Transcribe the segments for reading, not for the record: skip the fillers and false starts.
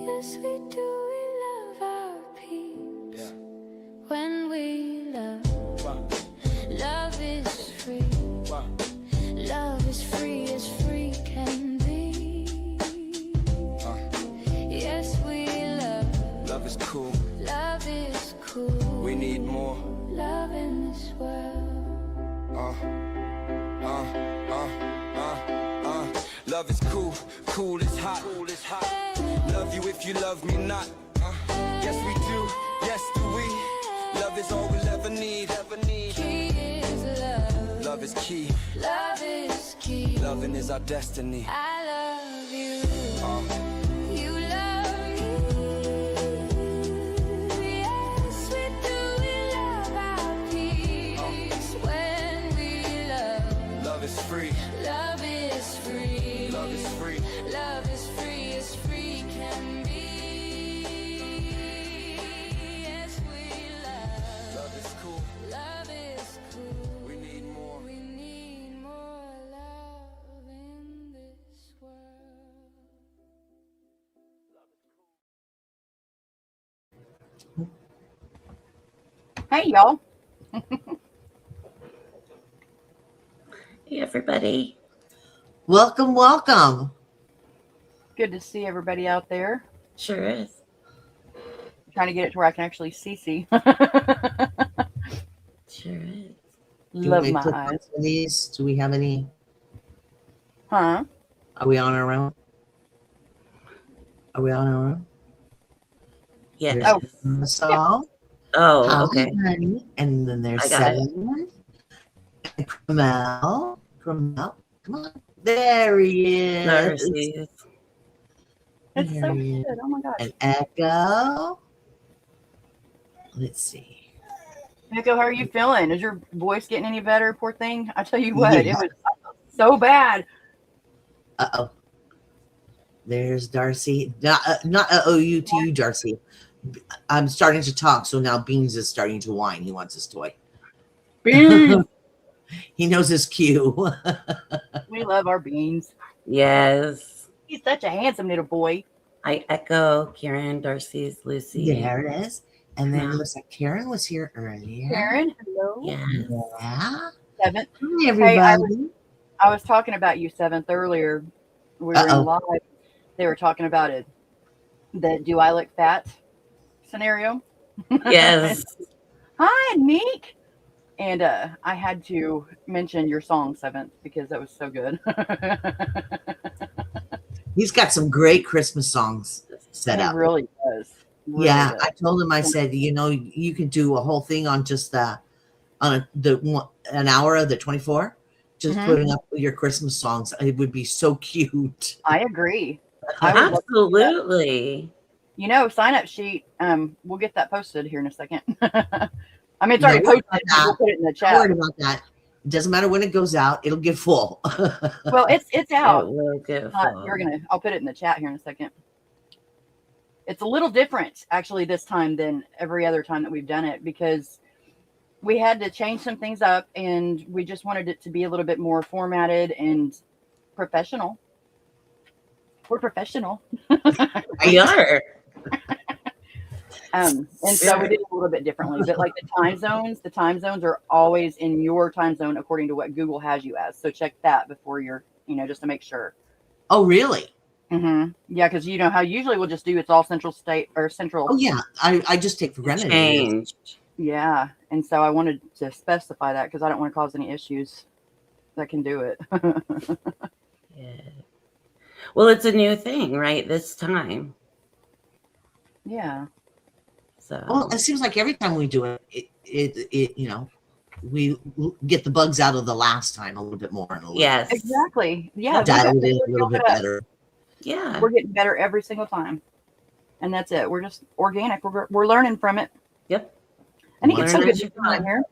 Yes, we do. We love our peace. Yeah. When we love, love is free. Love is free as free can be. Yes, we love. Love is cool. Love is cool. We need more. Love in this world. Love is cool. Cool is hot. Cool is hot. Love you if you love me not. Yes, we do. Yes, do we. Love is all we'll ever need. Key is love. Love is key. Love is key. Loving is our destiny. I love you. You love me. Yes, we do. We love our peace. When we love. Love is free. Love is free. Love is free. Love is free as free can be. Yes, we love. Love is cool. Love is cool. We need more. We need more love in this world. Hey, y'all. Hey, everybody. Welcome, welcome. Good to see everybody out there. Sure is. I'm trying to get it to where I can actually see. Sure is. Love Do we my click eyes. on these? Do we have any? Huh? Are we on our own? Are we on our own? Yeah. There's Saul. Oh, Holly, okay. honey, and then there's I got it. Seven. And Cromel. Cromel. Come on. There he is. Narcissus. It's There so he is. good. Oh my gosh. And Echo. Let's see. Nico, how are you feeling? Is your voice getting any better, poor thing? I tell you what, Yeah. it was so bad. Uh-oh. There's Darcy. Not uh-oh to you, Darcy. I'm starting to talk, so now Beans is starting to whine. He wants his toy. Beans. He knows his cue. We love our Beans. Yes. He's such a handsome little boy. I echo Karen, Darcy's, Lucy. There it is. And then Yeah. it looks like Karen was here earlier. Karen, hello. Yeah. Yeah. Seventh. Hi, everybody. I was talking about you, Seventh, earlier. We were in Uh-oh. live. They were talking about it. The do I look fat scenario. Yes. Hi, Meek. And I had to mention your song, Seventh, because that was so good. He's got some great Christmas songs set He up. really does. Really Yeah, does. I told him, I said, you can do a whole thing on just an hour of the 24, just Mhm. putting up your Christmas songs. It would be so cute. I agree. I would love to do that. Absolutely. Sign up sheet. We'll get that posted here in a second. I mean, it's already Don't worry posted. about We'll put it in the Don't chat. worry about that. It doesn't matter when it goes out; it'll get full. Well, it's out. It will get full. I'll put it in the chat here in a second. It's a little different actually this time than every other time that we've done it, because we had to change some things up and we just wanted it to be a little bit more formatted and professional. We're professional. We are. And so we did it a little bit differently, but like the time zones are always in your time zone according to what Google has you as. So check that before you're, just to make sure. Oh, really? Mm-hmm. Yeah, because you know how usually we'll just do it's all central state or central. Oh, yeah. I just take for granted. Change. Yeah, and so I wanted to specify that because I don't want to cause any issues that can do it. Yeah. Well, it's a new thing, right? This time. Yeah. So. Well, it seems like every time we do it, we get the bugs out of the last time a little bit more. And a little Yes. Exactly. Yeah. dialed in a little bit better. Yeah. We're getting better every single time, and that's it. We're just organic. We're learning from it. Yep. I think it's so Learn good as to you be on go. here.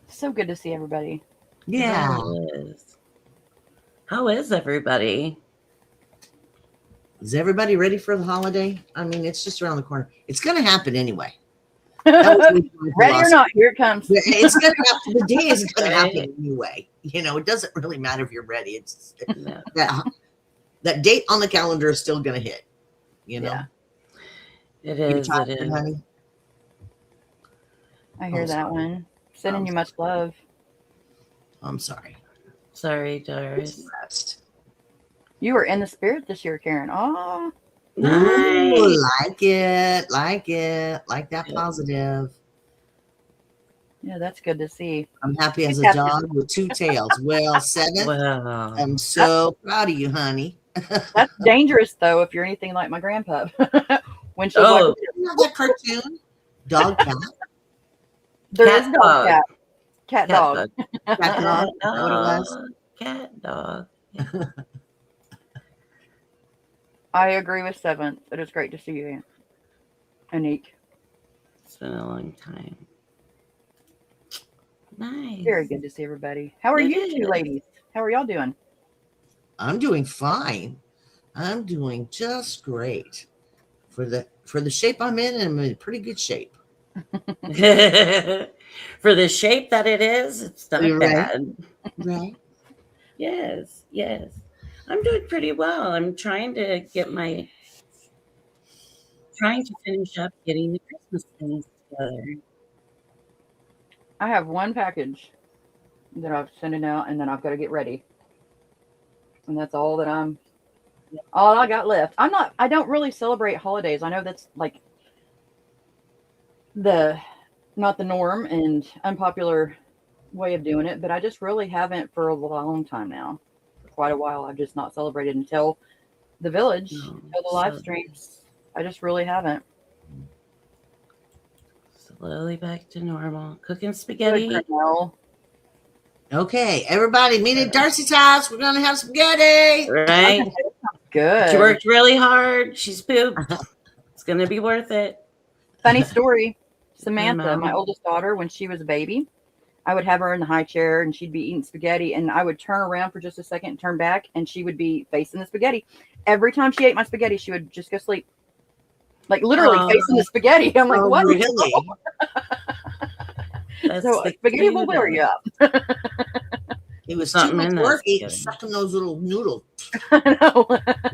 So good to see everybody. Yeah. How is everybody? Is everybody ready for the holiday? I mean, it's just around the corner. It's going to happen anyway. That was my Ready or philosophy. not, here it comes. It's going to happen. The day is going to happen anyway. It doesn't really matter if you're ready. It's No. that that date on the calendar is still going to hit. You know, Yeah. It you're is. It tired, is. honey. I hear Oh, that sorry. one. Sending I'm you much love. I'm sorry. Sorry, It's Doris. rest. You were in the spirit this year, Karen. Oh, Nice. Ooh, like it, like that positive. yeah, that's good to see. I'm happy as a Yes. dog with two tails. Well, seventh, Wow. I'm so proud of you, honey. That's dangerous, though, if you're anything like my grandpa. When she'll Oh, You know that cartoon, Dog Cat, there cat is dog dog. cat. Cat dog. Cat Cat Dog. Is that what it was? dog. Cat dog. I agree with 7th. It is great to see you, Anik. It's been a long time. Nice. Very good to see everybody. How are It you two is. ladies? How are y'all doing? I'm doing fine. I'm doing just great. For the shape I'm in pretty good shape. For the shape that it is, it's not You're right. bad. Right. Yes, yes. I'm doing pretty well. I'm trying to finish up getting the Christmas things together. I have one package that I've sending out, and then I've got to get ready. And that's all I got left. I don't really celebrate holidays. I know that's like not the norm and unpopular way of doing it, but I just really haven't for a long time now. For quite a while, I've just not celebrated until the village, No, until the live so streams. I just really haven't. slowly back to normal. Cooking Good, spaghetti. Cornell. Okay, everybody, meet at Darcy's house. We're gonna have spaghetti. Right? Good. She worked really hard. She's pooped. It's gonna be worth it. Funny story. Samantha, Mom. my oldest daughter, when she was a baby, I would have her in the high chair and she'd be eating spaghetti, and I would turn around for just a second and turn back, and she would be facing the spaghetti. Every time she ate my spaghetti, she would just go sleep. Like literally Aw. facing the spaghetti. I'm like, Oh, what? really? That's So the spaghetti will wear you up. He was too Something much in that work spaghetti. sucking those little noodles. I know.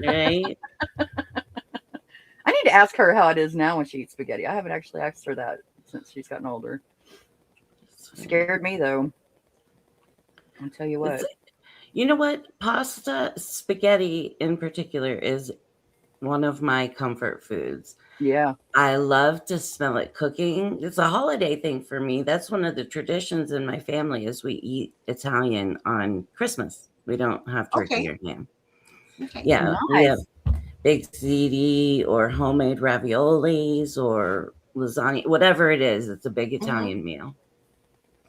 Right? I need to ask her how it is now when she eats spaghetti. I haven't actually asked her that since she's gotten older. Scared me though. I'll tell you what. You know what? Pasta, spaghetti in particular, is one of my comfort foods. Yeah. I love to smell it cooking. It's a holiday thing for me. That's one of the traditions in my family is we eat Italian on Christmas. We don't have turkey Okay. or ham. Okay. Yeah, we have Nice. big ziti or homemade raviolis or lasagna, whatever it is. It's a big Italian meal.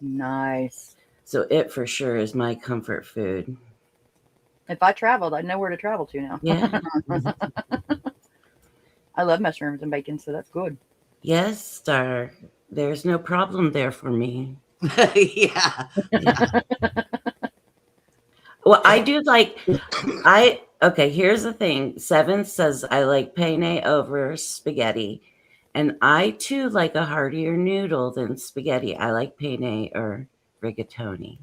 Nice. So it for sure is my comfort food. If I traveled, I'd know where to travel to now. Yeah. I love mushrooms and bacon, so that's good. Yes, Star. There's no problem there for me. Yeah. Well, I do like okay, here's the thing. 7 says I like penne over spaghetti. And I too like a heartier noodle than spaghetti. I like penne or rigatoni.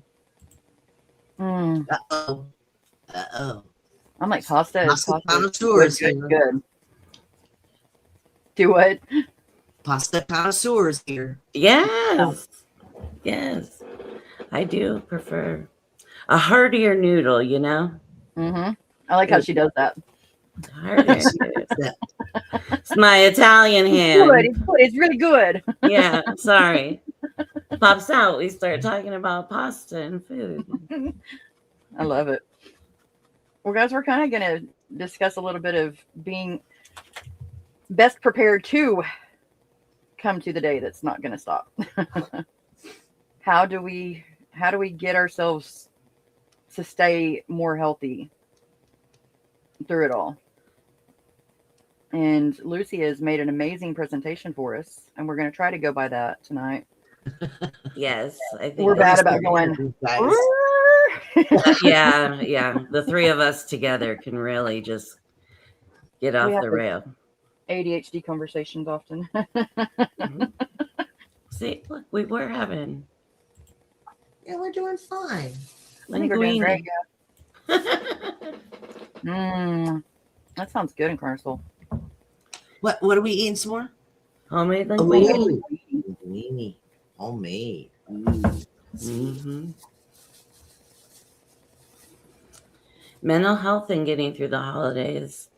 Mm. Uh-oh. Uh-oh. I'm like pasta. Pasta Pasta. connoisseurs Good, here. good. Do what? Pasta connoisseurs here. Yes. Yes. I do prefer a heartier noodle, you know? Mm-hmm. I like how she does that. Heartier noodle. It's my Italian Good. hand. It's good. It's really good. Yeah, sorry. Pops out. We start talking about pasta and food. I love it. Well, guys, we're kind of going to discuss a little bit of being best prepared to come to the day that's not going to stop. How do we get ourselves to stay more healthy through it all? And Lucy has made an amazing presentation for us, and we're going to try to go by that tonight. Yes, I think We're bad about going. Guys. Yeah. The three of us together can really just get off have the to- rail. ADHD conversations often. See, look, we were having Yeah, we're doing fine. I think we're doing great. Yeah. That sounds good in Carnersville. What are we eating some more? Homemade Oh, linguine. linguine. Homemade. Mm-hmm. Mental health and getting through the holidays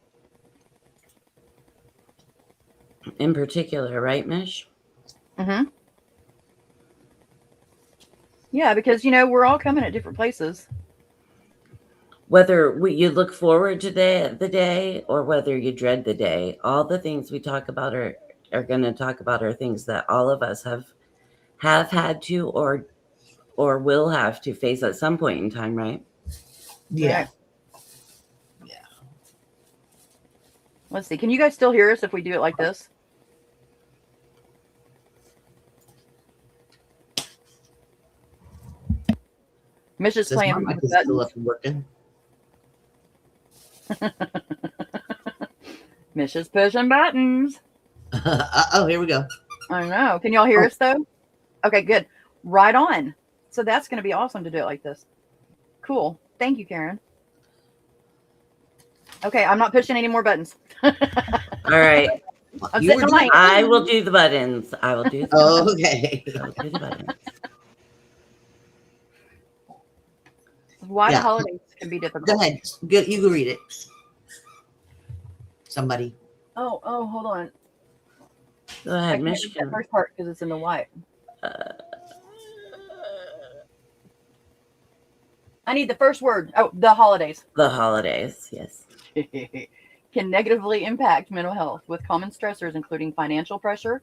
in particular, right, Mish? Mm-hmm. Yeah, because we're all coming at different places. Whether you look forward to the day or whether you dread the day, all the things we talk about are going to talk about are things that all of us have had to or will have to face at some point in time, right? Yeah. Right. Let's see. Can you guys still hear us if we do it like this? Mish is Says playing my mic with is still buttons. up and working. Mish is pushing buttons. Oh, here we go. I know. Can y'all hear us though? Okay, good. Right on. So that's going to be awesome to do it like this. Cool. Thank you, Karen. Okay, I'm not pushing any more buttons. All right. I'm sitting on my I will do the buttons. I will do the Oh, okay. I will do the buttons. Why Yeah. the holidays can be difficult. Go ahead. Good. You can read it. Somebody. Oh, hold on. Go I ahead, can't read that Michigan. first part because it's in the white. I need the first word. Oh, the holidays. The holidays, yes. Can negatively impact mental health with common stressors including financial pressure,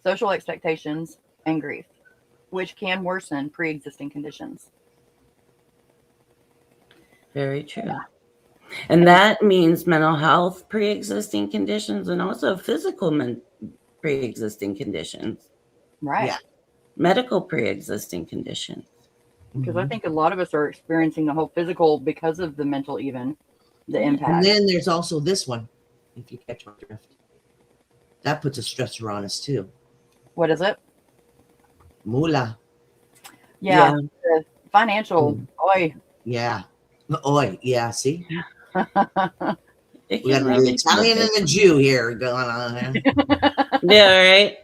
social expectations, and grief, which can worsen pre-existing conditions. Very true. And that means mental health pre-existing conditions and also physical pre-existing conditions. Right. Yeah. Medical pre-existing conditions. Because I think a lot of us are experiencing the whole physical because of the mental, even the impact. And then there's also this one, if you catch my drift. That puts a stressor on us too. What is it? Moolah. Yeah. The financial. Oi. Yeah. Oi. Yeah. See? It We got can an really Italian and a Jew here going on there. Yeah, right.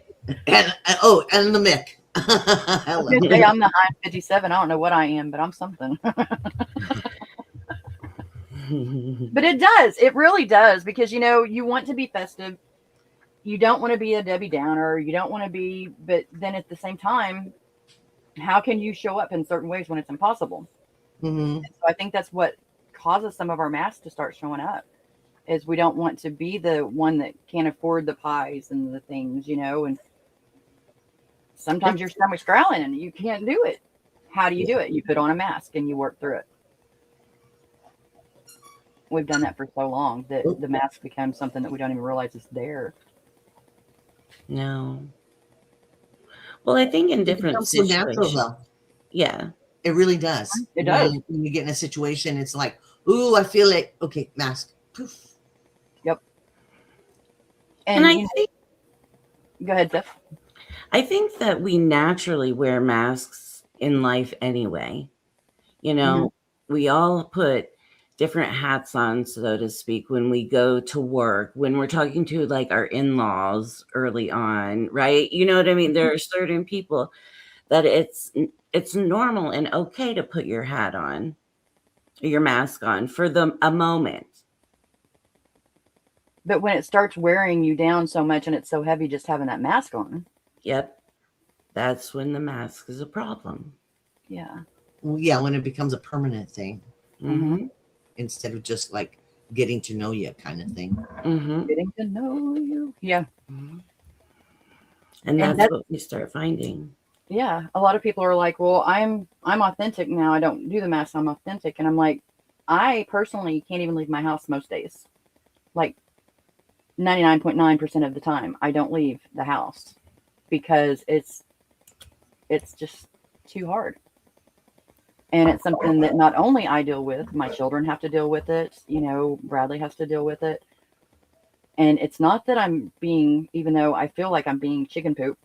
And the Mick. Hello. Hey, I'm the I'm 57. I don't know what I am, but I'm something. But it does. It really does. Because, you want to be festive. You don't want to be a Debbie Downer. You don't want to be, but then at the same time, how can you show up in certain ways when it's impossible? Mm-hmm. So I think that's what causes some of our masks to start showing up, is we don't want to be the one that can't afford the pies and the things, and sometimes your stomach's growling and you can't do it. How do you do it? You put on a mask and you work through it. We've done that for so long that the mask becomes something that we don't even realize is there. No. Well, I think in different so situations. natural, though. Yeah. It really does. It does. When you get in a situation, it's like, ooh, I feel it. Okay, mask. Poof. Yep. And I think, go ahead, Tiff. I think that we naturally wear masks in life anyway. We all put different hats on, so to speak, when we go to work, when we're talking to like our in-laws early on, right? You know what I mean? There are certain people that it's normal and okay to put your hat on, your mask on for a moment. But when it starts wearing you down so much and it's so heavy just having that mask on. Yep. That's when the mask is a problem. Yeah. Well, yeah, when it becomes a permanent thing. Mm-hmm. Instead of just like getting to know you kind of thing. Mm-hmm. Getting to know you. Yeah. Mm-hmm. And that's what we start finding. Yeah. A lot of people are like, well, I'm authentic now. I don't do the mask. I'm authentic. And I'm like, I personally can't even leave my house most days. Like 99.9% of the time, I don't leave the house because it's just too hard. And it's something that not only I deal with, my children have to deal with it. Bradley has to deal with it. And it's not that I'm being, even though I feel like I'm being chicken poop,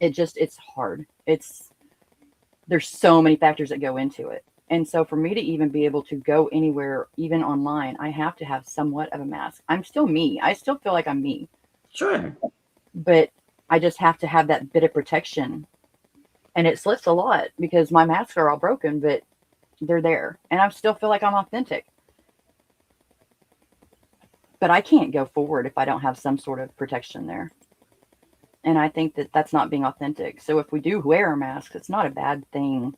it's hard. There's so many factors that go into it. And so for me to even be able to go anywhere, even online, I have to have somewhat of a mask. I'm still me. I still feel like I'm me, Sure. but I just have to have that bit of protection. And it slips a lot because my masks are all broken, but they're there. And I still feel like I'm authentic. But I can't go forward if I don't have some sort of protection there. And I think that that's not being authentic. So if we do wear a mask, it's not a bad thing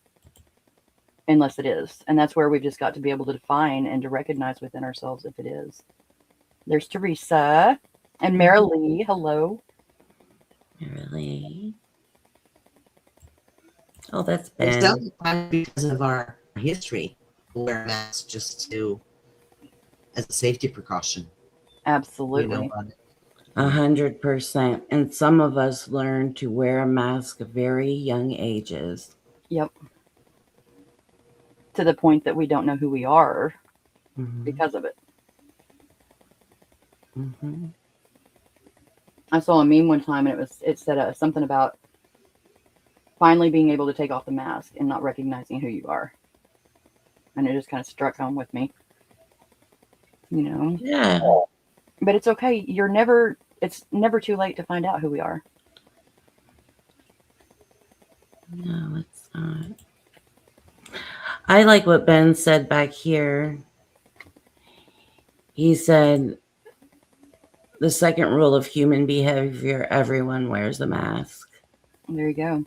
unless it is. And that's where we've just got to be able to define and to recognize within ourselves if it is. There's Teresa and Marilee. Hello. Really? Oh, that's It's Ben. sometimes because of our history, wear masks just to as a safety precaution. Absolutely. 100%. And some of us learn to wear a mask at very young ages. Yep. To the point that we don't know who we are because of it. I saw a meme one time, and it said something about finally being able to take off the mask and not recognizing who you are. And it just kind of struck home with me. You know? Yeah. But it's okay. It's never too late to find out who we are. No, it's not. I like what Ben said back here. He said, the second rule of human behavior, everyone wears a mask. There you go.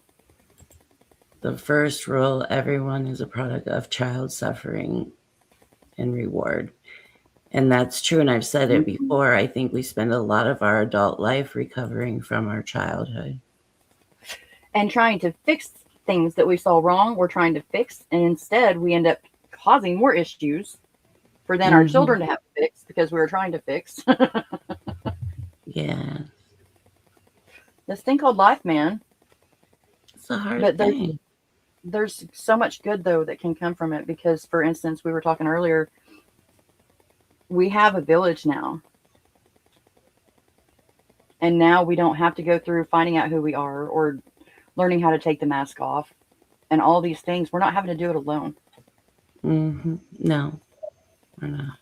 The first rule, everyone is a product of child suffering and reward. And that's true. And I've said it before. I think we spend a lot of our adult life recovering from our childhood. And trying to fix things that we saw wrong, we're trying to fix. And instead, we end up causing more issues for then our children to have to fix because we were trying to fix. Yeah. This thing called life, man. It's a hard thing. There's so much good, though, that can come from it because, for instance, we were talking earlier, we have a village now. And now we don't have to go through finding out who we are or learning how to take the mask off and all these things. We're not having to do it alone. No, we're not.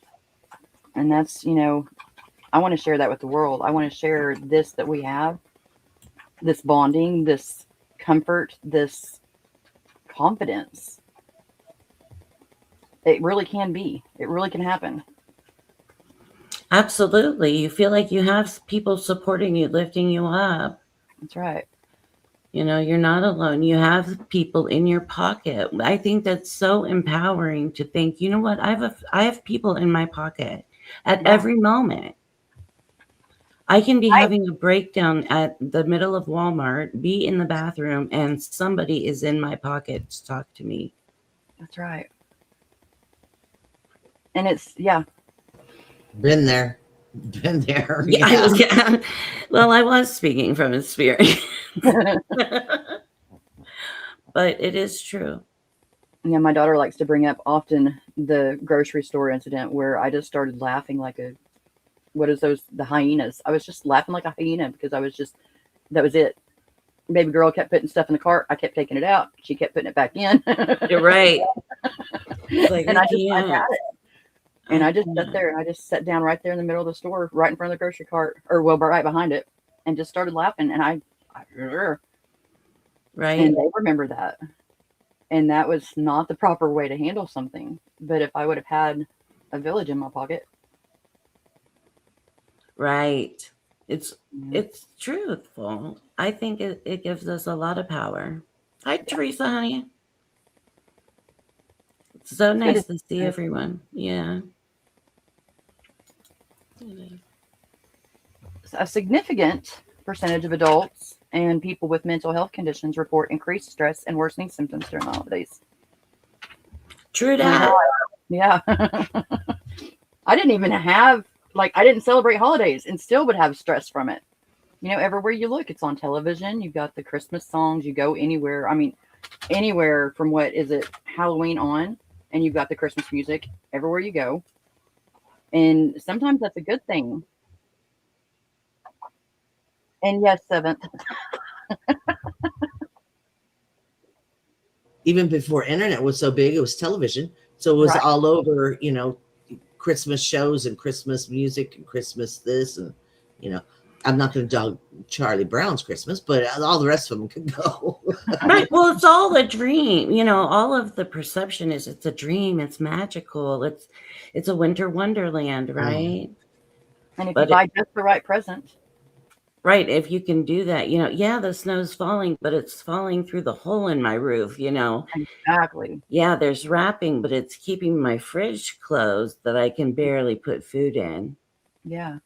And that's, I want to share that with the world. I want to share this that we have, this bonding, this comfort, this confidence. It really can be. It really can happen. Absolutely. You feel like you have people supporting you, lifting you up. That's right. You're not alone. You have people in your pocket. I think that's so empowering to think, you know what? I have people in my pocket at every moment. I can be having a breakdown at the middle of Walmart, be in the bathroom, and somebody is in my pocket to talk to me. That's right. And it's, Been there. Yeah. Well, I was speaking from experience. But it is true. Yeah, my daughter likes to bring up often the grocery store incident where I just started laughing like the hyenas. I was just laughing like a hyena because that was it. Baby girl kept putting stuff in the cart. I kept taking it out. She kept putting it back in. You're right. Like, and I had it. And I just sat there and I just sat down right there in the middle of the store, right in front of the grocery cart, right behind it, and just started laughing. And I right. And they remember that. And that was not the proper way to handle something. But if I would have had a village in my pocket. Right. It's truthful. I think it gives us a lot of power. Hi, Teresa, honey. It's so nice to see everyone. Yeah. A significant percentage of adults and people with mental health conditions report increased stress and worsening symptoms during the holidays. True that. Yeah. I didn't even have, I didn't celebrate holidays and still would have stress from it. Everywhere you look, it's on television. You've got the Christmas songs. You go anywhere. I mean, anywhere from Halloween on, and you've got the Christmas music everywhere you go. And sometimes that's a good thing. And yes, 7th. even before internet was so big, it was television. So it was Right. all over, Christmas shows and Christmas music and Christmas this and, I'm not going to dog Charlie Brown's Christmas, but all the rest of them can go. Right. Well, it's all a dream. All of the perception is it's a dream. It's magical. It's a winter wonderland, right? And if But you buy just the right present. right, if you can do that, yeah, the snow's falling, but it's falling through the hole in my roof, Exactly. Yeah, there's wrapping, but it's keeping my fridge closed that I can barely put food in. Yeah.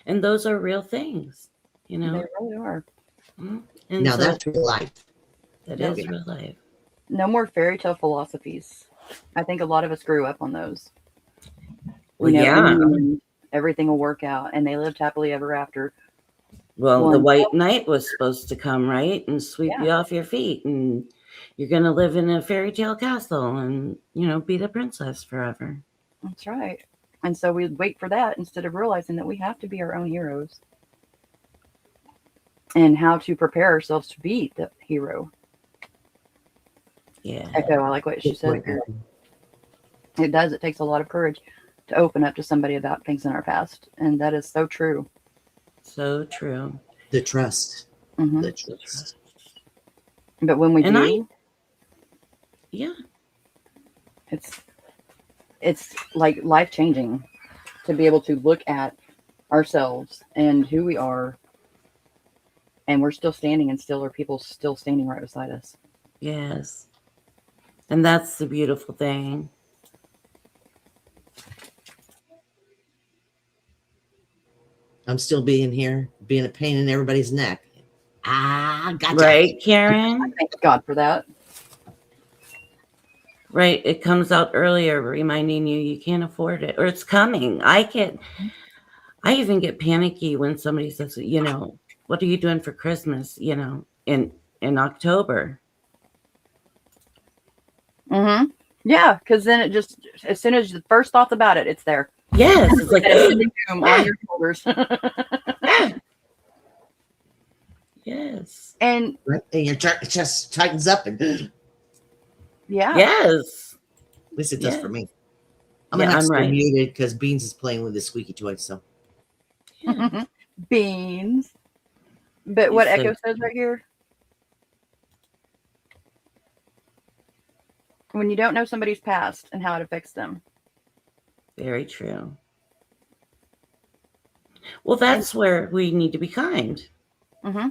And those are real things, They really are. And Now that's real life. That No, is real life. No more fairy tale philosophies. I think a lot of us grew up on those. Well, In yeah. the end, everything will work out, and they lived happily ever after. Well, the white knight was supposed to come, right, and sweep you off your feet, and you're going to live in a fairy tale castle and, be the princess forever. That's right. And so we wait for that instead of realizing that we have to be our own heroes and how to prepare ourselves to be the hero. Yeah. Echo, I like what she said. It does. It takes a lot of courage to open up to somebody about things in our past. And that is so true. So true. The trust. Mm-hmm. The trust. But when we do, it's like life-changing to be able to look at ourselves and who we are, and we're still standing, and still are people still standing right beside us. Yes. And that's the beautiful thing. I'm still being here, being a pain in everybody's neck. Gotcha. Right, Karen? Thank God for that. Right. It comes out earlier, reminding you can't afford it, or it's coming. I even get panicky when somebody says, what are you doing for Christmas, in October? Mm-hmm. Yeah, because then it just, as soon as you first thought about it, it's there. Yes. It's like on your shoulders. Yes. And your chest tightens up and yeah. Yes. At least it does for me. I'm Yeah, gonna have to I'm stay right. muted because Beans is playing with the squeaky toy. So Beans. But what Echo says right here, when you don't know somebody's past and how it affects them. Very true. Well, that's where we need to be kind. Mm-hmm.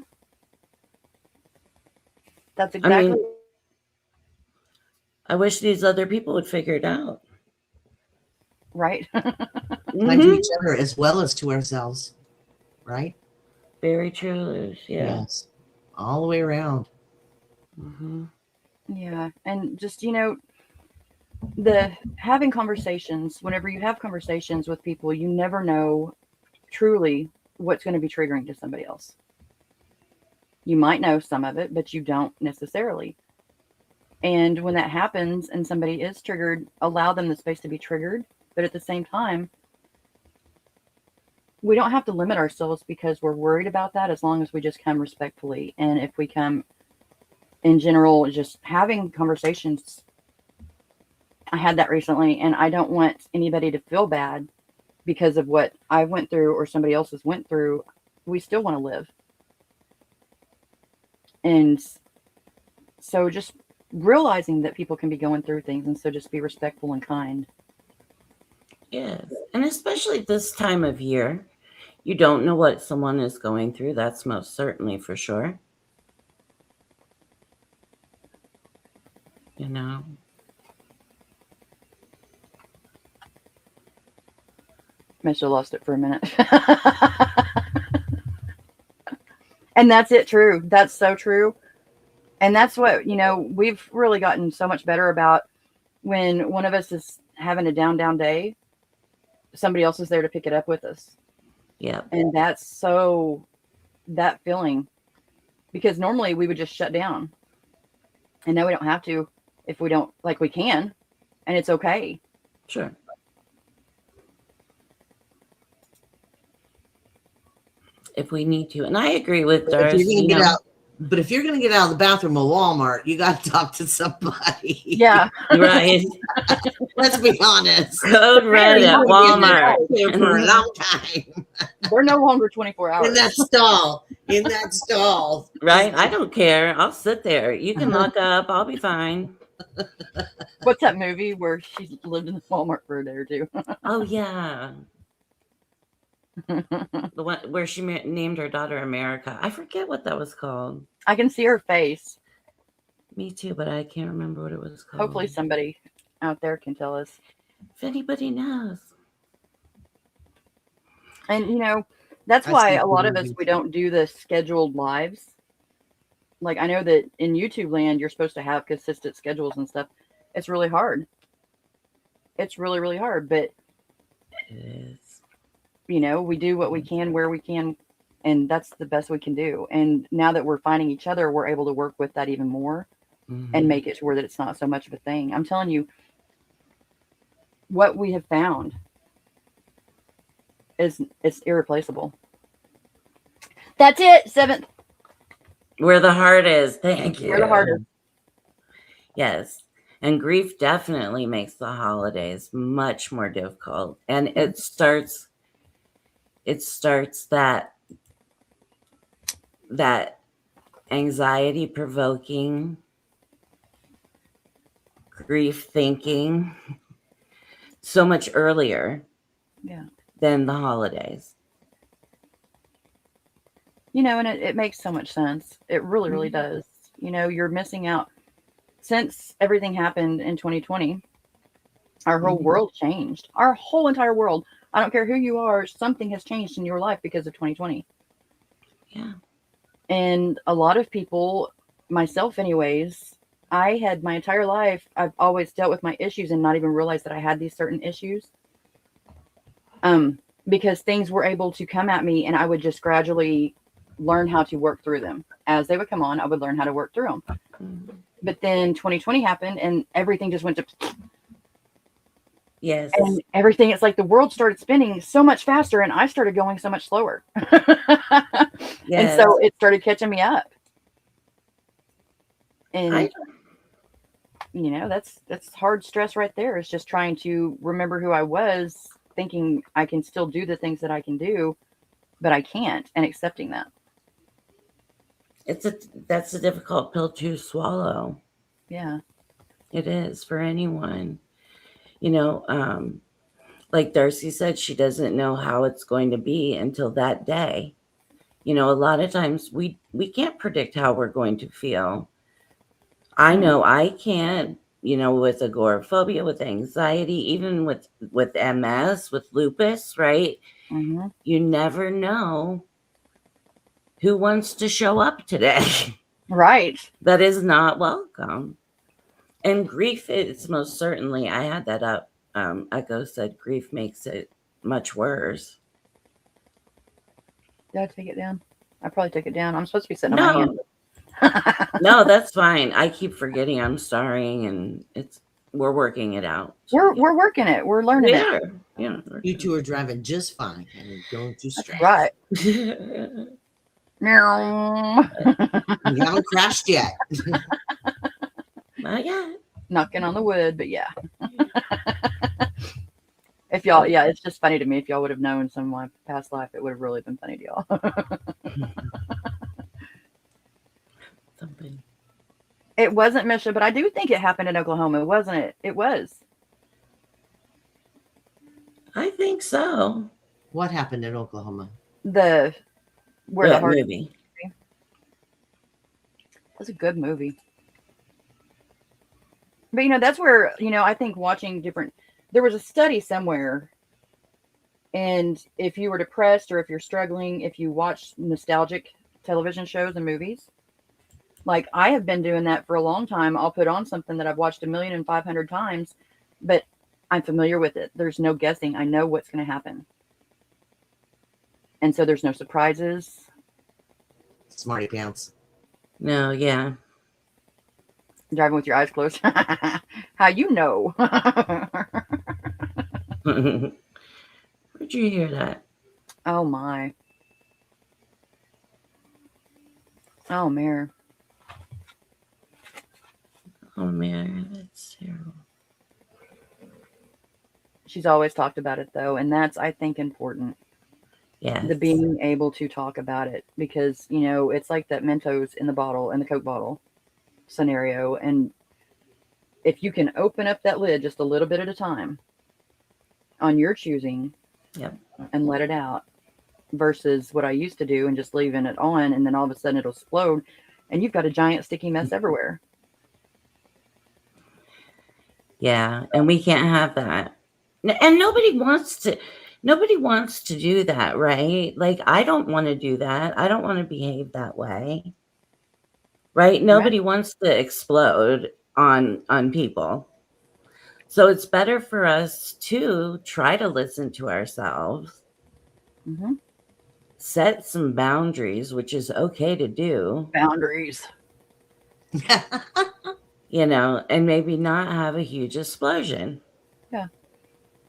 That's exactly. I wish these other people would figure it out. Right. Kind to each other as well as to ourselves. Right? Very true. Yeah. Yes. All the way around. Mm-hmm. Yeah. And just, the having conversations, whenever you have conversations with people, you never know truly what's going to be triggering to somebody else. You might know some of it, but you don't necessarily. And when that happens and somebody is triggered, allow them the space to be triggered. But at the same time, we don't have to limit ourselves because we're worried about that, as long as we just come respectfully. And if we come in general, just having conversations. I had that recently, and I don't want anybody to feel bad because of what I went through or somebody else has went through. We still want to live. And so just realizing that people can be going through things, and so just be respectful and kind. Yes. And especially this time of year, you don't know what someone is going through. That's most certainly for sure. Must have lost it for a minute. And that's it. True. That's so true. And that's what, we've really gotten so much better about. When one of us is having a down day, somebody else is there to pick it up with us. Yeah. And that's so, that feeling, because normally we would just shut down, and now we don't have to if we don't, like, we can, and it's okay. Sure. If we need to. And I agree with Darcy. If you're gonna get out, But if you're going to get out of the bathroom at Walmart, you got to talk to somebody. Yeah. Right. Let's be honest. Code red at Walmart. Here for a long time. They're no longer 24 hours. In that stall. In that stall. Right? I don't care. I'll sit there. You can lock up. I'll be fine. What's that movie where she lived in the Walmart for a day or two? Oh, yeah. The one where she named her daughter America. I forget what that was called. I can see her face. Me too, but I can't remember what it was called. Hopefully somebody out there can tell us. If anybody knows. And, you know, that's I why see a lot of movie. us, we don't do the scheduled lives. Like, I know that in YouTube land, you're supposed to have consistent schedules and stuff. It's really hard. It's really, really hard. But, It is. you know, we do what we can, where we can, and that's the best we can do. And now that we're finding each other, we're able to work with that even more and make it to where that it's not so much of a thing. I'm telling you, what we have found is it's irreplaceable. That's it. 7th. Where the heart is. Thank you. Where the heart is. Yes. And grief definitely makes the holidays much more difficult. And it starts that anxiety provoking grief thinking so much earlier than the holidays. You know, and it makes so much sense. It really, really does. You know, you're missing out. Since everything happened in 2020, our whole world changed. Our whole entire world. I don't care who you are, something has changed in your life because of 2020. Yeah. And a lot of people, myself anyways, I had my entire life, I've always dealt with my issues and not even realized that I had these certain issues. Because things were able to come at me and I would just gradually learn how to work through them. As they would come on, I would learn how to work through them. But then 2020 happened and everything just went to... Yes. And everything, it's like the world started spinning so much faster and I started going so much slower. And so it started catching me up. And you know, that's hard stress right there. It's just trying to remember who I was, thinking I can still do the things that I can do, but I can't, and accepting that. That's a difficult pill to swallow. Yeah. It is for anyone. You know, like Darcy said, she doesn't know how it's going to be until that day. You know, a lot of times we can't predict how we're going to feel. I know I can't, you know, with agoraphobia, with anxiety, even with MS, with lupus, right? Mm-hmm. You never know who wants to show up today. Right. That is not welcome. And grief is most certainly, I had that up. Echo said grief makes it much worse. Did I take it down? I probably took it down. I'm supposed to be sitting on my hand. No, that's fine. I keep forgetting. I'm sorry, and we're working it out. We're working it. We're learning it. Yeah. You two are driving just fine. And you're going too straight. Right. You haven't crashed yet. Not yet. Knocking on the wood, but yeah. If y'all, yeah, it's just funny to me. If y'all would have known some of my past life, it would have really been funny to y'all. Something. It wasn't Misha, but I do think it happened in Oklahoma, wasn't it? It was. I think so. What happened in Oklahoma? Where the heart movie. It was a good movie. But, you know, that's where, you know, I think watching there was a study somewhere, and if you were depressed or if you're struggling, if you watch nostalgic television shows and movies, like I have been doing that for a long time. I'll put on something that I've watched 1,500,000 times, but I'm familiar with it. There's no guessing. I know what's going to happen. And so there's no surprises. Smarty pants. No, yeah. Driving with your eyes closed. How you know? Where'd you hear that? Oh my. Oh, Mare. Oh man, that's terrible. She's always talked about it though, and that's, I think, important. Yes. The being able to talk about it, because it's like that Mentos in the bottle and the Coke bottle scenario, and if you can open up that lid just a little bit at a time on your choosing, Yep. and let it out, versus what I used to do and just leaving it on, and then all of a sudden it'll explode, and you've got a giant sticky mess everywhere. Yeah, and we can't have that. And nobody wants to do that, right? Like, I don't want to do that. I don't want to behave that way. Right? Nobody wants to explode on people. So it's better for us to try to listen to ourselves. Mm-hmm. Set some boundaries, which is okay to do. Boundaries. And maybe not have a huge explosion. Yeah.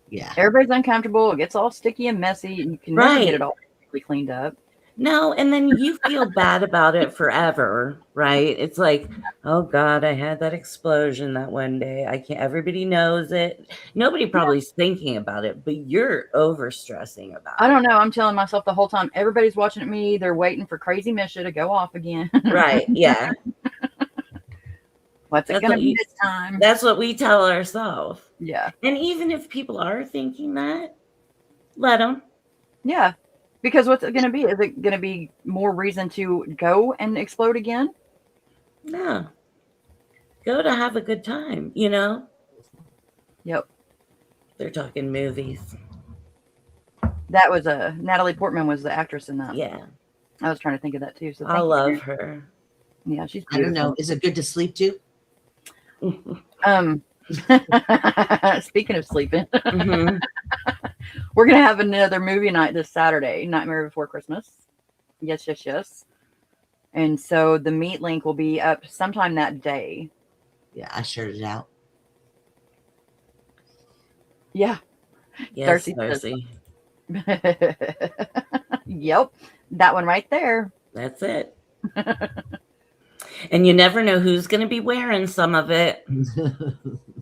Yeah. Everybody's uncomfortable. It gets all sticky and messy, and you can never get it all cleaned up. No, and then you feel bad about it forever, right? It's like, oh God, I had that explosion that one day. I can't, everybody knows it. Nobody probably is thinking about it, but you're over stressing about it. I don't know. I'm telling myself the whole time, everybody's watching at me. They're waiting for crazy Misha to go off again. Right. Yeah. What's it going to be this time? That's what we tell ourselves. Yeah. And even if people are thinking that, let them. Yeah. Because what's it going to be? Is it going to be more reason to go and explode again? No. Go to have a good time, Yep. They're talking movies. That was Natalie Portman was the actress in that. Yeah. I was trying to think of that too. So I love her. Yeah, she's beautiful. I don't know. Is it good to sleep to? Speaking of sleeping, Mm-hmm. we're gonna have another movie night this Saturday, Nightmare Before Christmas. Yes. And so the meet link will be up sometime that day. Yeah, I shared it out. Yeah. Yes, Darcy. Yep. That one right there. That's it. And you never know who's going to be wearing some of it.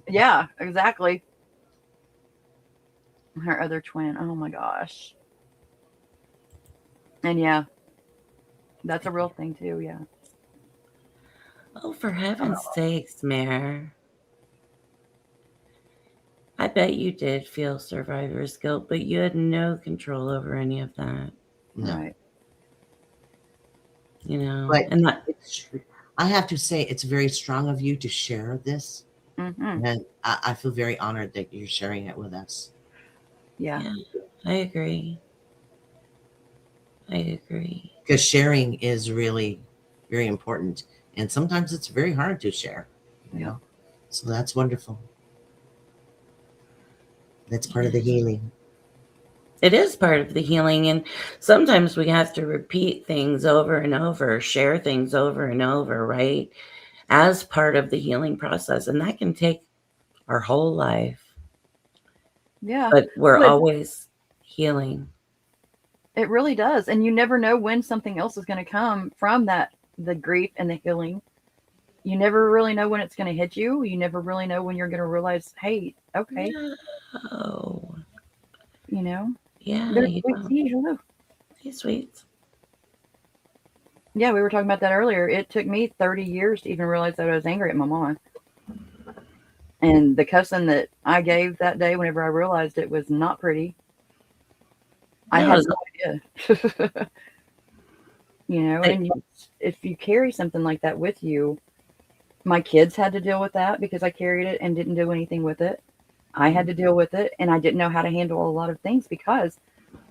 Yeah, exactly. Her other twin. Oh my gosh. And yeah, that's a real thing too. Yeah. Oh, for heaven's sakes, Mare. I bet you did feel survivor's guilt, but you had no control over any of that. No. Right. But and that, I have to say, it's very strong of you to share this. Mm-hmm. And I feel very honored that you're sharing it with us. Yeah. I agree. Because sharing is really very important. And sometimes it's very hard to share, So that's wonderful. That's part of the healing. It is part of the healing. And sometimes we have to repeat things over and over, share things over and over, right? As part of the healing process. And that can take our whole life. Yeah. But we're always healing. It really does. And you never know when something else is going to come from that, the grief and the healing. You never really know when it's going to hit you. You never really know when you're going to realize, hey, okay. Oh. Yeah. Hello. Hey, sweets. Yeah, we were talking about that earlier. It took me 30 years to even realize that I was angry at my mama. And the cussing that I gave that day, whenever I realized it, was not pretty. I had no idea. And if you carry something like that with you, my kids had to deal with that because I carried it and didn't do anything with it. I had to deal with it, and I didn't know how to handle a lot of things because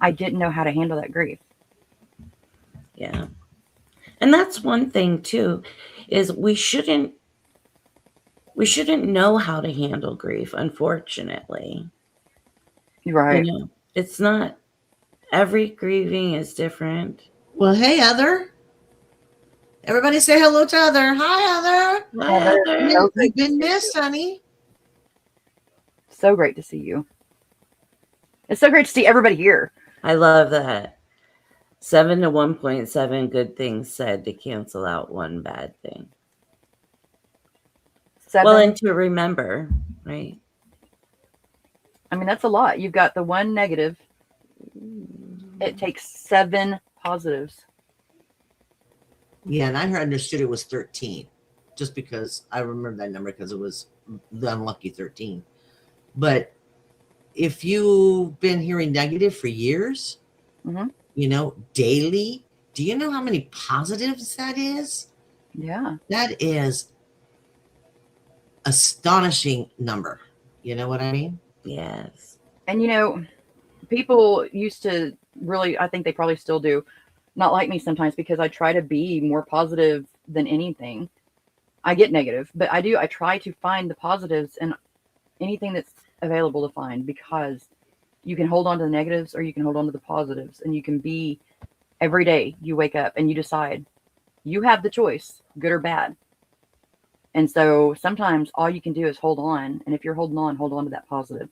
I didn't know how to handle that grief. Yeah. And that's one thing too, is we shouldn't know how to handle grief, unfortunately. Right. It's not, every grieving is different. Well, hey, Heather. Everybody say hello to Heather. Hi, Heather. Hi, Heather. You've been missed, honey. So great to see you. It's so great to see everybody here. I love that. 7 to 1.7 good things said to cancel out one bad thing. 7. Well, and to remember, right? I mean, that's a lot. You've got the one negative. It takes 7 positives. Yeah, and I understood it was 13, just because I remember that number because it was the unlucky 13. But if you've been hearing negative for years, you know, daily, do you know how many positives that is? Yeah. That is astonishing number. You know what I mean? Yes. And, you know, people used to really, I think they probably still do, not like me sometimes because I try to be more positive than anything. I get negative, but I try to find the positives in anything that's available to find, because you can hold on to the negatives or you can hold on to the positives, and you can be, every day you wake up and you decide, you have the choice, good or bad. And so sometimes all you can do is hold on. And if you're holding on, hold on to that positive.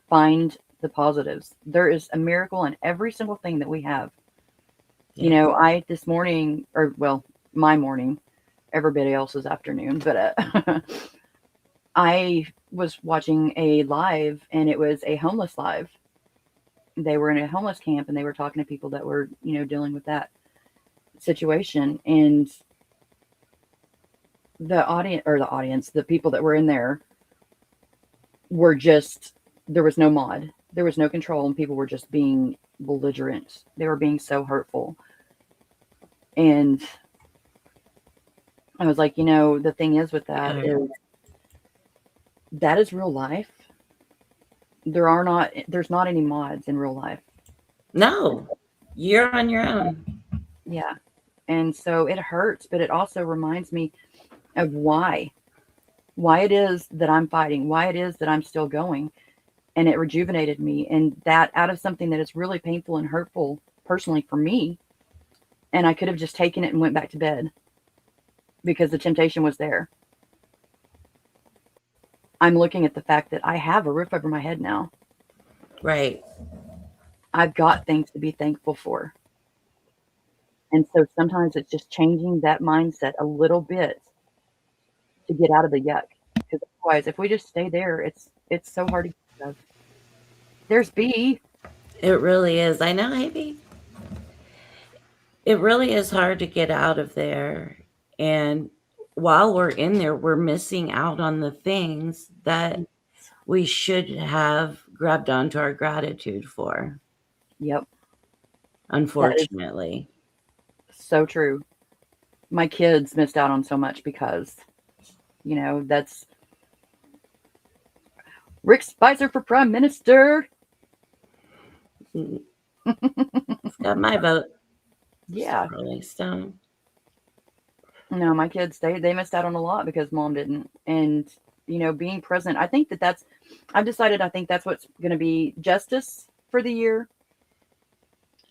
Find the positives. There is a miracle in every single thing that we have. Yeah. You know, this morning, or well, my morning, everybody else's afternoon, but I was watching a live, and it was a homeless live. They were in a homeless camp, and they were talking to people that were, you know, dealing with that situation. And the people that were in there were just, there was no mod, there was no control, and people were just being belligerent. They were being so hurtful. And I was like, you know, the thing is with that is, that is real life. There's not any mods in real life. No, you're on your own. Yeah. And so it hurts, but it also reminds me of why it is that I'm fighting, why it is that I'm still going. And it rejuvenated me, and that out of something that is really painful and hurtful personally for me. And I could have just taken it and went back to bed because the temptation was there. I'm looking at the fact that I have a roof over my head now. Right. I've got things to be thankful for. And so sometimes it's just changing that mindset a little bit to get out of the yuck. Because otherwise, if we just stay there, it's so hard to get out of. There's B. It really is. I know, Amy. It really is hard to get out of there. And while we're in there, we're missing out on the things that we should have grabbed onto our gratitude for. Yep. Unfortunately. So true. My kids missed out on so much because, you know, that's Rick Spicer for Prime Minister. It's got my vote. Yeah. Rolling Stone. No, my kids, they missed out on a lot because mom didn't. And, you know, being present, I think I've decided I think that's what's going to be justice for the year.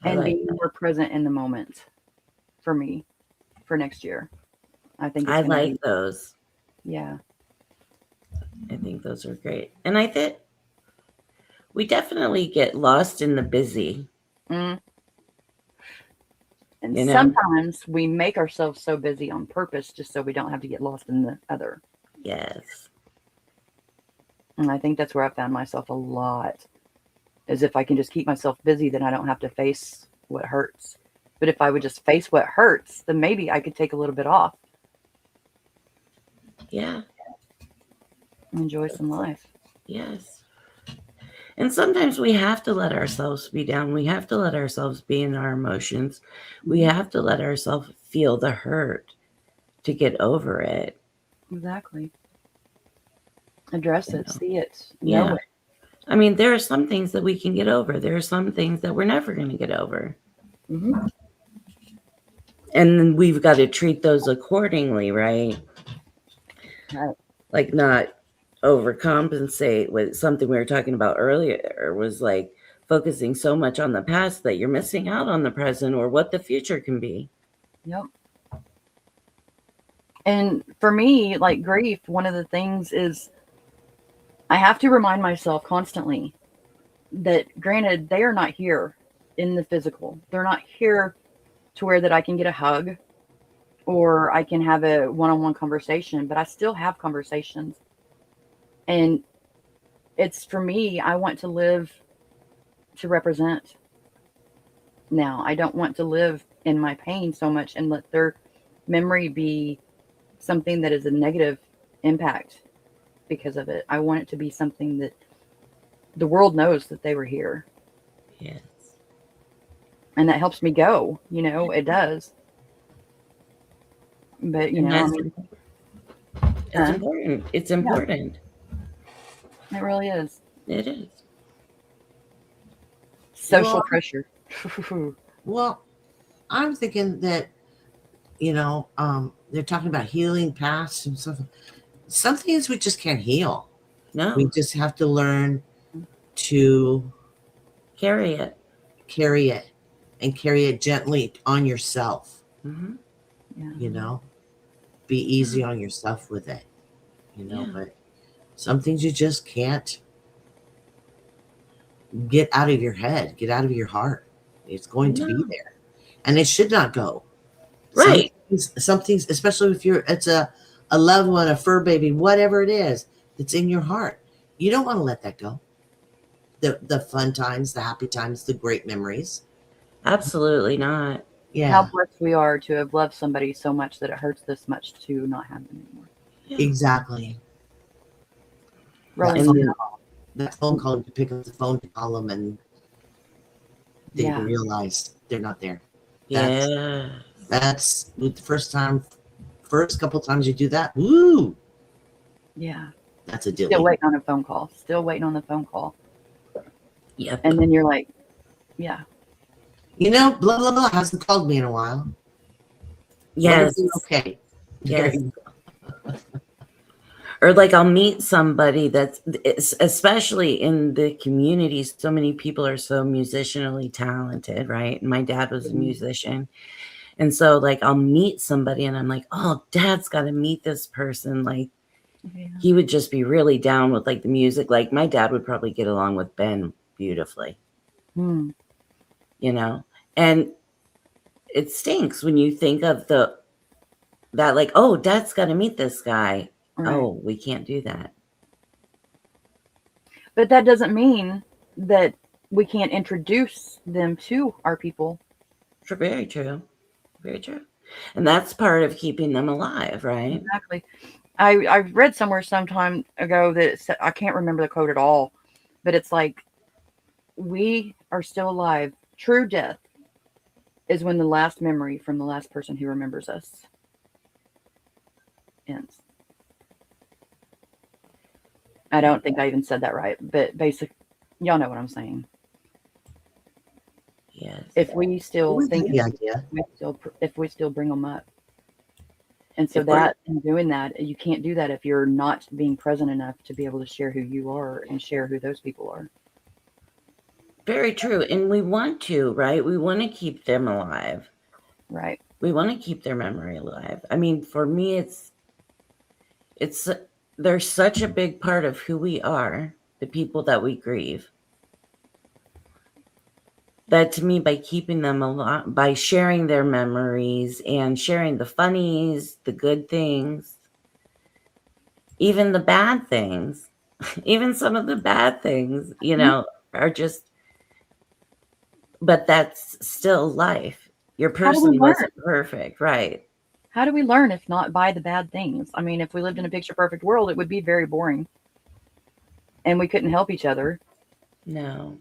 And being more present in the moment for me for next year. I think I like those. Yeah. I think those are great. And I think we definitely get lost in the busy. And sometimes we make ourselves so busy on purpose just so we don't have to get lost in the other. Yes. And I think that's where I found myself a lot. Is if I can just keep myself busy, then I don't have to face what hurts. But if I would just face what hurts, then maybe I could take a little bit off. Yeah. Enjoy some life. Yes. And sometimes we have to let ourselves be down. We have to let ourselves be in our emotions. We have to let ourselves feel the hurt to get over it. Exactly. Address it, see it, know know it. I mean, there are some things that we can get over. There are some things that we're never going to get over. Mm-hmm. And then we've got to treat those accordingly, right? Right. Like not overcompensate with something we were talking about earlier, was like focusing so much on the past that you're missing out on the present or what the future can be. Yep. And for me, like grief, one of the things is I have to remind myself constantly that, granted, they are not here in the physical. They're not here to where that I can get a hug or I can have a one-on-one conversation, but I still have conversations. And it's for me, I want to live to represent now. I don't want to live in my pain so much and let their memory be something that is a negative impact because of it. I want it to be something that the world knows that they were here. Yes. And that helps me go, it does. But, And that's, it's uh, important. It's important. it really is. It is. Social pressure. Well, I'm thinking that, they're talking about healing past and stuff. Some things we just can't heal. No. We just have to learn to carry it and carry it gently on yourself. Mm-hmm. Yeah. Be easy on yourself with it, but some things you just can't get out of your head, get out of your heart. It's going to be there and it should not go. Right. Some things, especially if it's a loved one, a fur baby, whatever it is that's in your heart, you don't want to let that go. The fun times, the happy times, the great memories. Absolutely not. Yeah. How blessed we are to have loved somebody so much that it hurts this much to not have them anymore. Yeah. Exactly. That phone call, to pick up the phone to call them and they realize they're not there. That's the first couple times you do that. Woo! Yeah. That's a deal. Still waiting on a phone call. Yep. And then you're like, yeah. Blah, blah, blah hasn't called me in a while. Yes. Okay. Yes. Or like I'll meet somebody that's, especially in the community, so many people are so musicianally talented, right? And my dad was a musician. And so like I'll meet somebody and I'm like, oh, Dad's got to meet this person. Like he would just be really down with like the music. Like my dad would probably get along with Ben beautifully, and it stinks when you think of that like, oh, Dad's got to meet this guy. Right. Oh, we can't do that. But that doesn't mean that we can't introduce them to our people. Very true. Very true. And that's part of keeping them alive, right? Exactly. I read somewhere some time ago that I can't remember the quote at all, but it's like, we are still alive. True death is when the last memory from the last person who remembers us ends. I don't think I even said that right, but basically, y'all know what I'm saying. Yes. If we still think the idea, if we still bring them up, and so that in doing that, you can't do that if you're not being present enough to be able to share who you are and share who those people are. Very true, and we want to, right? We want to keep them alive, right? We want to keep their memory alive. I mean, for me, it's they're such a big part of who we are, the people that we grieve. That to me, by keeping them alive, by sharing their memories and sharing the funnies, the good things, even the bad things, even some of the bad things, are just, but that's still life. Your person wasn't perfect, right? How do we learn if not by the bad things? I mean, if we lived in a picture perfect world, it would be very boring. And we couldn't help each other. No.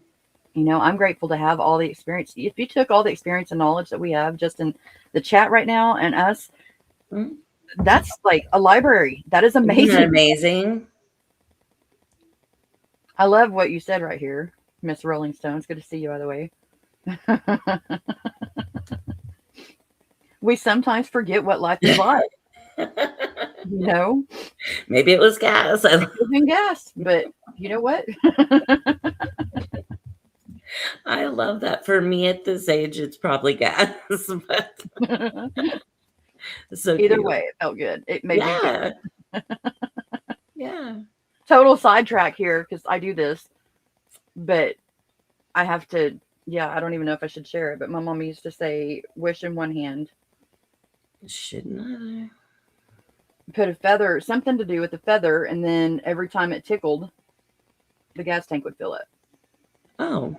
I'm grateful to have all the experience. If you took all the experience and knowledge that we have just in the chat right now and us, that's like a library. That is amazing. Isn't that amazing? I love what you said right here, Miss Rolling Stone. It's good to see you, by the way. We sometimes forget what life is like. Maybe it was gas. It was in gas, but you know what? I love that. For me at this age, it's probably gas. But so either way, it felt good. It made me good. Yeah. Total sidetrack here because I do this, but I have to Yeah, I don't even know if I should share it, but my mom used to say, wish in one hand, Shouldn't I? put a feather, something to do with the feather, and then every time it tickled, the gas tank would fill it. Oh,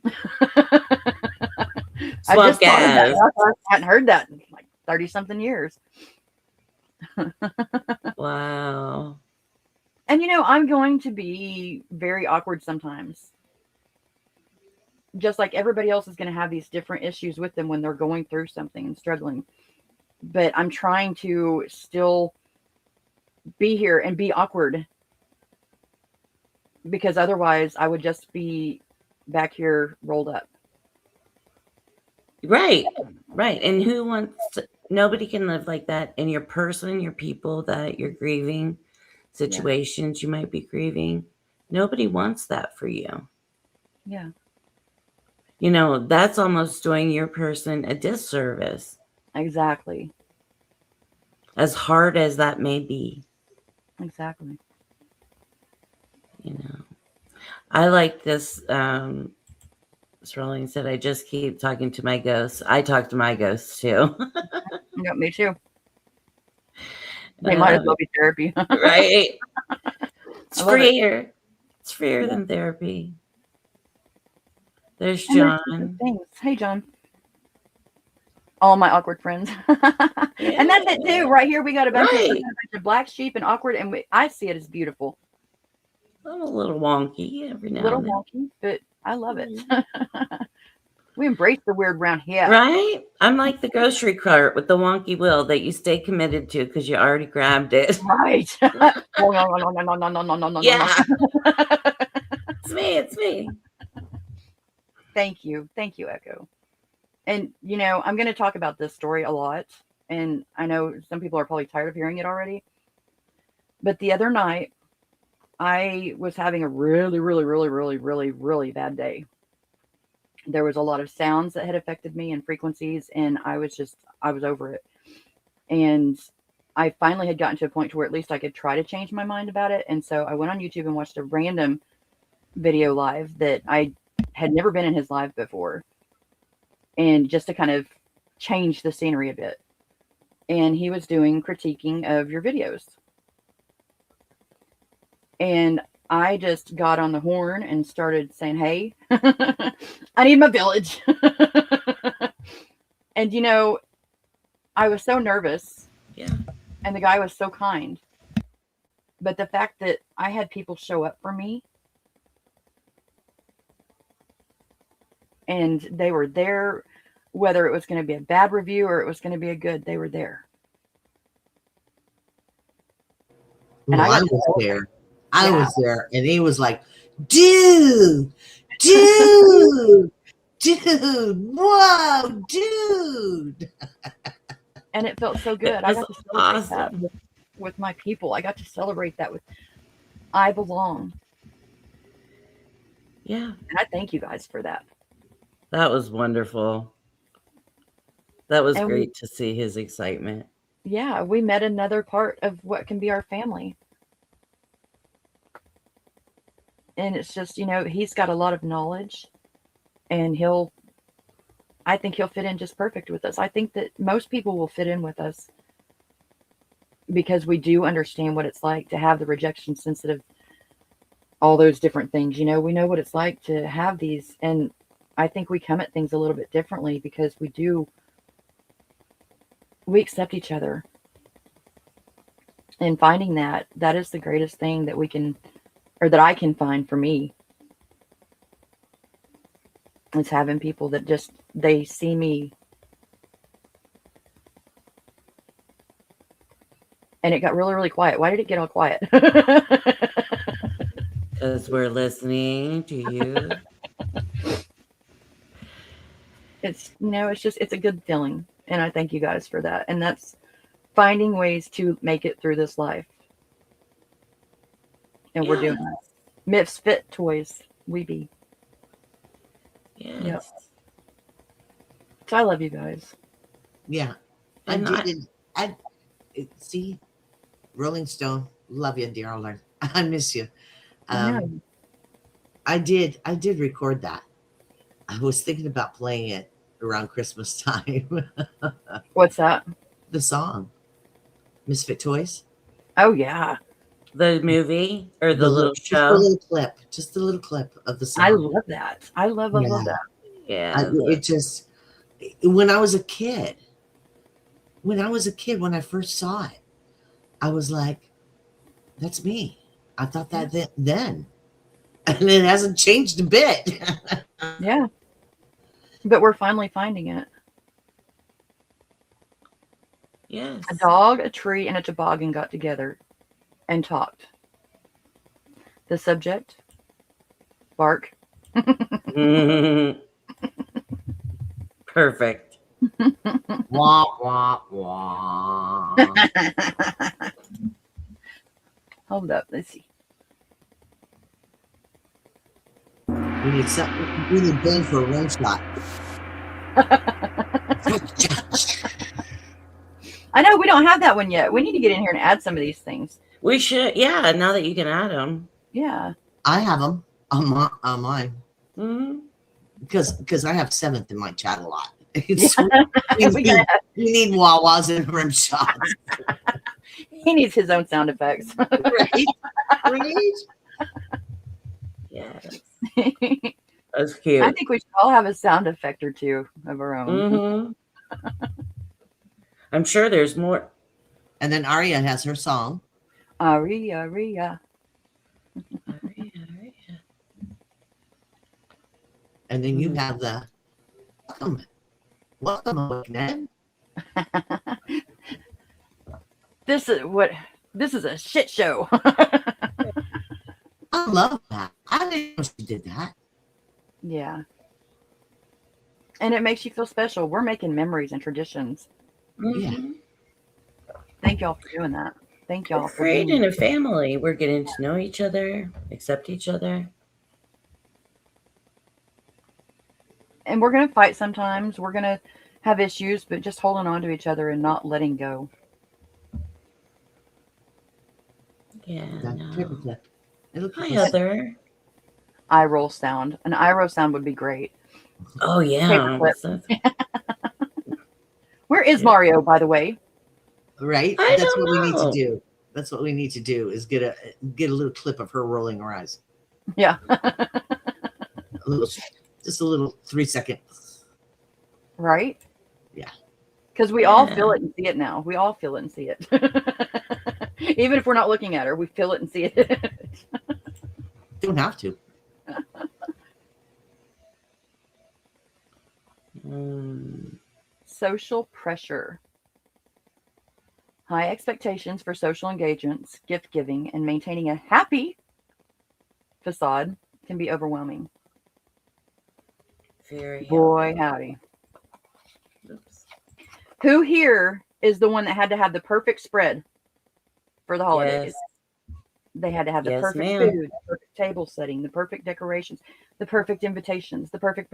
I swap just thought of gas. that. I hadn't heard that in like 30 something years. Wow. And I'm going to be very awkward sometimes. Just like everybody else is going to have these different issues with them when they're going through something and struggling. But I'm trying to still be here and be awkward, because otherwise I would just be back here rolled up. Right. Right. And who wants to, nobody can live like that. And your person, your people that you're grieving, situations you might be grieving, nobody wants that for you. Yeah. That's almost doing your person a disservice, Exactly. as hard as that may be. Exactly. I like this. Rolling said, I just keep talking to my ghosts. I talk to my ghosts too. Yeah, me too. They might as well be therapy. Right? It's I love it. freer. It's freer Yeah. than therapy. There's And there's different John. things. Hey, John. All my awkward friends. And that's it too. Right here, we got a bunch, Right. of black sheep and awkward, and I see it as beautiful. I'm a little wonky every now Little and then. wonky, but I love it. We embrace the weird around here. Right? I'm like the grocery cart with the wonky wheel that you stay committed to because you already grabbed it. Right. No. Yeah. It's me. Thank you, Echo. And I'm going to talk about this story a lot, and I know some people are probably tired of hearing it already. But the other night, I was having a really, really, really, really, really, really bad day. There was a lot of sounds that had affected me and frequencies, and I was over it. And I finally had gotten to a point to where at least I could try to change my mind about it. And so I went on YouTube and watched a random video live that I had never been in his live before, and just to kind of change the scenery a bit. And he was doing critiquing of your videos. And I just got on the horn and started saying, hey, I need my village. And, I was so nervous. Yeah. And the guy was so kind. But the fact that I had people show up for me, and they were there, whether it was going to be a bad review or it was going to be a good, they were there. And I was there. I was there, and he was like, dude, whoa, dude. And it felt so good. I got to celebrate that with my people. I got to celebrate that with, I belong. Yeah. And I thank you guys for that. That was wonderful. That was great to see his excitement. Yeah, we met another part of what can be our family. And it's just, he's got a lot of knowledge, and I think he'll fit in just perfect with us. I think that most people will fit in with us because we do understand what it's like to have the rejection sensitive, all those different things. We know what it's like to have these. And I think we come at things a little bit differently because we accept each other. And finding that is the greatest thing that we can, or that I can find for me. It's having people that just, they see me. And it got really, really quiet. Why did it get all quiet? Because we're listening to you. It's, it's a good feeling. And I thank you guys for that. And that's finding ways to make it through this life. And we're doing that. Misfit toys, we be. Yes. Yep. So I love you guys. Yeah. And I see, Rolling Stone, love you, dear Lord. I miss you. I did record that. I was thinking about playing it around Christmas time. What's that? The song, Misfit Toys. Oh yeah, The movie or the little Just the show? little clip of the song. I love that. I love Yeah. that. Yeah. It just, when I was a kid, when I first saw it, I was like, that's me. I thought that then. And it hasn't changed a bit. Yeah. But we're finally finding it. Yes. A dog, a tree, and a toboggan got together and talked. The subject, bark. Perfect. Wah, wah, wah. Hold up, let's see. We need something. We need Ben for a rim shot. I know we don't have that one yet. We need to get in here and add some of these things. We should, yeah, now that you can add them. Yeah. I have them on mine Mm-hmm. because I have 7th in my chat a lot. We need wah-wahs and rim shots. He needs his own sound effects. Right? Right? Yes. That's cute. I think we should all have a sound effect or two of our own. Mm-hmm. I'm sure there's more. And then Aria has her song. Aria. And then you have the welcome Awakening. This is a shit show. I love that. I didn't know she did that. Yeah. And it makes you feel special. We're making memories and traditions. Yeah. Mm-hmm. Thank y'all for doing that. Thank y'all We're for being creating a family. We're getting to know each other, accept each other. And we're going to fight sometimes. We're going to have issues, but just holding on to each other and not letting go. Yeah. That No. paperclip. Hi, Heather. Eye roll sound. An eye roll sound would be great. Oh, yeah. Paperclip. Where is Mario, by the way? Right? I That's don't what we need to know. do. That's what we need to do is get a little clip of her rolling her eyes. Yeah. Just a little 3-second. Right? Yeah. Because we all feel it and see it now. We all feel it and see it. Even if we're not looking at her, we feel it and see it. Don't have to. Social pressure. High expectations for social engagements, gift giving, and maintaining a happy facade can be overwhelming. Very Boy, howdy. Oops. Who here is the one that had to have the perfect spread for the holidays? Yes. They had to have the Yes, perfect ma'am. food, the perfect table setting, the perfect decorations, the perfect invitations, the perfect.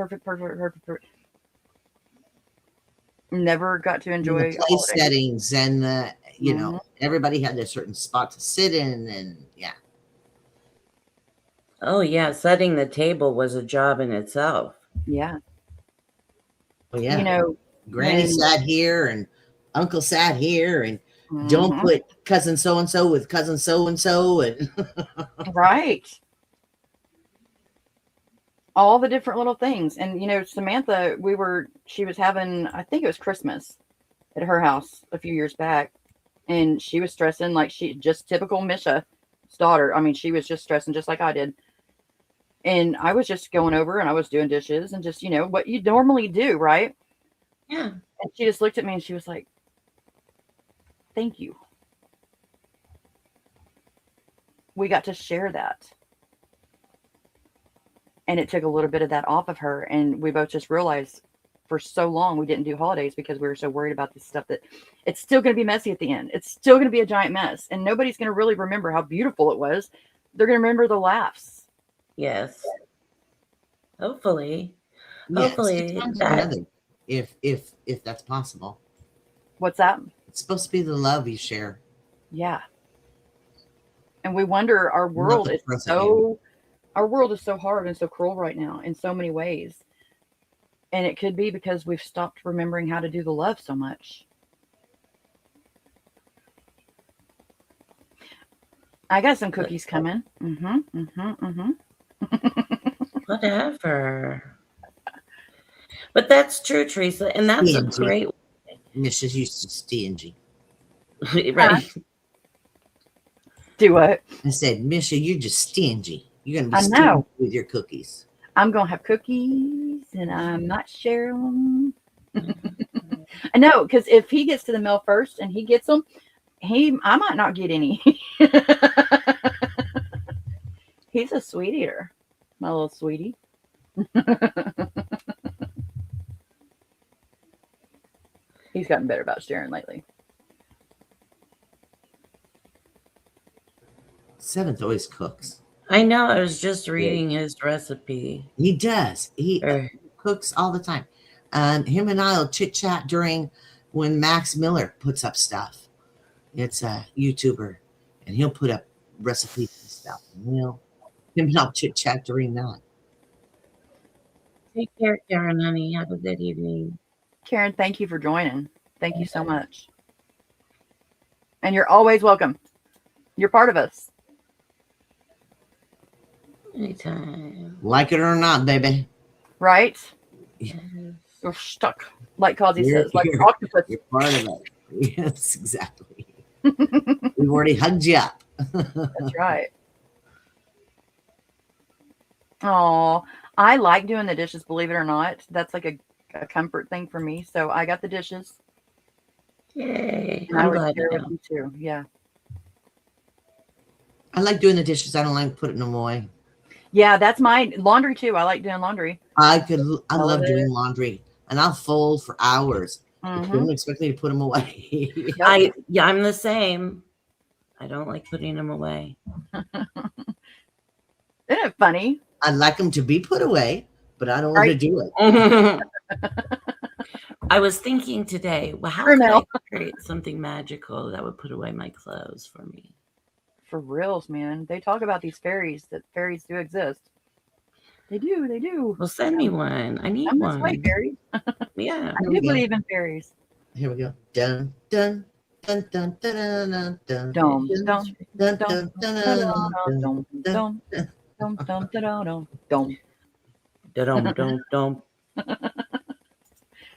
Never got to enjoy And the a place holiday. settings and the everybody had their certain spot to sit in, and yeah. Oh, yeah. Setting the table was a job in itself. Yeah. Oh yeah. You know, Granny when- sat here and Uncle sat here, and don't put cousin so and so with cousin so and so, and right. All the different little things. And you know, Samantha, she was having, I think it was Christmas at her house a few years back, and she was stressing like she just typical Misha's daughter. I mean, she was just stressing just like I did. And I was just going over and I was doing dishes and just, you know, what you normally do, right? Yeah. And she just looked at me and she was like, thank you. We got to share that. And it took a little bit of that off of her. And we both just realized for so long we didn't do holidays because we were so worried about this stuff that it's still going to be messy at the end. It's still going to be a giant mess. And nobody's going to really remember how beautiful it was. They're going to remember the laughs. Yes. Hopefully. yeah, Hopefully sit down that- together if that's possible. What's that? It's supposed to be the love you share. Yeah. And we wonder, our world the is present you. so hard and so cruel right now in so many ways. And it could be because we've stopped remembering how to do the love so much. I got some cookies coming. Whatever. But that's true, Teresa. And that's a great Mrs. used to stingy. Right. Do what? I said, Misha, you're just stingy. You're going to I be know. stingy with your cookies. I'm going to have cookies and I'm not sharing them. I know, because if he gets to the mill first and he gets them, I might not get any. He's a sweet eater, my little sweetie. He's gotten better about sharing lately. Seventh always cooks. I know. I was just reading his recipe. He does. He cooks all the time. Him and I will chit chat during when Max Miller puts up stuff. It's a YouTuber, and he'll put up recipes and stuff. Him and I'll chit chat during that. Take care, Karen, honey. Have a good evening. Karen, thank you for joining. Thank you so much. And you're always welcome. You're part of us. Anytime. Like it or not, baby. Right? Yes. You're stuck, like Kazi says, like octopus. You're part of it. Yes, exactly. We've already hugged you up. That's right. Oh, I like doing the dishes, believe it or not. That's like a comfort thing for me. So I got the dishes. Yay. And I would share with you too. Yeah. I like doing the dishes. I don't like putting them away. Yeah, that's my laundry too. I like doing laundry. I love doing laundry, and I'll fold for hours. Don't expect me to put them away. I'm the same. I don't like putting them away. Isn't it funny? I like them to be put away, but I don't want to do it. I was thinking today, well, how can I create something magical that would put away my clothes for me? For reals, man. They talk about these fairies, that fairies do exist. They do, they do. Well, send me one. I need I'm one. this way, fairies. Yeah. I do believe in fairies. Here we go. Dun dun dun dun dun dun dun Dum dum dun dum dun dun dum dum dum dum dum. Dum.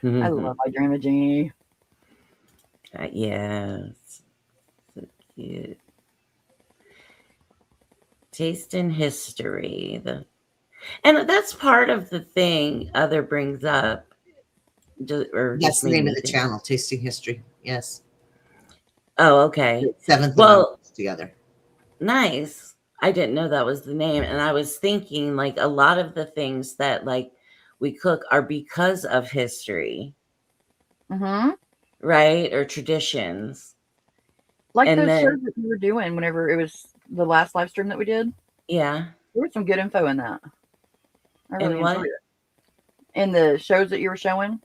I love my Dream of Genie. Yes. So cute. Taste in history. And that's part of the thing Other brings up. That's the name of the channel, Tasting History. Yes. Oh, okay. Seventh together. Nice. I didn't know that was the name. And I was thinking, like, a lot of the things that, like, we cook are because of history. Right? Or traditions. Like those shows that we were doing whenever it was the last live stream that we did. Yeah. There was some good info in that. I really enjoyed it. In the shows that you were showing.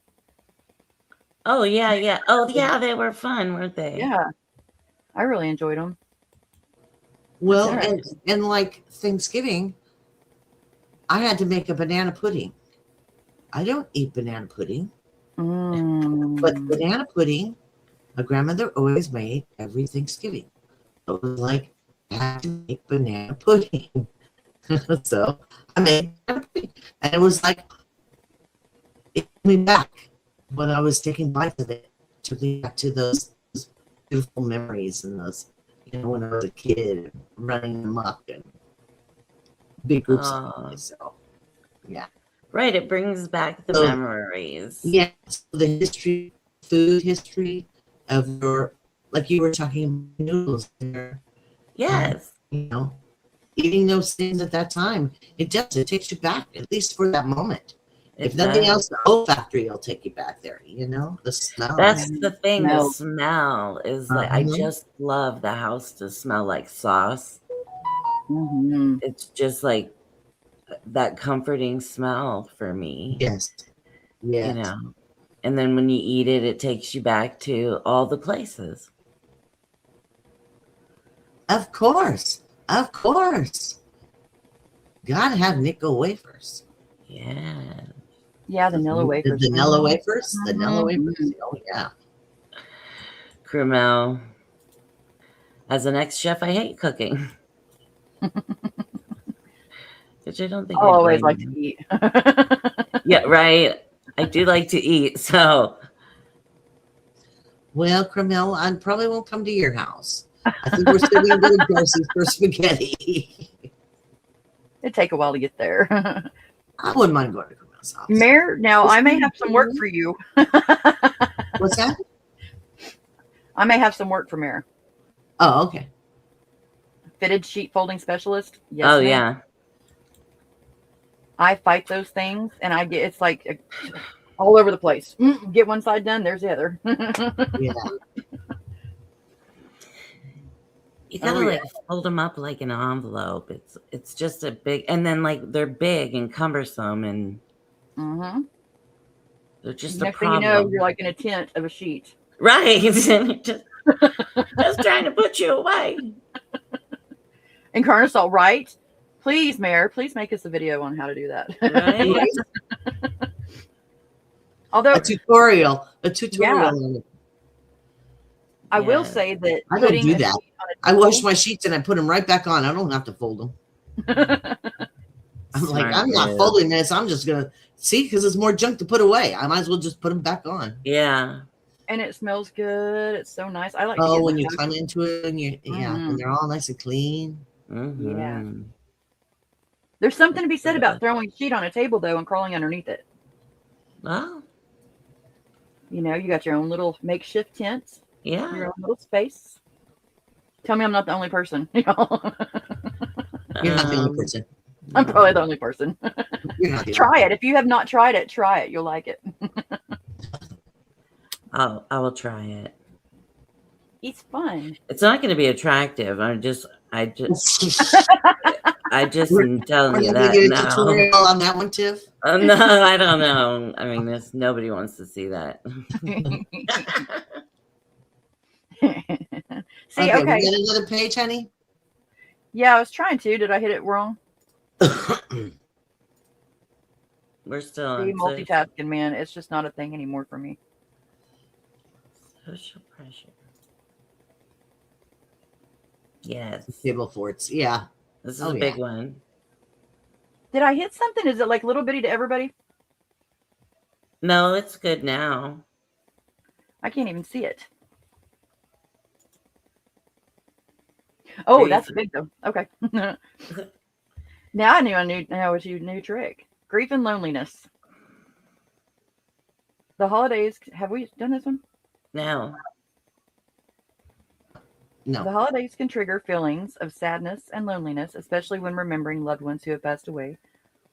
Oh, yeah. Oh, yeah, they were fun, weren't they? Yeah. I really enjoyed them. Well, and like Thanksgiving, I had to make a banana pudding. I don't eat banana pudding. But banana pudding, my grandmother always made every Thanksgiving. So it was like, I had to make banana pudding. So I made banana pudding. And it was like, it took me back when I was taking bites of it. It took me back to those beautiful memories and those, when I was a kid running amok and big groups of people. So, yeah. Right, it brings back the memories. Yes, the history, food history of your, like you were talking noodles there. Yes. Eating those things at that time, it takes you back, at least for that moment. If nothing else, the olfactory will take you back there, the smell. That's the thing, the smell is like, I just love the house to smell like sauce. It's just like that comforting smell for me. Yes. And then when you eat it, it takes you back to all the places. Of course. Gotta have nickel wafers. Yeah. Yeah, the vanilla wafers. The vanilla Mhm. wafers. The vanilla wafers. Mhm. Oh yeah. Cremel. As an ex-chef, I hate cooking. Which I don't think I'll I always blame like to you. eat. Yeah, right. I do like to eat, so Well, Cremel, I probably won't come to your house. I think we're still going to go to Darcy's for spaghetti. It'd take a while to get there. I wouldn't mind going to Cremel's house. Mayor, now I may have some work for you. What's that? I may have some work for Mayor. Oh, okay. Fitted sheet folding specialist. Yes, oh ma'am. yeah. I fight those things, and I get it's like all over the place. Get one side done, there's the other. Yeah. You gotta Oh, yeah. like fold them up like an envelope. It's just a big, and then like they're big and cumbersome, and Mm-hmm. they're just Next a thing you problem. know, you're like in a tent of a sheet. Right. just trying to put you away. And Carnosol, right? Please, Mayor, please make us a video on how to do that. Right. Although A tutorial. Yeah. On it. I will Yeah. say that I don't putting do a that. sheet on a I wash table- my sheets and I put them right back on. I don't have to fold them. I'm like, Smart I'm not move. folding this. I'm just going to see because it's more junk to put away. I might as well just put them back on. Yeah. and it smells good. It's so nice. I like to Oh, get when in you the come into it and and they're all nice and clean. Mhm. There's something to be said about throwing a sheet on a table though and crawling underneath it. Oh, You know, you got your own little makeshift tent, yeah. your own little space. Tell me I'm not the only person. You know? You're not the only person. I'm probably the only person. You're not the Try only it. If you have not tried it, try it. You'll like it. I will try it. It's fun. It's not going to be attractive. I just am telling We're you not that going to get a now. tutorial on that one, Tiff. No, I don't know. I mean, nobody wants to see that. See, Okay, okay. we got another page, honey. Yeah, I was trying to. Did I hit it wrong? We're still See, on multitasking, man. It's just not a thing anymore for me. social pressure. Yes, Table forts. Yeah. this is Oh, a big yeah. one. Did I hit something? Is it like little bitty to everybody? No, it's good now. I can't even see it. Oh, Grief. that's big though. Okay. Now I knew now it's a new trick. Grief and loneliness. The holidays. Have we done this one? No. No. The holidays can trigger feelings of sadness and loneliness, especially when remembering loved ones who have passed away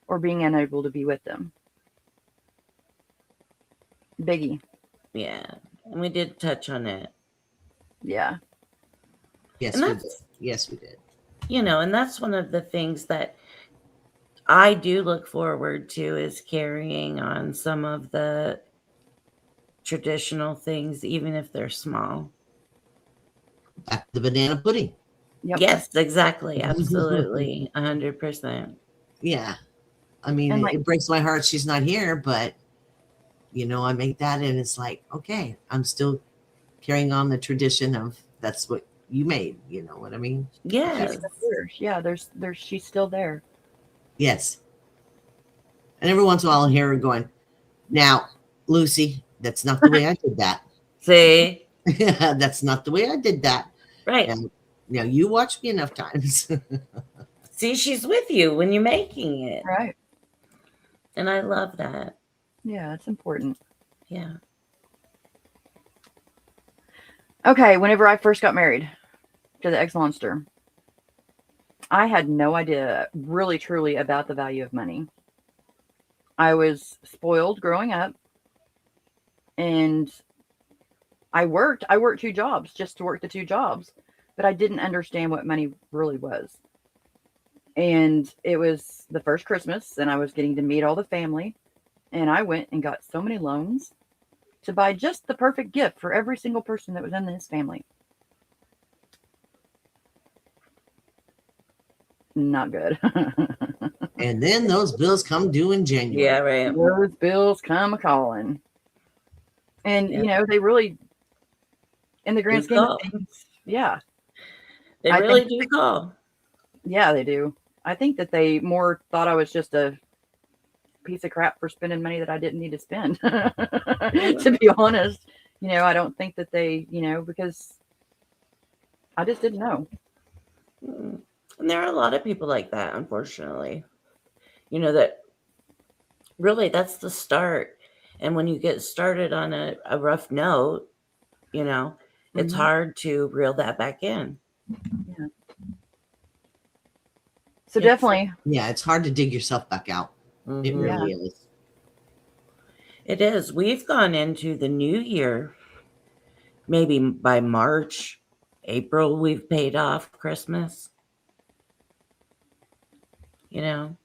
or being unable to be with them. Biggie. Yeah, and we did touch on it. Yeah. Yes, And we did. that's- Yes, we did. You know, and that's one of the things that I do look forward to is carrying on some of the traditional things, even if they're small. Back to the banana pudding. Yep. Yes, exactly. Absolutely. 100%. Yeah. I mean, And, like- it breaks my heart she's not here, but I make that and it's like, okay, I'm still carrying on the tradition of that's what you made. You know what I mean? Yes. Yeah, there's she's still there. Yes. And every once in a while I'll hear her going, now, Lucy, that's not the way I did that. See? That's not the way I did that. Right. And now you watch me enough times. See, she's with you when you're making it. Right. And I love that. Yeah, it's important. Yeah. Okay, whenever I first got married to the ex-monster, I had no idea really truly about the value of money. I was spoiled growing up and I worked 2 jobs just to work the 2 jobs, but I didn't understand what money really was. And it was the first Christmas and I was getting to meet all the family and I went and got so many loans to buy just the perfect gift for every single person that was in this family. Not good. And then those bills come due in January. Yeah, right. Those bills come a calling. And, Yeah. you know, they really, in the grand Do scheme of call. things, yeah. They I really think, do call. yeah, they do. I think that they more thought I was just a piece of crap for spending money that I didn't need to spend. To be honest, you know, I don't think that they, you know, because I just didn't know. Mm. And there are a lot of people like that, unfortunately. You know, that really that's the start. And when you get started on a rough note, you know, it's Mhm. hard to reel that back in. Yeah. So It's definitely, Yeah, it's hard to dig yourself back out. It mhm. really is. It is. We've gone into the new year, maybe by March, April, we've paid off Christmas. You know?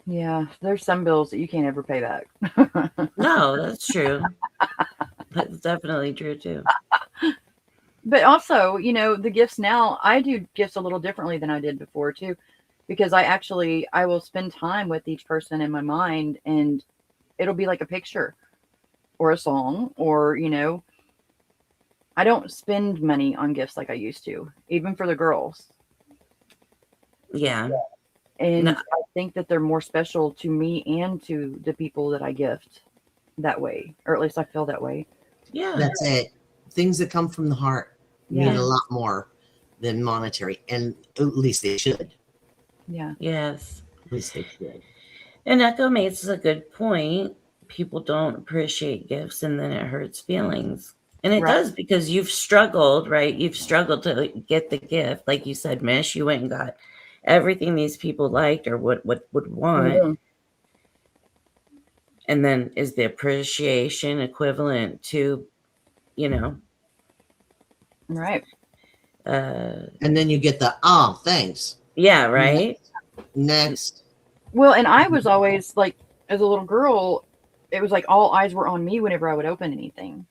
yeah, there's some bills that you can't ever pay back. No, that's true. That's definitely true too. But also, you know, the gifts now, I do gifts a little differently than I did before too, because I will spend time with each person in my mind, and it'll be like a picture or a song, or, you know, I don't spend money on gifts like I used to, even for the girls. Yeah. No, And I think that they're more special to me and to the people that I gift that way, or at least I feel that way. yeah. That's it. Things that come from the heart mean Yeah. a lot more than monetary, and at least they should. Yeah. Yes. At least they should. And Echo makes a good point. People don't appreciate gifts and then it hurts feelings. And it Right. does because you've struggled, right? You've struggled to get the gift. Like you said, Mish, you went and got everything these people liked or would want. Mhm. And then is the appreciation equivalent to, you know, Right. And then you get the, oh, thanks. yeah, right? Next. Well, and I was always like, as a little girl, it was like all eyes were on me whenever I would open anything.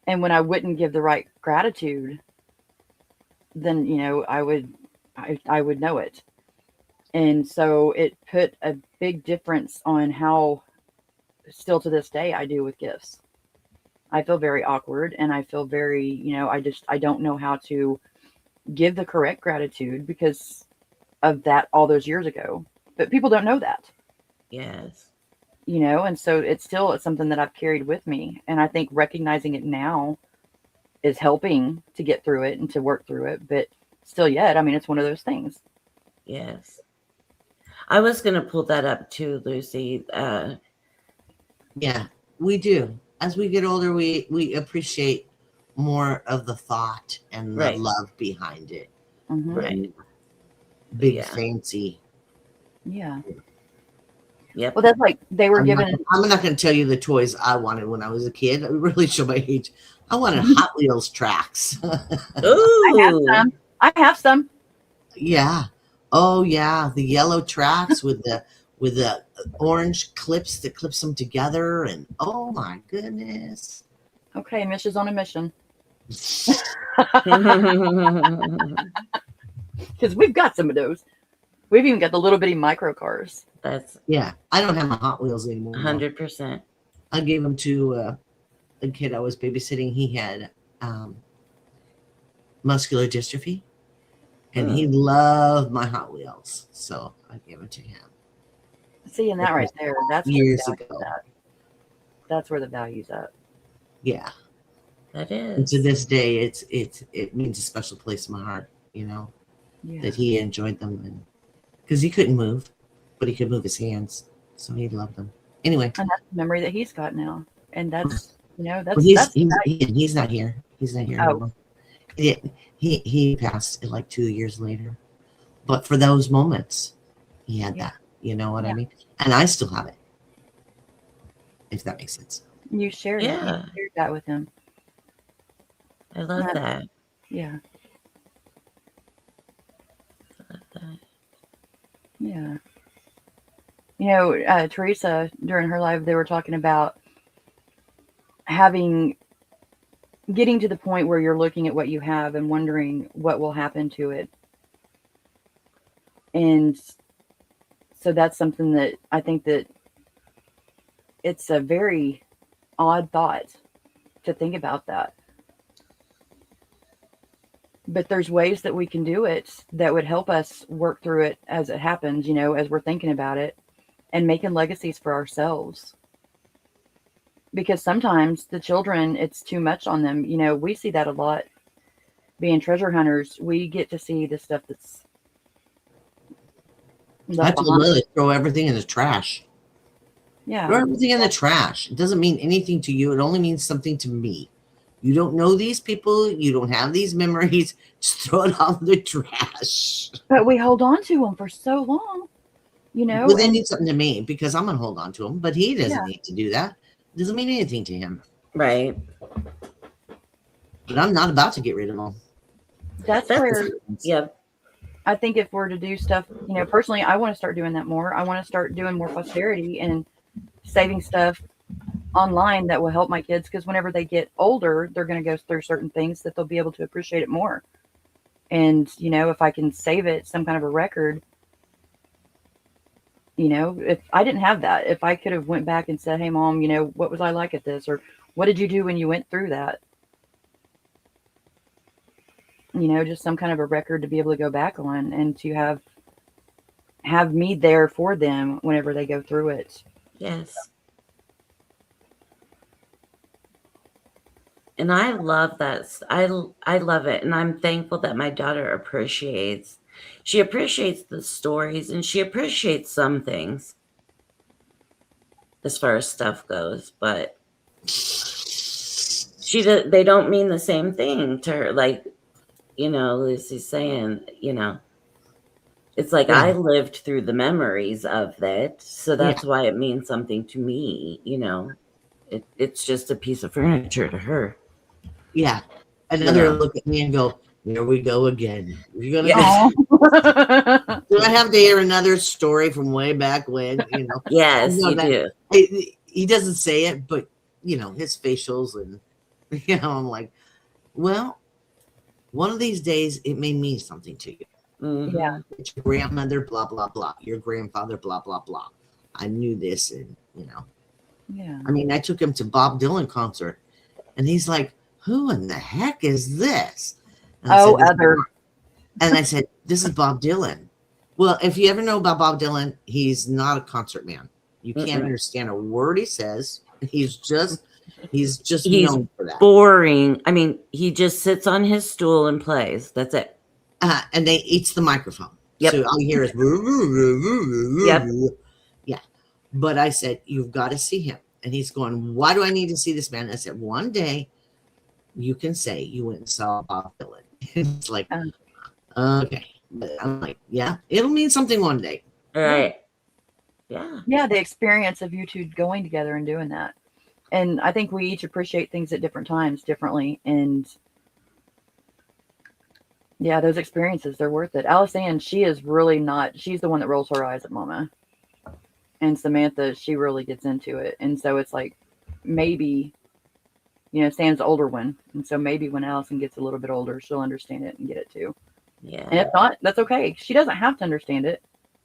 And when I wouldn't give the right gratitude, then, you know, I would know it. And so it put a big difference on how, still to this day, I do with gifts. I feel very awkward, and I feel very, you know, I don't know how to give the correct gratitude because of that all those years ago. But people don't know that, Yes. you know, and so it's something that I've carried with me. And I think recognizing it now is helping to get through it and to work through it. But still yet, I mean, it's one of those things. Yes. I was going to pull that up too, Lucy. Yeah, we do. As we get older, we appreciate more of the thought and the Right. love behind it. Mhm. Right. Big Yeah. fancy. Yeah. Yep. Well, that's like they were I'm given. not going to tell you the toys I wanted when I was a kid. I really show my age. I wanted Hot Wheels tracks. Ooh. I have some. Yeah. Oh yeah, the yellow tracks with the orange clips that clips them together, and oh my goodness. Okay, Mish is on a mission because we've got some of those. We've even got the little bitty micro cars. That's Yeah, I don't have my Hot Wheels anymore. 100%. I gave them to a kid I was babysitting. He had muscular dystrophy, and he loved my Hot Wheels, so I gave them to him. Seeing that right there, that's Years where the ago. value's at. That's where the value's at. Yeah, That and is. to this day, it means a special place in my heart. You know Yeah. that he enjoyed them, and because he couldn't move, but he could move his hands, so he loved them. Anyway, And that's the memory that he's got now. And that's, you know, well, that's he's not here. He's not here Oh. anymore. He passed like 2 years later, but for those moments, he had Yeah. that. You know what I Yeah. mean? And I still have it, if that makes sense. you shared it. Yeah. You shared that with him. I love Yeah. that. Yeah. I love that. Yeah. You know, Teresa, during her live, they were talking about getting to the point where you're looking at what you have and wondering what will happen to it. And so that's something that I think that it's a very odd thought to think about that. But there's ways that we can do it that would help us work through it as it happens, you know, as we're thinking about it and making legacies for ourselves. Because sometimes the children, it's too much on them. You know, we see that a lot. Being treasure hunters, we get to see the stuff that's I left told behind. Lily, throw everything in the trash. Throw Yeah. everything in the trash. It doesn't mean anything to you. It only means something to me. You don't know these people. You don't have these memories. Just throw it all in the trash. But we hold on to them for so long, you know. Well, they And need something to me because I'm going to hold on to them. But he doesn't yeah, need to do that. It doesn't mean anything to him. Right. But I'm not about to get rid of them. that's That's where yeah. I think if we're to do stuff, you know, personally, I want to start doing that more. I want to start doing more posterity and saving stuff online that will help my kids, because whenever they get older, they're going to go through certain things that they'll be able to appreciate it more. And, you know, if I can save it, some kind of a record, you know, if I didn't have that, if I could have went back and said, hey, Mom, you know, what was I like at this? Or what did you do when you went through that? You know, just some kind of a record to be able to go back on and to have me there for them whenever they go through it. Yes. And I love that. I love it. And I'm thankful that my daughter appreciates. She appreciates the stories and she appreciates some things as far as stuff goes, but they don't mean the same thing to her. Like, you know, Lucy's saying, you know, it's like Yeah. I lived through the memories of that. So that's why it means something to me, you know. It's just a piece of furniture to her. Yeah. Another Yeah. look at me and go, here we go again. You're gonna Yeah. do I have to hear another story from way back when? You know. Yes, You know you that- do. he doesn't say it, but you know, his facials and you know, I'm like, well, one of these days it may mean something to you. Mhm. Yeah. It's your grandmother, blah, blah, blah. Your grandfather, blah, blah, blah. I knew this, and you know. Yeah. I mean, I took him to Bob Dylan concert, and he's like, who in the heck is this? And I Oh, said, other. and I said, this is Bob Dylan. Well, if you ever know about Bob Dylan, he's not a concert man. You can't understand a word he says. He's just He's known for that. boring. I mean, he just sits on his stool and plays. That's it. And they eats the microphone. Yep. So all you hear is Yep. yeah. But I said, you've got to see him. And he's going, why do I need to see this man? And I said, one day you can say you went and saw Bob Dylan. It's like, okay. But I'm like, yeah, it'll mean something one day. All right. Yeah. Yeah, the experience of you two going together and doing that. And I think we each appreciate things at different times differently. And yeah, those experiences, they're worth it. Alice Ann, she is really not, she's the one that rolls her eyes at Mama. And Samantha, she really gets into it. And so it's like, maybe, you know, Sam's the older one. And so maybe when Allison gets a little bit older, she'll understand it and get it too. Yeah. And if not, that's okay. She doesn't have to understand it,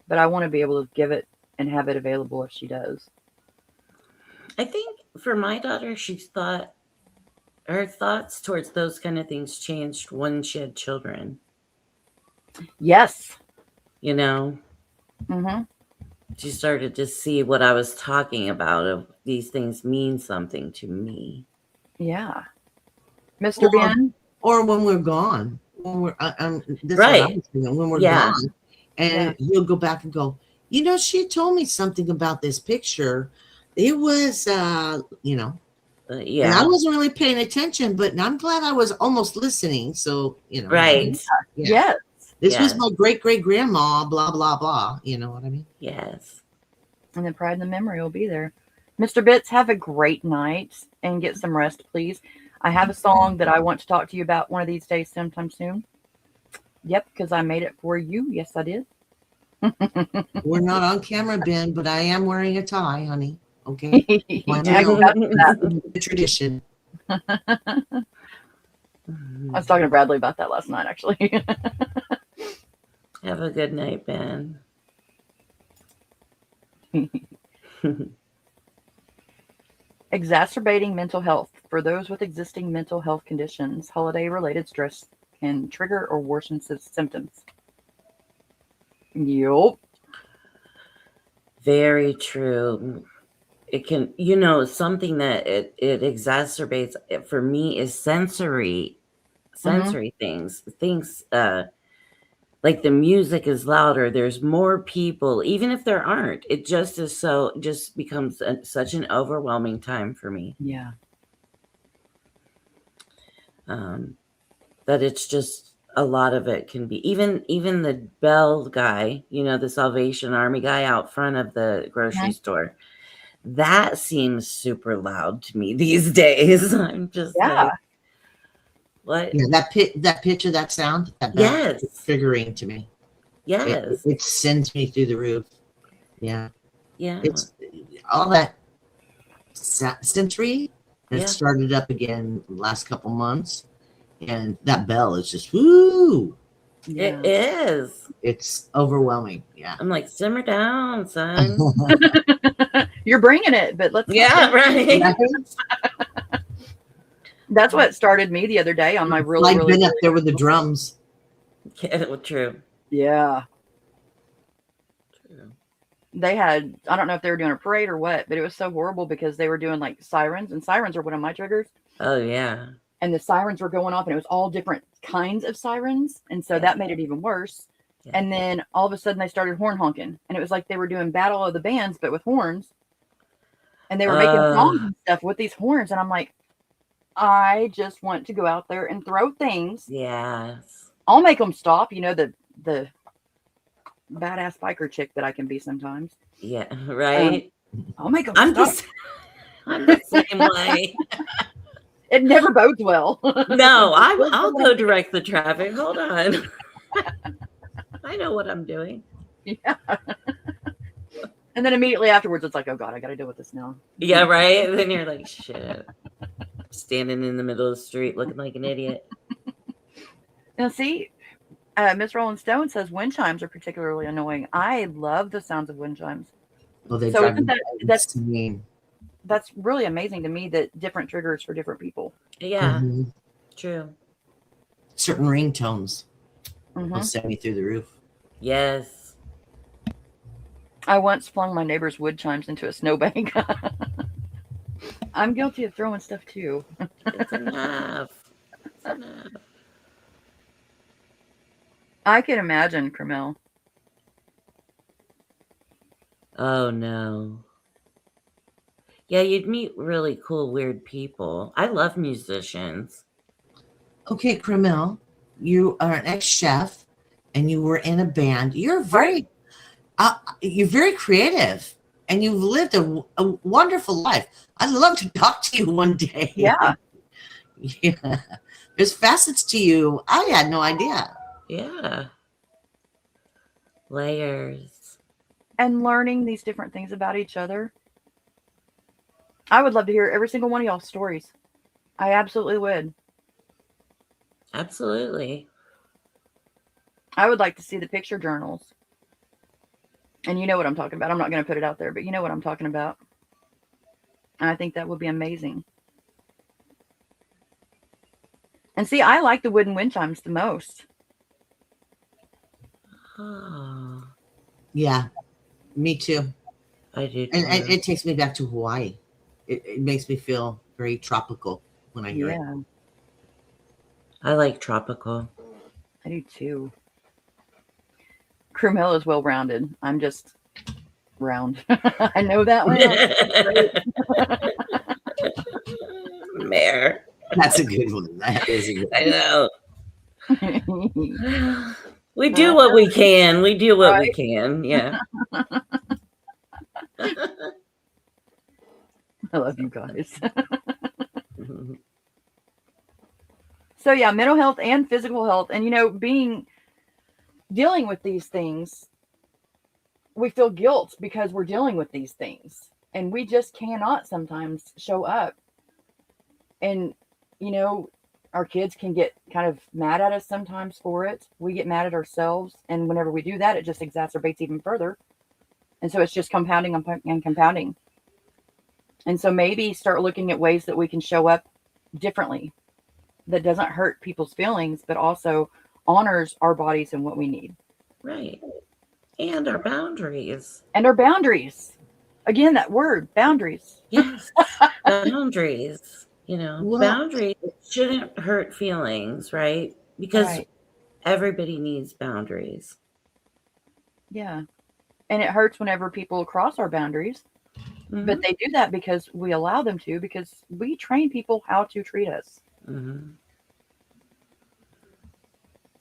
but I want to be able to give it and have it available if she does. I think for my daughter, her thoughts towards those kind of things changed when she had children. Yes. You know, she started to see what I was talking about. Of these things mean something to me. Yeah. Mr. Ben? Or when we're gone. When we're this Right. is what I was thinking, when we're gone. And he'll go back and go, you know, she told me something about this picture. It was, you know, Yeah. and I wasn't really paying attention, but I'm glad I was almost listening. So, you know, Right. Yes. This was my great grandma, blah, blah, blah. You know what I mean? Yes. And the pride and the memory will be there. Mr. Bitts, have a great night and get some rest, please. I have a song that I want to talk to you about one of these days sometime soon. Yep, because I made it for you. Yes, I did. We're not on camera, Ben, but I am wearing a tie, honey. Okay. I got that. The tradition. I was talking to Bradley about that last night, actually. Have a good night, Ben. Exacerbating mental health. For those with existing mental health conditions, holiday-related stress can trigger or worsen symptoms. Yup. Very true. It can, something that it exacerbates for me is sensory things like the music is louder, there's more people, even if there aren't, it just becomes such an overwhelming time for me. Yeah. That it's just a lot of it can be even the bell guy, the Salvation Army guy out front of the grocery store. That seems super loud to me these days. I'm just like, what? Yeah, that pitch of that sound, that bell, Yes, it's triggering to me. yes, It sends me through the roof. Yeah, yeah, it's all that sensory has started up again the last couple months, and that bell is just woo. Yeah. It is. It's overwhelming. Yeah, I'm like, simmer down, son. You're bringing it, but let's. Right. That's what started me the other day on my really been up there with the drums. Yeah, true. Yeah. True. They had, I don't know if they were doing a parade or what, but it was so horrible because they were doing like sirens, and sirens are one of my triggers. Oh yeah. And the sirens were going off, and it was all different kinds of sirens, and so that made it even worse. Yeah. And then all of a sudden they started horn honking, and it was like they were doing Battle of the Bands but with horns, and they were making songs and stuff with these horns, and I'm like, I just want to go out there and throw things. Yes. I'll make them stop. The badass biker chick that I can be sometimes. Yeah, right. I'll make them stop. I'm the same way. It never bodes well. No, I'll go direct the traffic. Hold on. I know what I'm doing. Yeah. And then immediately afterwards, it's like, oh God, I got to deal with this now. Yeah, right. And then you're like, shit. Standing in the middle of the street looking like an idiot. Now, see, Miss Rolling Stone says wind chimes are particularly annoying. I love the sounds of wind chimes. Well, they so that's really amazing to me that different triggers for different people. Yeah, true. Certain ringtones will send me through the roof. Yes. I once flung my neighbor's wood chimes into a snowbank. I'm guilty of throwing stuff too. It's enough. It's enough. I can imagine, Carmel. Oh no. Yeah, you'd meet really cool, weird people. I love musicians. Okay, Carmel, you are an ex-chef, and you were in a band. You're very creative, and you've lived a wonderful life. I'd love to talk to you one day. Yeah. Yeah. There's facets to you I had no idea. Yeah. Layers. And learning these different things about each other. I would love to hear every single one of y'all's stories. I absolutely would. Absolutely. I would like to see the picture journals. And you know what I'm talking about. I'm not going to put it out there, but you know what I'm talking about. And I think that would be amazing. And see, I like the wooden wind chimes the most. Oh. Yeah, me too. I do too. And it takes me back to Hawaii. It makes me feel very tropical when I hear it. I like tropical. I do too. Carmel is well-rounded. I'm just round. I know that one. Mare. That's a good one. That is a good one. I know. We do what we can. We do what we can. Yeah. I love you guys. So yeah, mental health and physical health. And dealing with these things, we feel guilt because we're dealing with these things. And we just cannot sometimes show up. And, our kids can get kind of mad at us sometimes for it. We get mad at ourselves. And whenever we do that, it just exacerbates even further. And so it's just compounding and compounding. And so maybe start looking at ways that we can show up differently that doesn't hurt people's feelings, but also honors our bodies and what we need. Right. And our boundaries. And our boundaries. Again, that word, boundaries. Yes. Boundaries. You know, Well, boundaries shouldn't hurt feelings, right? Because Right. everybody needs boundaries. Yeah. And it hurts whenever people cross our boundaries. Mhm. But they do that because we allow them to, because we train people how to treat us. Mhm.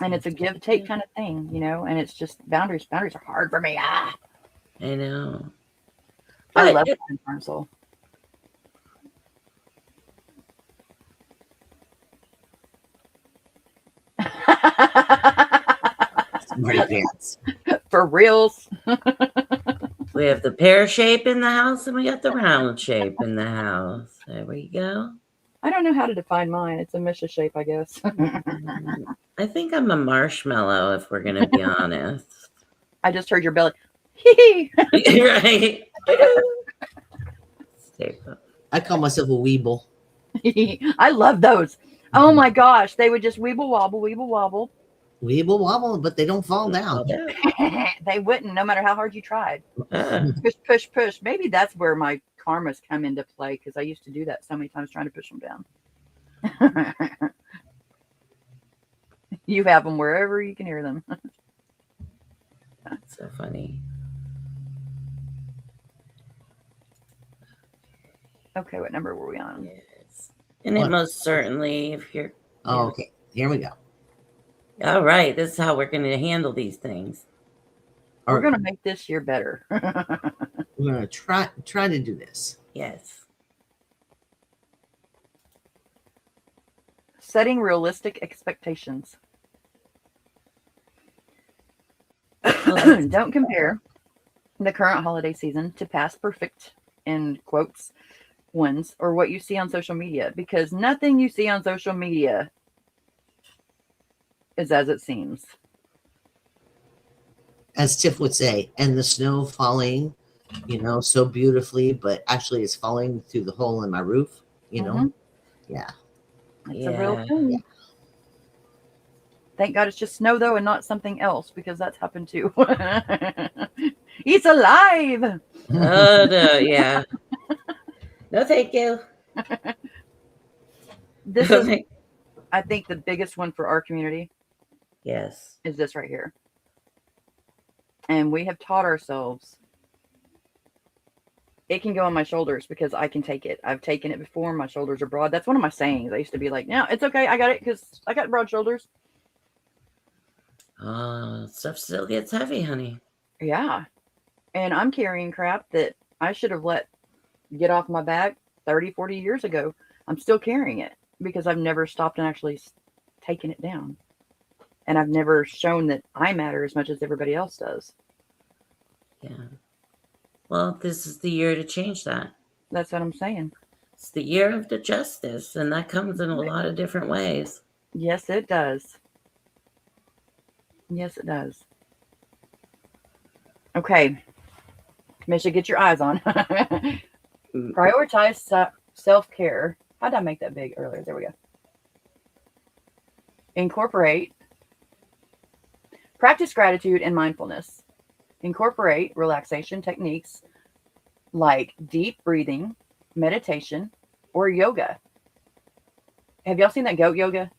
And it's a give take kind of thing, you know, and it's just boundaries. Boundaries are hard for me. Ah, I know. I But love it- that parcel. Smarty pants. For reals. we have the pear shape in the house and we got the round shape in the house. There we go. I don't know how to define mine. It's a Misha shape, I guess. I think I'm a marshmallow, if we're going to be honest. I just heard your belly. Hee Right? Stay put. I call myself a weeble. hee. I love those. Oh my gosh. They would just weeble wobble, weeble wobble. Weeble wobble, but they don't fall down. They wouldn't, no matter how hard you tried. Ah, Push, push, push. Maybe that's where my karmas come into play, because I used to do that so many times trying to push them down. You have them wherever you can hear them. so funny. Okay, what number were we on? Yes. And it most certainly, if you're. Oh, okay, here we go. All right, this is how we're going to handle these things. We're going to make this year better. We're going to try to do this. Yes. Setting realistic expectations. Don't compare the current holiday season to past perfect, in quotes, ones, or what you see on social media, because nothing you see on social media is as it seems. As Tiff would say, and the snow falling, so beautifully, but actually it's falling through the hole in my roof, Mhm. Yeah. It's a real Yeah. thing. Yeah. Thank God it's just snow, though, and not something else, because that's happened too. It's alive. Oh, no, yeah. No, thank you. This is, I think, the biggest one for our community Yes. is this right here. And we have taught ourselves it can go on my shoulders because I can take it. I've taken it before. My shoulders are broad. That's one of my sayings. I used to be like, no, it's okay. I got it because I got broad shoulders. Stuff still gets heavy, honey. Yeah. And I'm carrying crap that I should have let get off my back 30, 40 years ago. I'm still carrying it because I've never stopped and actually taken it down. And I've never shown that I matter as much as everybody else does. Yeah. Well, this is the year to change that. That's what I'm saying. It's the year of the justice, and that comes in a lot of different ways. Yes, it does. Yes, it does. Okay. Misha, get your eyes on. Prioritize self-care. How did I make that big earlier? There we go. Incorporate. Practice gratitude and mindfulness. Incorporate relaxation techniques like deep breathing, meditation, or yoga. Have y'all seen that goat yoga?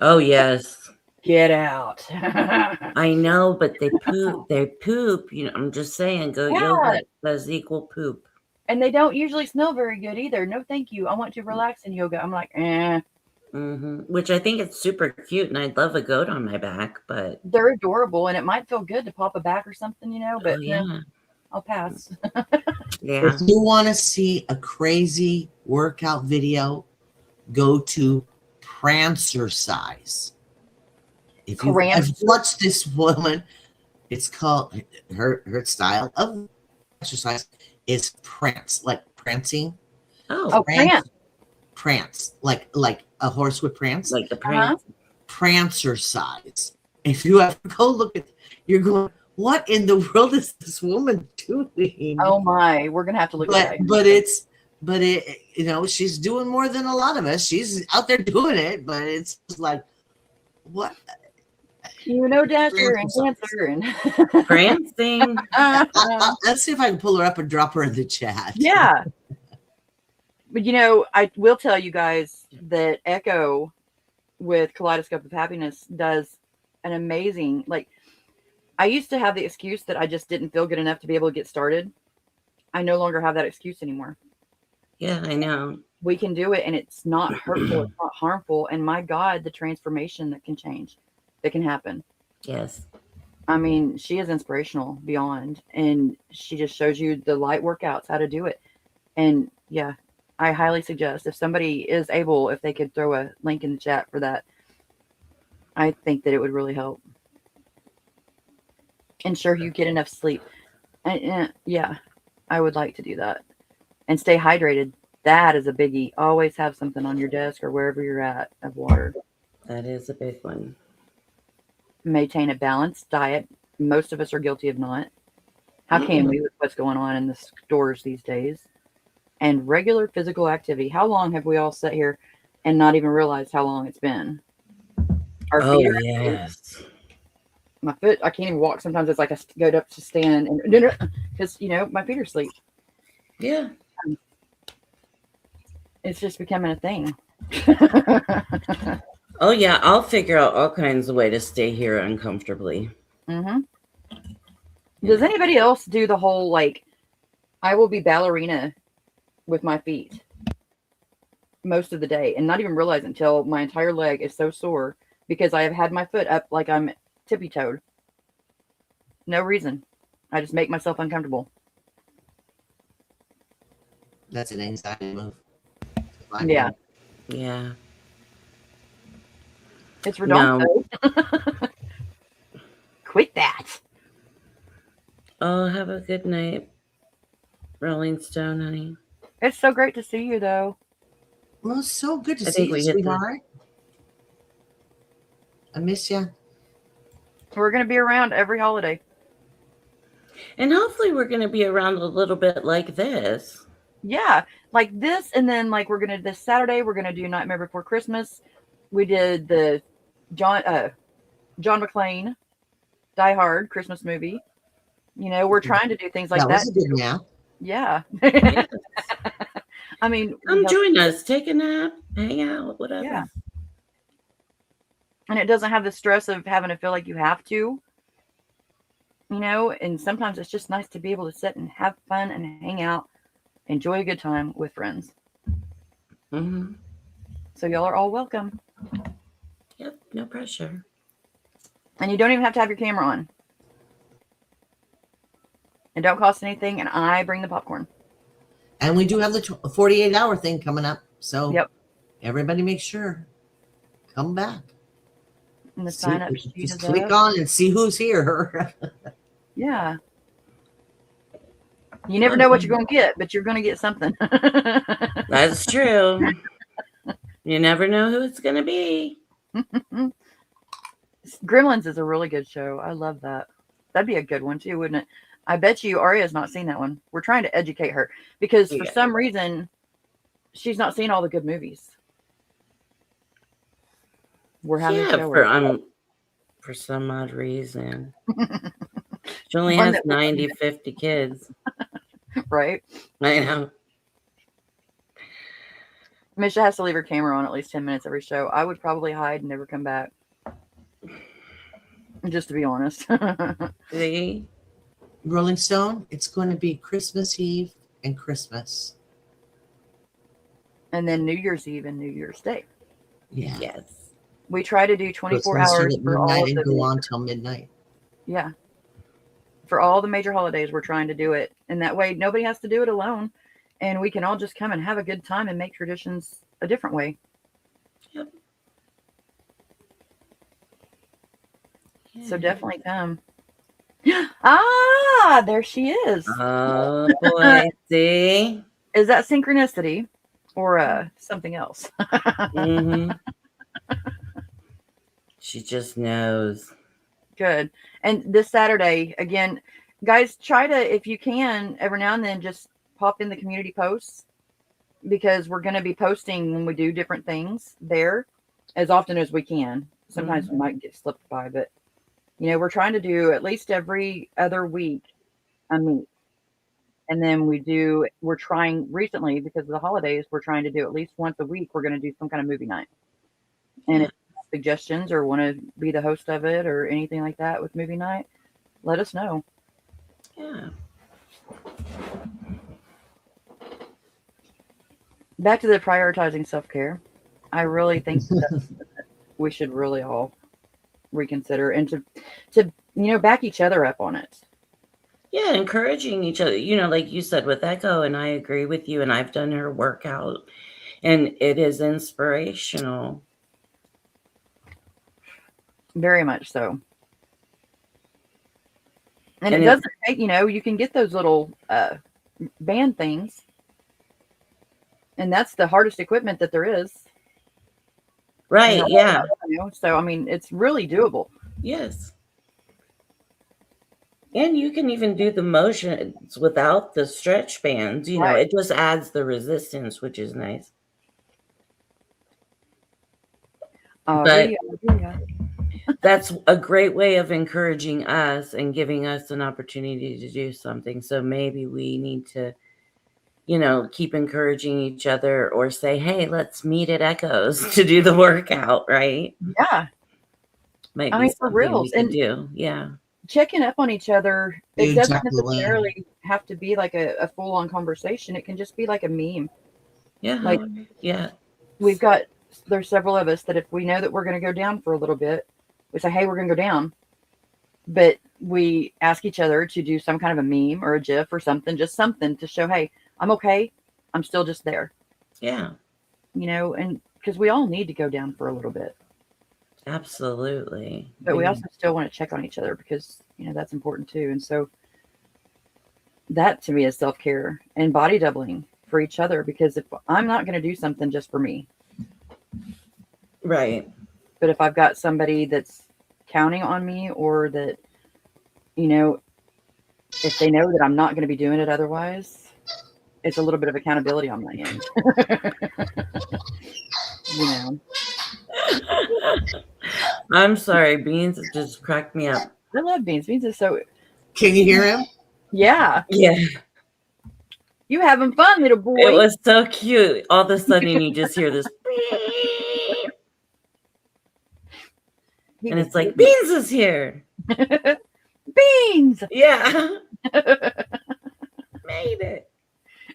Oh, yes. Get out. I know, but they poop. They poop. I'm just saying, go Yeah. yoga does equal poop. And they don't usually smell very good either. No, thank you. I want to relax in yoga. I'm like, Which I think it's super cute, and I'd love a goat on my back, but they're adorable, and it might feel good to pop a back or something, but yeah. no, I'll pass. Yeah. If you want to see a crazy workout video, go to Prancercise. If you've watched this woman, it's called her style of exercise is prance, like prancing. Oh, prance. Prance, like a horse with prance, Like the prance. Prancer size. If you ever go look at, you're going, what in the world is this woman doing? Oh my, we're gonna have to look at that. But it, you know, she's doing more than a lot of us. She's out there doing it, but it's like, what? You know, Dasher and Dancer and Prancing. Let's see if I can pull her up and drop her in the chat. Yeah. But you know, I will tell you guys that Echo with Kaleidoscope of Happiness does an amazing, like, I used to have the excuse that I just didn't feel good enough to be able to get started. I no longer have that excuse anymore. Yeah, I know. We can do it, and it's not hurtful, it's not harmful. And my God, the transformation that can happen. Yes. I mean, she is inspirational beyond, and she just shows you the light workouts, how to do it. And yeah, I highly suggest if somebody is able, if they could throw a link in the chat for that, I think that it would really help. Ensure you get enough sleep. And yeah, I would like to do that. And stay hydrated. That is a biggie. Always have something on your desk or wherever you're at of water. That is a big one. Maintain a balanced diet. Most of us are guilty of not. How can we with what's going on in the stores these days? And regular physical activity. How long have we all sat here and not even realized how long it's been? Our feet are yes. my foot, I can't even walk. Sometimes it's like I go up to stand and because, you know, my feet are asleep. Yeah. It's just becoming a thing. Oh, yeah. I'll figure out all kinds of way to stay here uncomfortably. Mm-hmm. Does anybody else do the whole, like, I will be ballerina with my feet most of the day and not even realize until my entire leg is so sore because I have had my foot up like I'm tippy-toed. No reason. I just make myself uncomfortable. That's an anxiety move. Yeah. Yeah. It's redundant. No. Quit that. Oh, have a good night, Rolling Stone, honey. It's so great to see you, though. Well, it's so good to I see think you, we hit the- sweetheart. I miss you. We're going to be around every holiday. And hopefully we're going to be around a little bit like this. Yeah, like this, and then like we're gonna this Saturday we're gonna do Nightmare Before Christmas. We did the John McClane Die Hard Christmas movie. You know, we're trying to do things like that. That was a good nap. Yeah. Yes. I mean, Come join us, take a nap, hang out, whatever. Yeah. And it doesn't have the stress of having to feel like you have to. You know, and sometimes it's just nice to be able to sit and have fun and hang out. Enjoy a good time with friends. Mm-hmm. So y'all are all welcome. Yep, no pressure. And you don't even have to have your camera on. It don't cost anything, and I bring the popcorn. And we do have the 48-hour thing coming up. So Yep. Everybody make sure. Come back. And the sign up sheet Just is click up. on and see who's here. Yeah. You never know what you're going to get, but you're going to get something. That's true. You never know who it's going to be. Gremlins is a really good show. I love that. That'd be a good one too, wouldn't it? I bet you Aria's not seen that one. We're trying to educate her because for some reason she's not seen all the good movies. We're having to show her. For some odd reason. She only One has that- 90, 50 kids. Right? I know. Misha has to leave her camera on at least 10 minutes every show. I would probably hide and never come back. Just to be honest. See? Rolling Stone, it's going to be Christmas Eve and Christmas. And then New Year's Eve and New Year's Day. Yeah. Yes. We try to do 24 hours for all of and go the on till midnight. Yeah. For all the major holidays, we're trying to do it. And that way, nobody has to do it alone. And we can all just come and have a good time and make traditions a different way. Yep. So definitely come. Ah, there she is. Oh, boy. See? Is that synchronicity? or something else. Hmm. She just knows. Good. And this Saturday, again, guys, try to, if you can, every now and then just pop in the community posts, because we're going to be posting when we do different things there as often as we can. Sometimes we might get slipped by, but we're trying to do at least every other week a meet. And then we're trying recently, because of the holidays, we're trying to do at least once a week. We're going to do some kind of movie night. And if you have suggestions or want to be the host of it or anything like that with movie night, let us know. Yeah. Back to the prioritizing self-care. I really think that we should really all reconsider and to back each other up on it. Yeah, encouraging each other. Like you said with Echo, and I agree with you, and I've done her workout, and it is inspirational. Very much so. And it doesn't take, you can get those little band things. And that's the hardest equipment that there is. Right, yeah. So, I mean, it's really doable. Yes. And you can even do the motions without the stretch bands. Right. It just adds the resistance, which is nice. But that's a great way of encouraging us and giving us an opportunity to do something. So maybe we need to, keep encouraging each other, or say, hey, let's meet at Echoes to do the workout, right? Yeah. Might be for something reals. we can do. Yeah. Checking up on each other, it doesn't Exactly. necessarily have to be like a full-on conversation. It can just be like a meme. Yeah. Yeah. There's several of us that if we know that we're going to go down for a little bit, we say, hey, we're going to go down. But we ask each other to do some kind of a meme or a GIF or something, just something to show, hey, I'm okay. I'm still just there. Yeah. And because we all need to go down for a little bit. Absolutely. But we also still want to check on each other, because, that's important too. And so that to me is self-care and body doubling for each other, because if I'm not going to do something just for me. Right. But if I've got somebody that's counting on me, or that, if they know that I'm not going to be doing it otherwise, it's a little bit of accountability on my end. I'm sorry, Beans just cracked me up. I love Beans. Beans is so. Can you hear him? Yeah. Yeah. You having fun, little boy. It was so cute. All of a sudden you just hear this. And it's like, Beans is here. Beans. Yeah. Made it.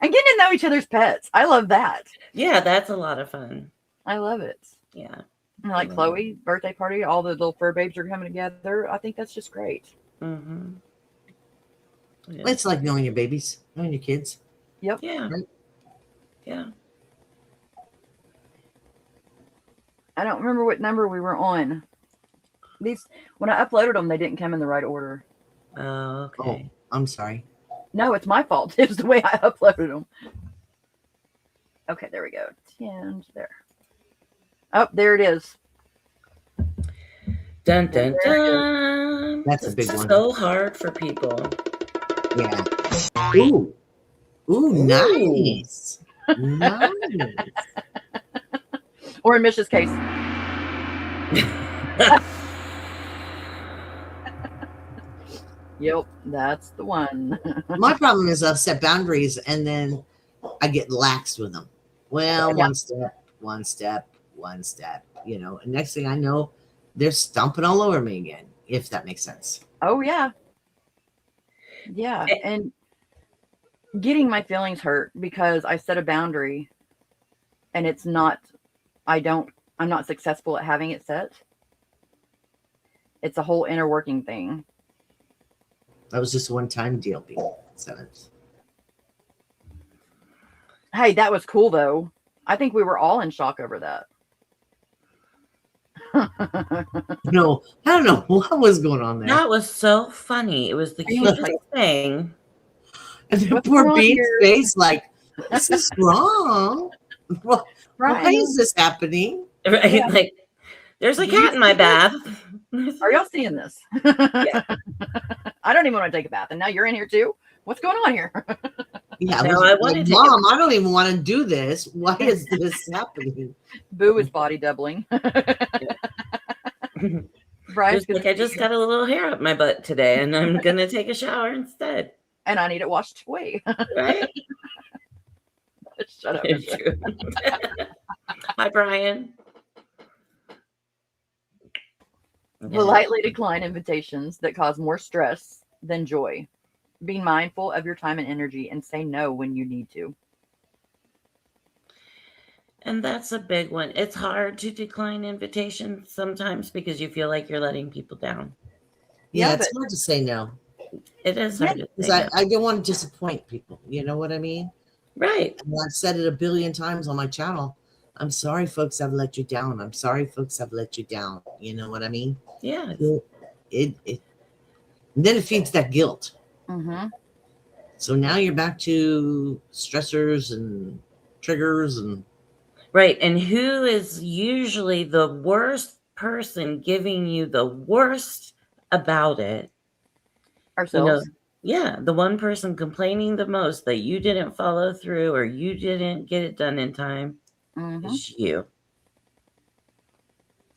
And getting to know each other's pets. I love that. Yeah, that's a lot of fun. I love it. Yeah. And like Chloe, birthday party, all the little fur babes are coming together. I think that's just great. Mm-hmm. Yeah. It's like knowing your babies, knowing your kids. Yep. Yeah. Right? Yeah. I don't remember what number we were on. When I uploaded them, they didn't come in the right order. Oh, okay. Oh, I'm sorry. No, it's my fault. It was the way I uploaded them. Okay, there we go. 10 there. Oh, there it is. Dun, dun, dun. That's a big one. So hard for people. Yeah. Ooh. Ooh, nice. Nice. Or in Mish's case. Yep, that's the one. My problem is I've set boundaries and then I get lax with them. Well, Yeah. one step. And next thing I know, they're stomping all over me again, if that makes sense. Oh, yeah. Yeah. And getting my feelings hurt because I set a boundary and I'm not successful at having it set. It's a whole inner working thing. That was just a one-time deal, people. Hey, that was cool though. I think we were all in shock over that. No, I don't know what was going on there. That was so funny. It was the cutest thing. And then What's poor going on Bean's here? face, like, this is wrong. Well, Brian, why is this happening? Right? Yeah. Like, there's a Do you cat in my see this? bath. are y'all seeing this? Yeah. I don't even want to take a bath, and now you're in here too. What's going on here? Yeah, No, was I like, wanna take a Mom, I don't even want to do this. Why is this happening? Boo is body doubling. Brian's Just like, I just got a little hair up my butt today, and I'm gonna take a shower instead. and I need it washed away. Right? Shut up. It's true. Hi, Brian. Politely decline invitations that cause more stress than joy. Be mindful of your time and energy and say no when you need to. And that's a big one. It's hard to decline invitations sometimes because you feel like you're letting people down. Yeah, Yeah, it's but- hard to say no. It is hard to Because say no. I don't want to disappoint people. You know what I mean? Right. And I've said it a billion times on my channel. I'm sorry, folks, I've let you down. I'm sorry, folks, I've let you down. You know what I mean? Yeah. It and then it feeds that guilt. Mm-hmm. So now you're back to stressors and triggers and Right. And who is usually the worst person giving you the worst about it? Ourselves. Yeah, the one person complaining the most that you didn't follow through or you didn't get it done in time Mm-hmm. is you.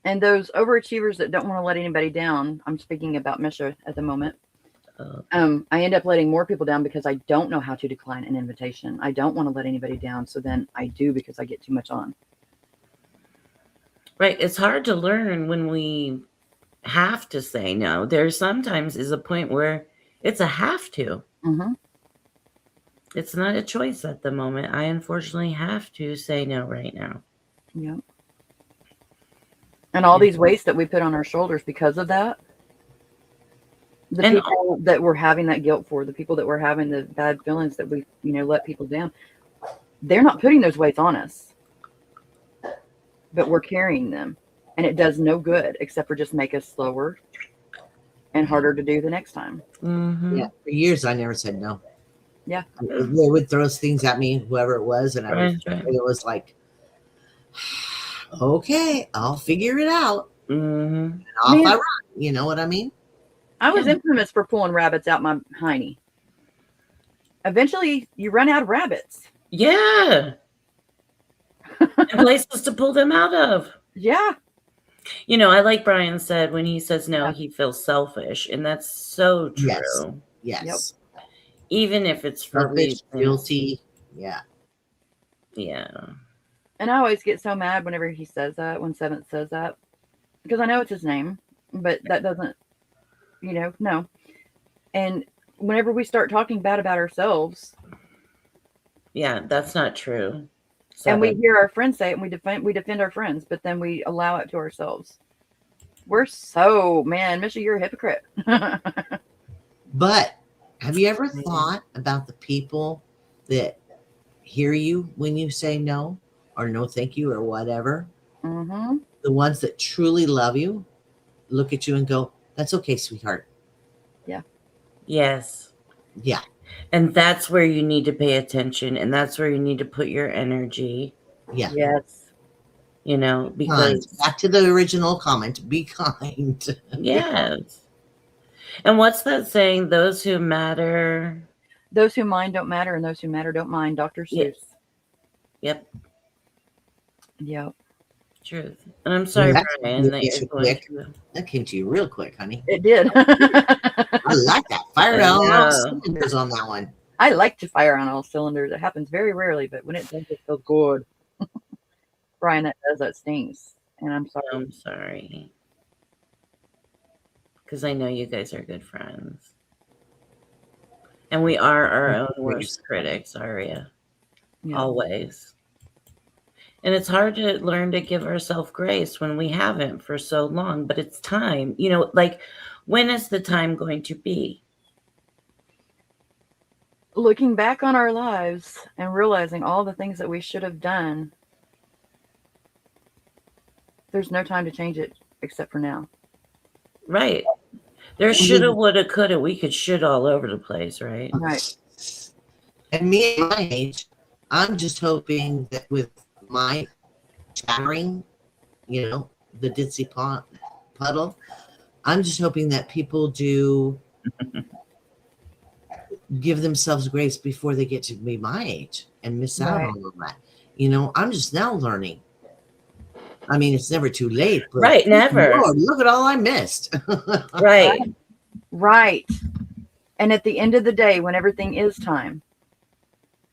And those overachievers that don't want to let anybody down, I'm speaking about Misha at the moment. I end up letting more people down because I don't know how to decline an invitation. I don't want to let anybody down. So then I do because I get too much on. Right. It's hard to learn when we have to say no. There sometimes is a point where it's a have to. Mm-hmm. It's not a choice at the moment. I unfortunately have to say no right now. Yeah. And all these weights that we put on our shoulders because of that. The And- people that we're having that guilt for, the people that we're having the bad feelings that we, let people down, they're not putting those weights on us, but we're carrying them. And it does no good except for just make us slower and harder to do the next time. Mhm. yeah. For years I never said no. Yeah. They would throw things at me, whoever it was, and Right. it was like, okay, I'll figure it out. Mhm. And off Man. I run. You know what I mean? I was Yeah. infamous for pulling rabbits out my hiney. Eventually, you run out of rabbits. Yeah. And places to pull them out of. Yeah. I like Brian said when he says no, Yeah. he feels selfish. And that's so true. Yes. Yes. Even if it's for Selfish, reasons. guilty. Yeah. Yeah. And I always get so mad whenever he says that, when Seventh says that, because I know it's his name, but that doesn't, no. And whenever we start talking bad about ourselves, Yeah, that's not true. and we Seven. hear our friends say it, and we defend our friends, but then we allow it to ourselves. We're so, man, Misha, you're a hypocrite. But have you ever thought about the people that hear you when you say no or no thank you or whatever? Mm-hmm. The ones that truly love you look at you and go, that's okay, sweetheart. Yes. Yeah. And that's where you need to pay attention. And that's where you need to put your energy, Yeah. Yes. Kind. because, Back to the original comment, be kind. yes. And what's that saying? Those who matter. Those who mind don't matter, and those who matter don't mind. Dr. Seuss. Yep. Yep. Truth. And I'm sorry, That's Brian, that really you're going quick. through. That came to you real quick, honey. It did. I like that. Fire I on all know. cylinders on that one. I like to fire on all cylinders. It happens very rarely, but when it does, it feels good. Brian, that stings. And I'm sorry. I'm sorry. Because I know you guys are good friends. And we are our own worst critics, Aria. Yeah. Always. And it's hard to learn to give ourselves grace when we haven't for so long, but it's time. When is the time going to be? Looking back on our lives and realizing all the things that we should have done, there's no time to change it except for now. Right. There shoulda, woulda, coulda. We could shit all over the place, right? Right. And me at my age, I'm just hoping that with my chattering, the ditzy puddle. I'm just hoping that people do give themselves grace before they get to be my age and miss out Right. on all that. I'm just now learning. I mean, it's never too late, but Right, never. Lord, look at all I missed. Right. Right. And at the end of the day, when everything is time,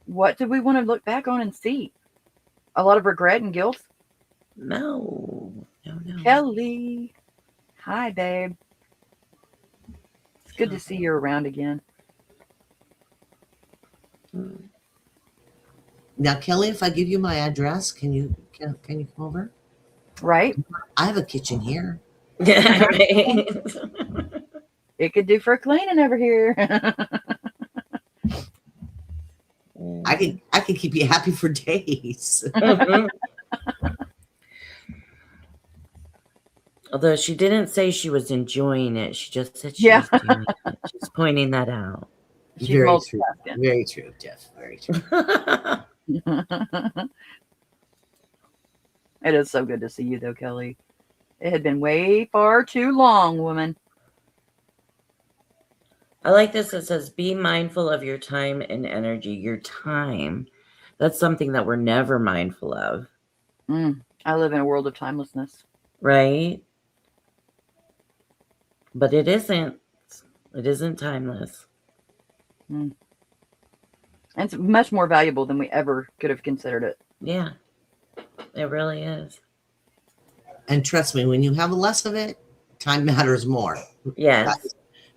what do we want to look back on and see? A lot of regret and guilt? No. Kelly. Hi, babe. It's good to see you around again. Now, Kelly, if I give you my address, can you come over? Right? I have a kitchen here. Right. It could do for cleaning over here. I can keep you happy for days. Mhm. Although she didn't say she was enjoying it. She just said she was doing it. She's pointing that out. She's Very true. multitasking. Very true, Tiff. Very true. It is so good to see you, though, Kelly. It had been way far too long, woman. I like this. It says, be mindful of your time and energy. Your time. That's something that we're never mindful of. I live in a world of timelessness. Right? But it isn't. It isn't timeless. And it's much more valuable than we ever could have considered it. Yeah. It really is. And trust me, when you have less of it, time matters more. Yes.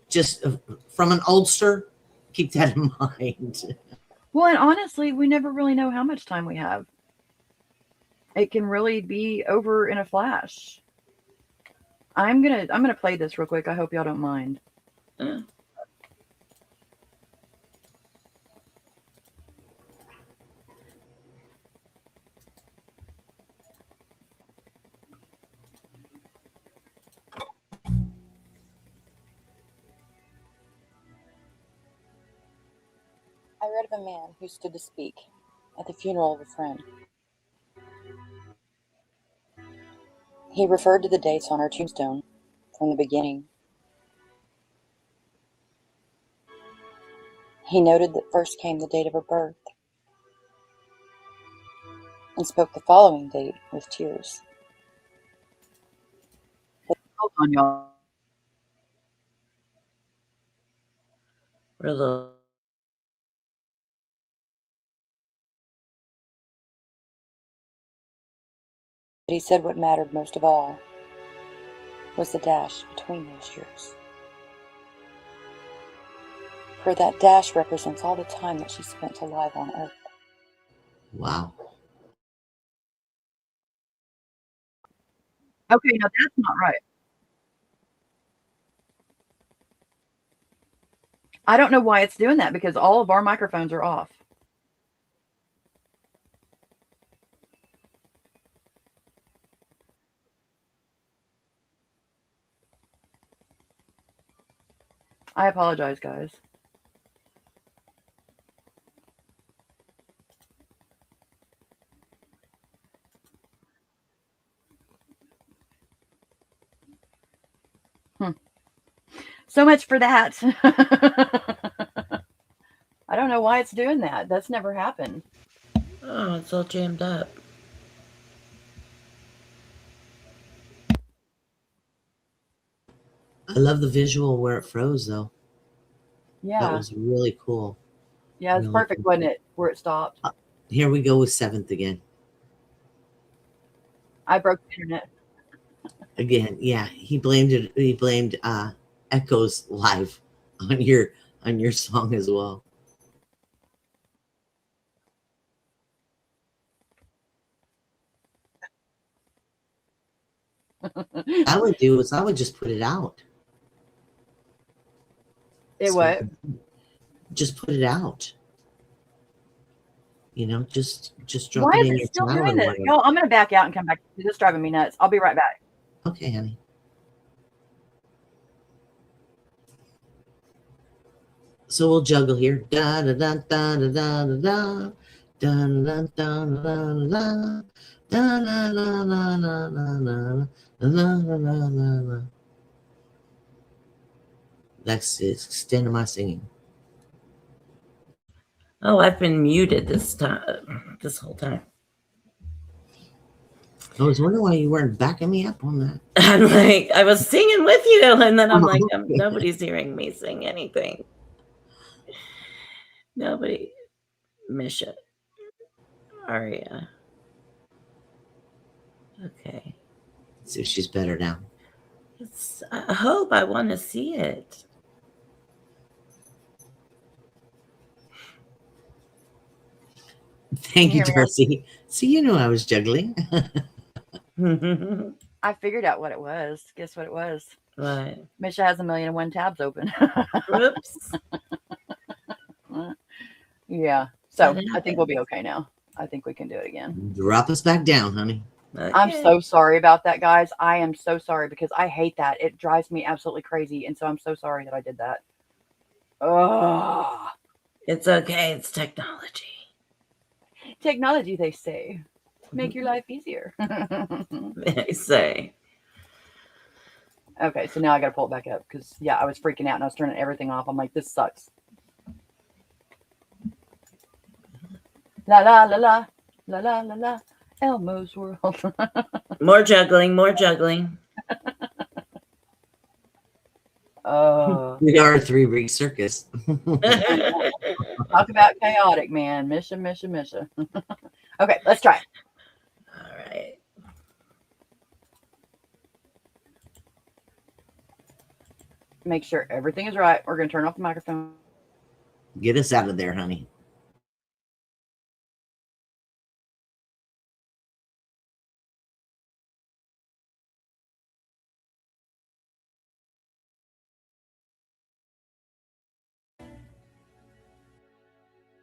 Just from an oldster, keep that in mind. Well, and honestly, we never really know how much time we have. It can really be over in a flash. I'm gonna play this real quick. I hope y'all don't mind. Yeah. I read of a man who stood to speak at the funeral of a friend. He referred to the dates on her tombstone from the beginning. He noted that first came the date of her birth and spoke the following date with tears. Hold on, y'all. We're a little. But he said what mattered most of all was the dash between those years. For that dash represents all the time that she spent alive on Earth. Wow. Okay, now that's not right. I don't know why it's doing that because all of our microphones are off. I apologize, guys. So much for that. I don't know why it's doing that. That's never happened. Oh, it's all jammed up. I love the visual where it froze, though. Yeah. That was really cool. Yeah, it's really perfect, cool. wasn't it? Where it stopped. Here we go with 7th again. I broke the internet. Again, yeah. He blamed Echoes live on your song as well. I would do is I would just put it out. What? Just put it out. Just drop Why it is in it your still towel doing or this? whatever. Y'all, I'm gonna back out and come back. This is driving me nuts. I'll be right back. Okay, honey. So we'll juggle here. Da da da da da da da Dun, dun, dun, dun, dun, dun, dun, dun, dun, dun, dun, dun, dun, dun, dun, dun, dun. That's the extent of my singing. Oh, I've been muted this whole time. I was wondering why you weren't backing me up on that. I'm like, I was singing with you, and then I'm like, Okay. nobody's hearing me sing anything. Nobody. Misha. Aria. Okay. Let's see if she's better now. I hope. I want to see it. Thank you, hear me now? Darcy. See, you knew I was juggling. I figured out what it was. Guess what it was? What? Misha has 1,000,001 tabs open. Whoops. Yeah. So I think we'll be okay now. I think we can do it again. Drop us back down, honey. Okay. I'm so sorry about that, guys. I am so sorry because I hate that. It drives me absolutely crazy. And so I'm so sorry that I did that. Oh, It's okay. It's technology. technology, they say. Make your life easier. They say. Okay, so now I got to pull it back up because, yeah, I was freaking out and I was turning everything off. I'm like, this sucks. La la la la la la la la. Elmo's World. More juggling. More juggling. We are a 3-week circus. Talk about chaotic, man. Misha. Okay, let's try it. All right. Make sure everything is right. We're going to turn off the microphone. Get us out of there, honey.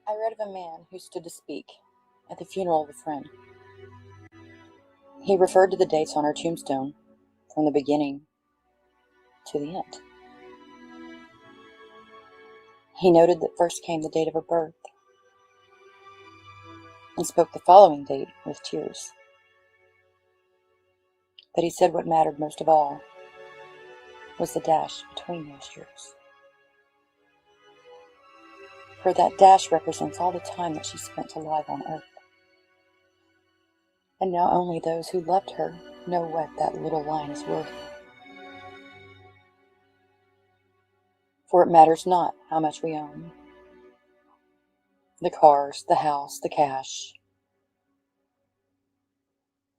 I read of a man who stood to speak at the funeral of a friend. He referred to the dates on her tombstone from the beginning to the end. He noted that first came the date of her birth and spoke the following date with tears. But he said what mattered most of all was the dash between those years. For that dash represents all the time that she spent alive on earth. And now only those who loved her know what that little line is worth. For it matters not how much we own. The cars, the house, the cash.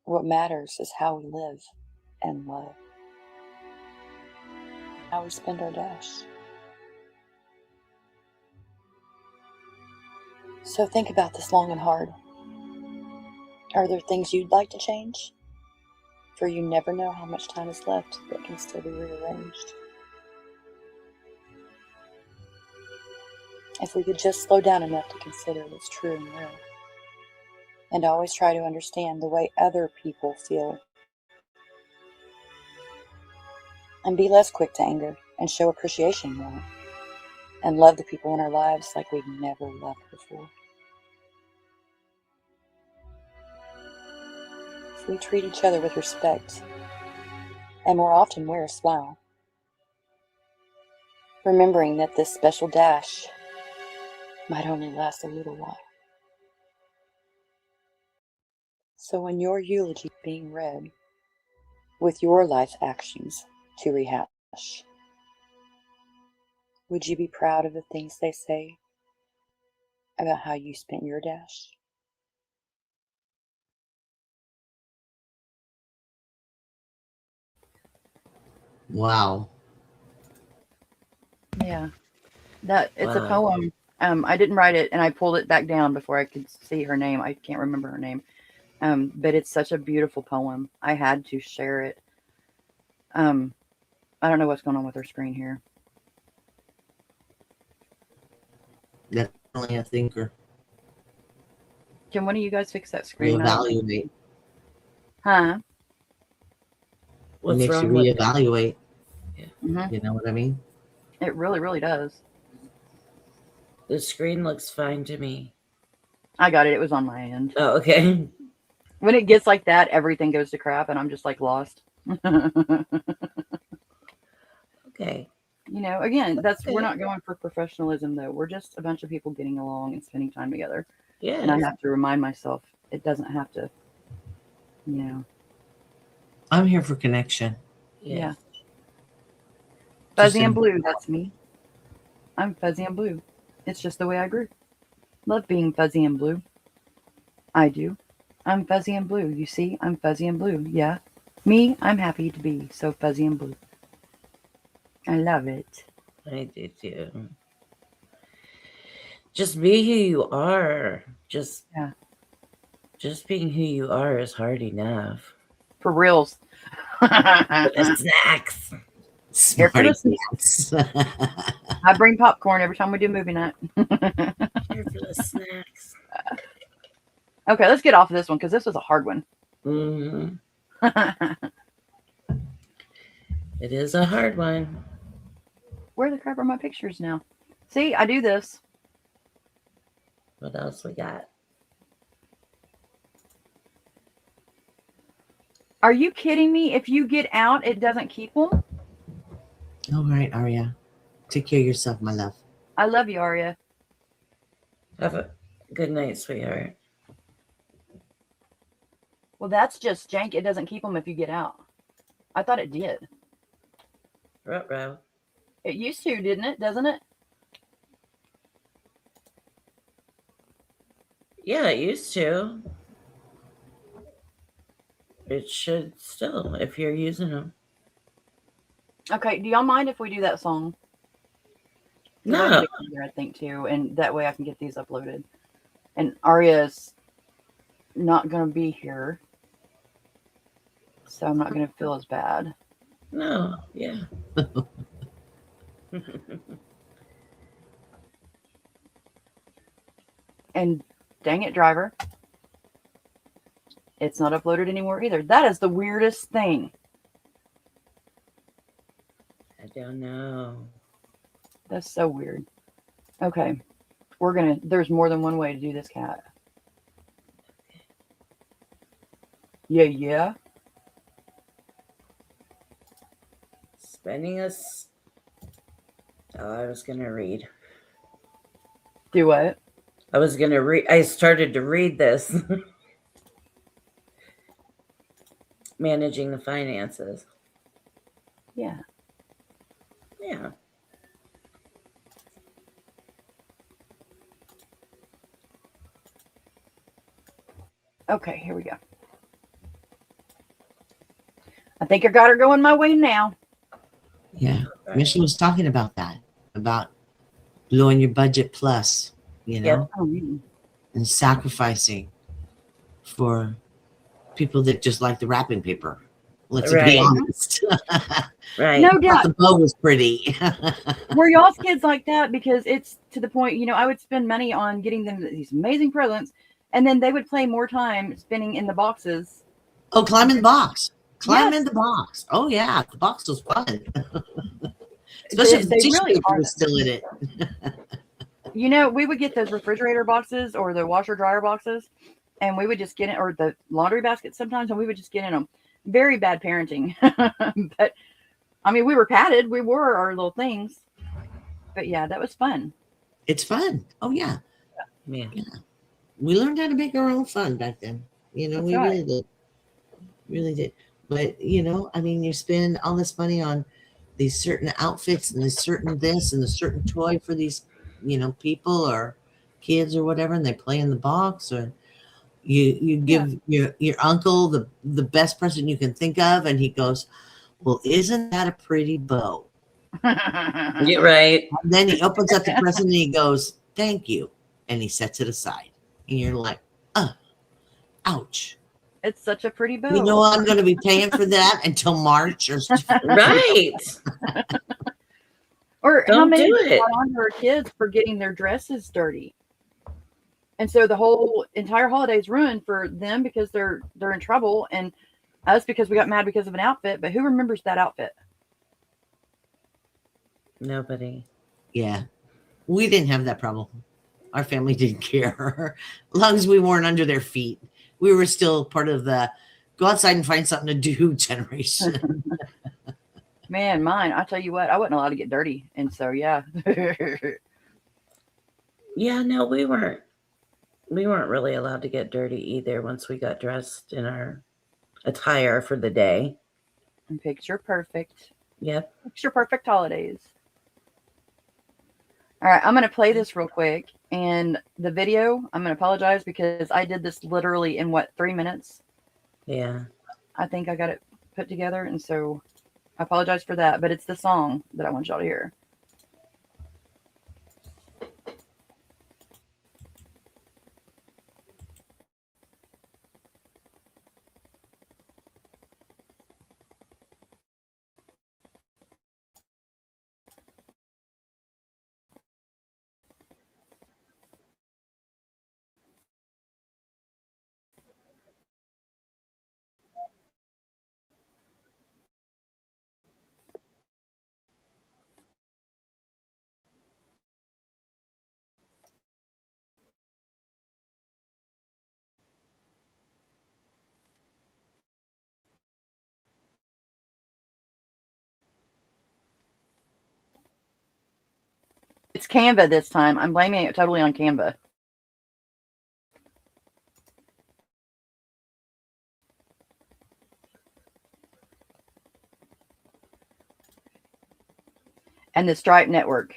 What matters is how we live and love. How we spend our dash. So think about this long and hard. Are there things you'd like to change? For you never know how much time is left that can still be rearranged. If we could just slow down enough to consider what's true and real, and always try to understand the way other people feel, and be less quick to anger and show appreciation more, and love the people in our lives like we've never loved before. If we treat each other with respect, and more often wear a smile, remembering that this special dash might only last a little while. So when your eulogy is being read, with your life actions to rehash, would you be proud of the things they say about how you spent your dash? Wow. Yeah. It's a Wow. poem. I didn't write it and I pulled it back down before I could see her name. I can't remember her name. But it's such a beautiful poem. I had to share it. I don't know what's going on with her screen here. Definitely a thinker. Can one of you guys fix that screen? Reevaluate. Huh? It What's makes you wrong with it? reevaluate. Mm-hmm. You know what I mean? It really, really does. The screen looks fine to me. I got it. It was on my end. Oh, okay. When it gets like that, everything goes to crap, and I'm just like lost. Okay. You know, again, we're Okay. not going for professionalism though. We're just a bunch of people getting along and spending time together. Yeah. And I have to remind myself it doesn't have to, you know. I'm here for connection. Yeah. Yes. Fuzzy Just and blue, that's me. I'm fuzzy and blue. It's just the way I grew. Love being fuzzy and blue. I do. I'm fuzzy and blue. You see, I'm fuzzy and blue. Yeah. Me, I'm happy to be so fuzzy and blue. I love it. I do too. Just be who you are. Just being who you are is hard enough. For reals. The snacks. Here for Smarty the pants. I bring popcorn every time we do movie night. Here for the snacks. Okay, let's get off of this one because this was a hard one. Mm-hmm. It is a hard one. Where the crap are my pictures now? See, I do this. What else we got? Are you kidding me? If you get out, it doesn't keep them? All right, Aria. Take care of yourself, my love. I love you, Aria. Have a good night, sweetheart. Well, that's just jank. It doesn't keep them if you get out. I thought it did. Ruh-roh. It used to, didn't it? Doesn't it? Yeah, it used to. It should still, if you're using them. Okay, do y'all mind if we do that song? 'Cause No. I need it here, I think, too. And that way I can get these uploaded. And Aria's not going to be here. So I'm not going to feel as bad. No, yeah. And dang it, driver. It's not uploaded anymore either. That is the weirdest thing. I don't know. That's so weird. Okay. There's more than one way to do this, cat. Yeah. Spending us. Oh, I was going to read. Do what? I was going to read. I started to read this. Managing the finances. Yeah. Yeah. Okay, here we go. I think I got her going my way now. Yeah. Michelle was talking about that, about blowing your budget plus, you know, Oh, yeah. and sacrificing for people that just like the wrapping paper. Let's Right. be honest. Right. No Thought doubt. the bow was pretty. Were y'all's kids like that? Because it's to the point, you know, I would spend money on getting them these amazing presents, and then they would play more time spinning in the boxes. Oh, climb in the box. Climb Yes. in the box. Oh, yeah. The box was fun. Especially if the They tissue really paper are. was still in it. You know, we would get those refrigerator boxes or the washer dryer boxes, and we would just get in, or the laundry baskets sometimes, and we would just get in them. Very bad parenting. But I mean, we were padded. We wore our little things. But yeah, that was fun. It's fun. Oh, yeah. Yeah. We learned how to make our own fun back then. You know, That's we right. really did. Really did. But, you know, I mean, you spend all this money on these certain outfits and this certain this and a certain toy for these, you know, people or kids or whatever, and they play in the box, or you give your uncle the best present you can think of, and he goes, well, isn't that a pretty bow? You're right. And then he opens up the present and he goes, thank you. And he sets it aside. And you're like, oh, ouch. It's such a pretty bow. You know, I'm going to be paying for that until March or Right. Or how Don't many do people it. got on to our kids for getting their dresses dirty? And so the whole entire holiday's ruined for them because they're in trouble, and us because we got mad because of an outfit. But who remembers that outfit? Nobody. Yeah. We didn't have that problem. Our family didn't care. As long as we weren't under their feet. We were still part of the go outside and find something to do generation. Man, mine, I tell you what, I wasn't allowed to get dirty. And so, yeah. Yeah, no, we weren't really allowed to get dirty either once we got dressed in our attire for the day. And picture perfect. Yep. Picture perfect holidays. All right, I'm going to play this real quick. And the video, I'm going to apologize because I did this literally in 3 minutes? Yeah. I think I got it put together. And so I apologize for that. But it's the song that I want y'all to hear. It's Canva this time. I'm blaming it totally on Canva. And the Stripe network.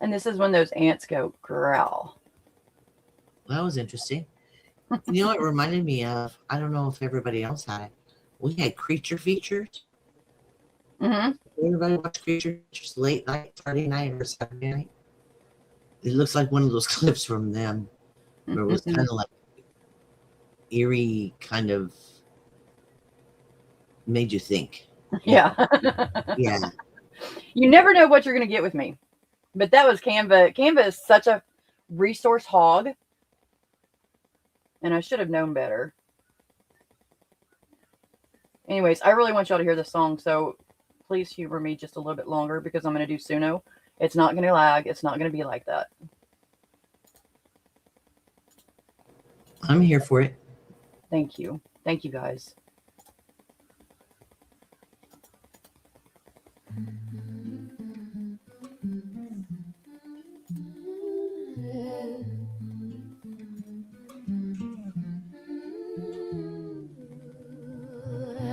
And this is when those ants go growl. Well, that was interesting. You know what it reminded me of? I don't know if everybody else had it. We had creature features. Mm-hmm. Everybody watch creature features late night, Friday night, or Saturday night. It looks like one of those clips from them where it was kind of like eerie, kind of made you think. Yeah. Yeah. You never know what you're going to get with me. But that was Canva. Canva is such a resource hog. And I should have known better. Anyways, I really want y'all to hear this song. So please humor me just a little bit longer because I'm going to do Suno. It's not going to lag. It's not going to be like that. I'm here for it. Thank you. Thank you, guys.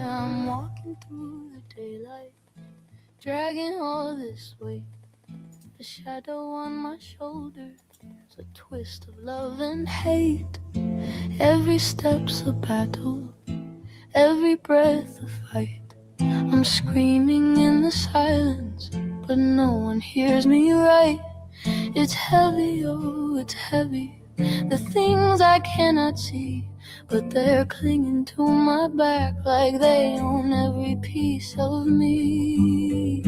I'm walking through the daylight, dragging all this weight. A shadow on my shoulder, it's a twist of love and hate. Every step's a battle, every breath a fight. I'm screaming in the silence, but no one hears me right. It's heavy, oh, it's heavy. The things I cannot see, but they're clinging to my back like they own every piece of me.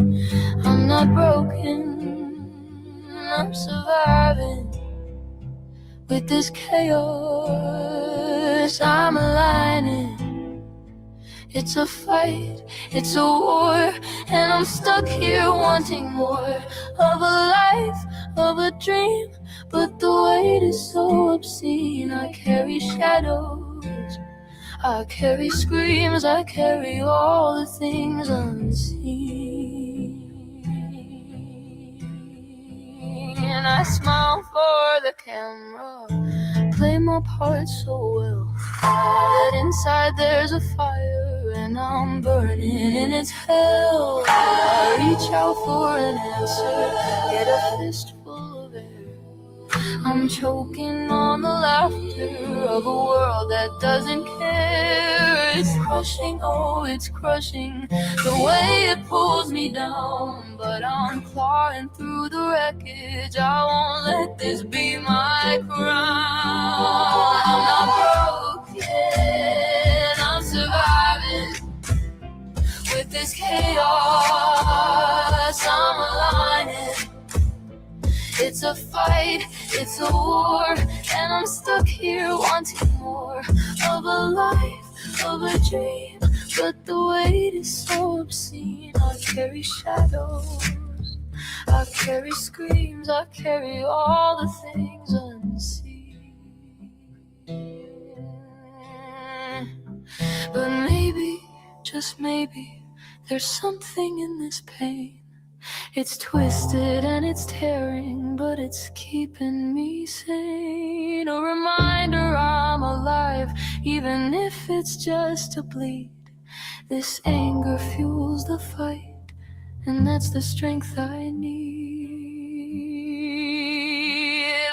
I'm not broken, I'm surviving with this chaos. I'm aligning It's a fight, it's a war, and I'm stuck here wanting more of a life, of a dream. But the weight is so obscene. I carry shadows, I carry screams, I carry all the things unseen. And I smile for the camera, play my part so well, that inside there's a fire and I'm burning and it's hell. I reach out for an answer, get a fistful of air. I'm choking on the laughter of a world that doesn't care. It's crushing, oh, it's crushing, the way it pulls me down. But I'm clawing through the wreckage, I won't let this be my crown. I'm not broken, I'm surviving. With this chaos, I'm aligning. It's a fight, it's a war, and I'm stuck here wanting more of a life, of a dream. But the weight is so obscene. I carry shadows, I carry screams, I carry all the things unseen. But maybe, just maybe, there's something in this pain. It's twisted and it's tearing, but it's keeping me sane. A reminder I'm alive, even if it's just to bleed. This anger fuels the fight, and that's the strength I need.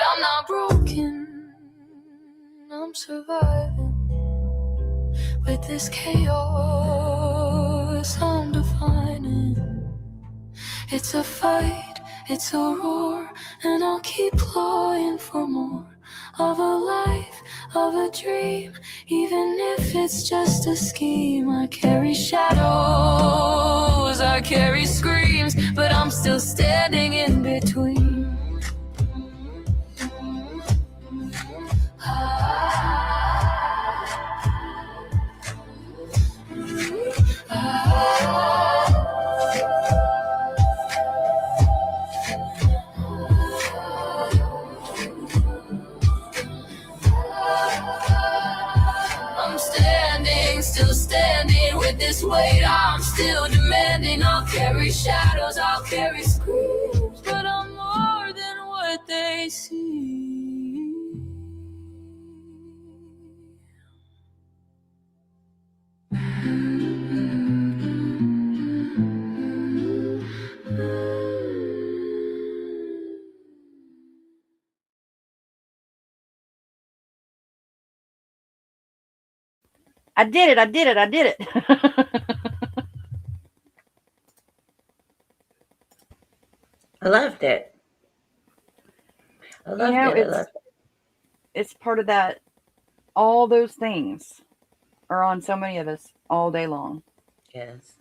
I'm not broken, I'm surviving. With this chaos, I'm defining. It's a fight, it's a roar, and I'll keep clawing for more of a life, of a dream. Even if it's just a scheme. I carry shadows, I carry screams, but I'm still standing in between. Still standing with this weight, I'm still demanding. I'll carry shadows, I'll carry screams, but I'm more than what they see. I did it. I did it. I did it. I loved it. I loved it. I loved it. It's part of that. All those things are on so many of us all day long. Yes.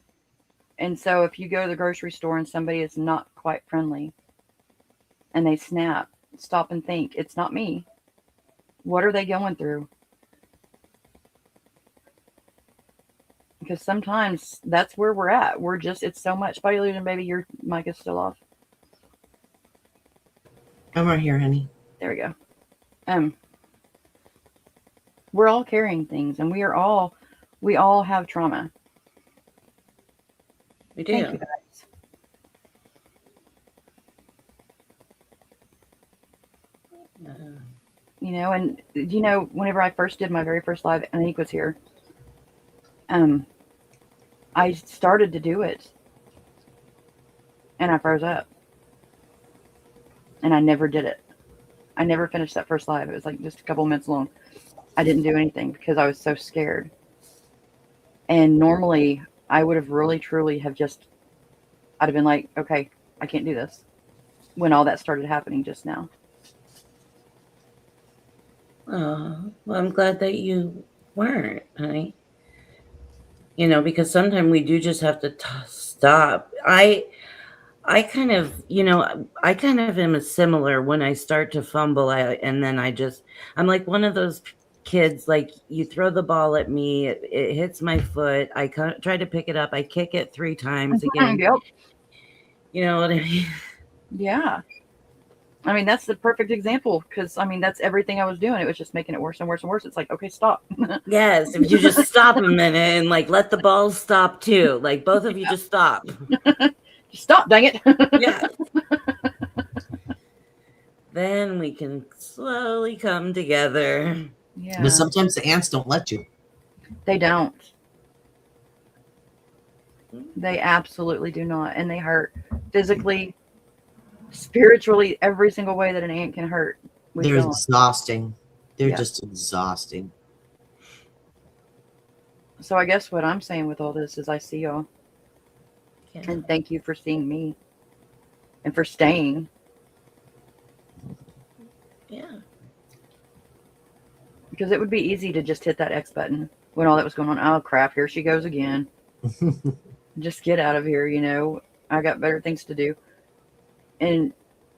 And so if you go to the grocery store and somebody is not quite friendly and they snap, stop and think, it's not me. What are they going through? Because sometimes that's where we're at. We're just, it's so much body illusion, baby. Your mic is still off. I'm right here, honey. There we go. We're all carrying things, and we all have trauma. We do. Thank you, guys. You know, and you know, whenever I first did my very first live, and Anique was here, I started to do it, and I froze up, and I never did it. I never finished that first live. It was like just a couple minutes long. I didn't do anything because I was so scared. And normally I would have really, truly have just, I'd have been like, okay, I can't do this when all that started happening just now. Oh, well, I'm glad that you weren't, honey. You know, because sometimes we do just have to stop. I kind of, you know, I kind of am similar when I start to fumble, and then I'm like one of those kids, like you throw the ball at me, it hits my foot. I try to pick it up. I kick it 3 times again. Yep. You know what I mean? Yeah. I mean, that's the perfect example because, I mean, that's everything I was doing. It was just making it worse and worse and worse. It's like, okay, stop. Yes, if you just stop a minute and like let the ball stop too. Like both of you just stop. Just stop, dang it. Yeah. Then we can slowly come together. Yeah. But sometimes the ants don't let you. They don't. They absolutely do not. And they hurt physically, spiritually, every single way that an ant can hurt. They're exhausting. They're just exhausting. So I guess what I'm saying with all this is I see y'all. Yeah. And thank you for seeing me and for staying. Yeah. Because it would be easy to just hit that X button when all that was going on. Oh, crap, here she goes again. Just get out of here, you know. I got better things to do. And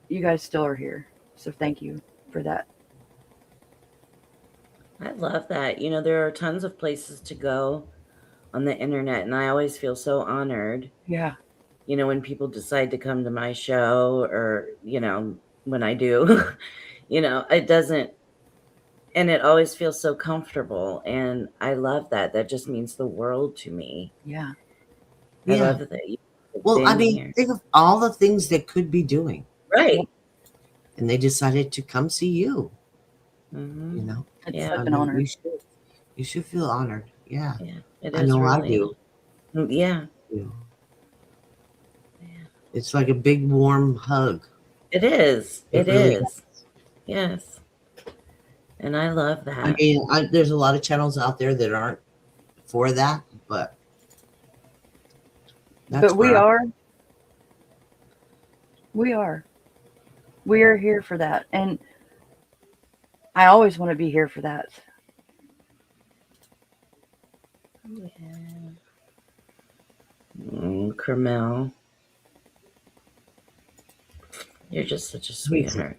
you guys still are here. So thank you for that. I love that. You know, there are tons of places to go on the internet, and I always feel so honored. Yeah. You know, when people decide to come to my show or, you know, when I do, you know, it doesn't, and it always feels so comfortable. And I love that. That just means the world to me. Yeah. I love that. Well, I mean, think of all the things they could be doing. Right. And they decided to come see you. Mm-hmm. You know? It's such an honor. You should feel honored. Yeah. Yeah. It I is know really, I do. Yeah. Yeah. It's like a big warm hug. It is. It really is. Yes. And I love that. I mean, there's a lot of channels out there that aren't for that, but we are. We are. We are here for that. And I always want to be here for that. Yeah. Carmel. You're just such a sweetheart.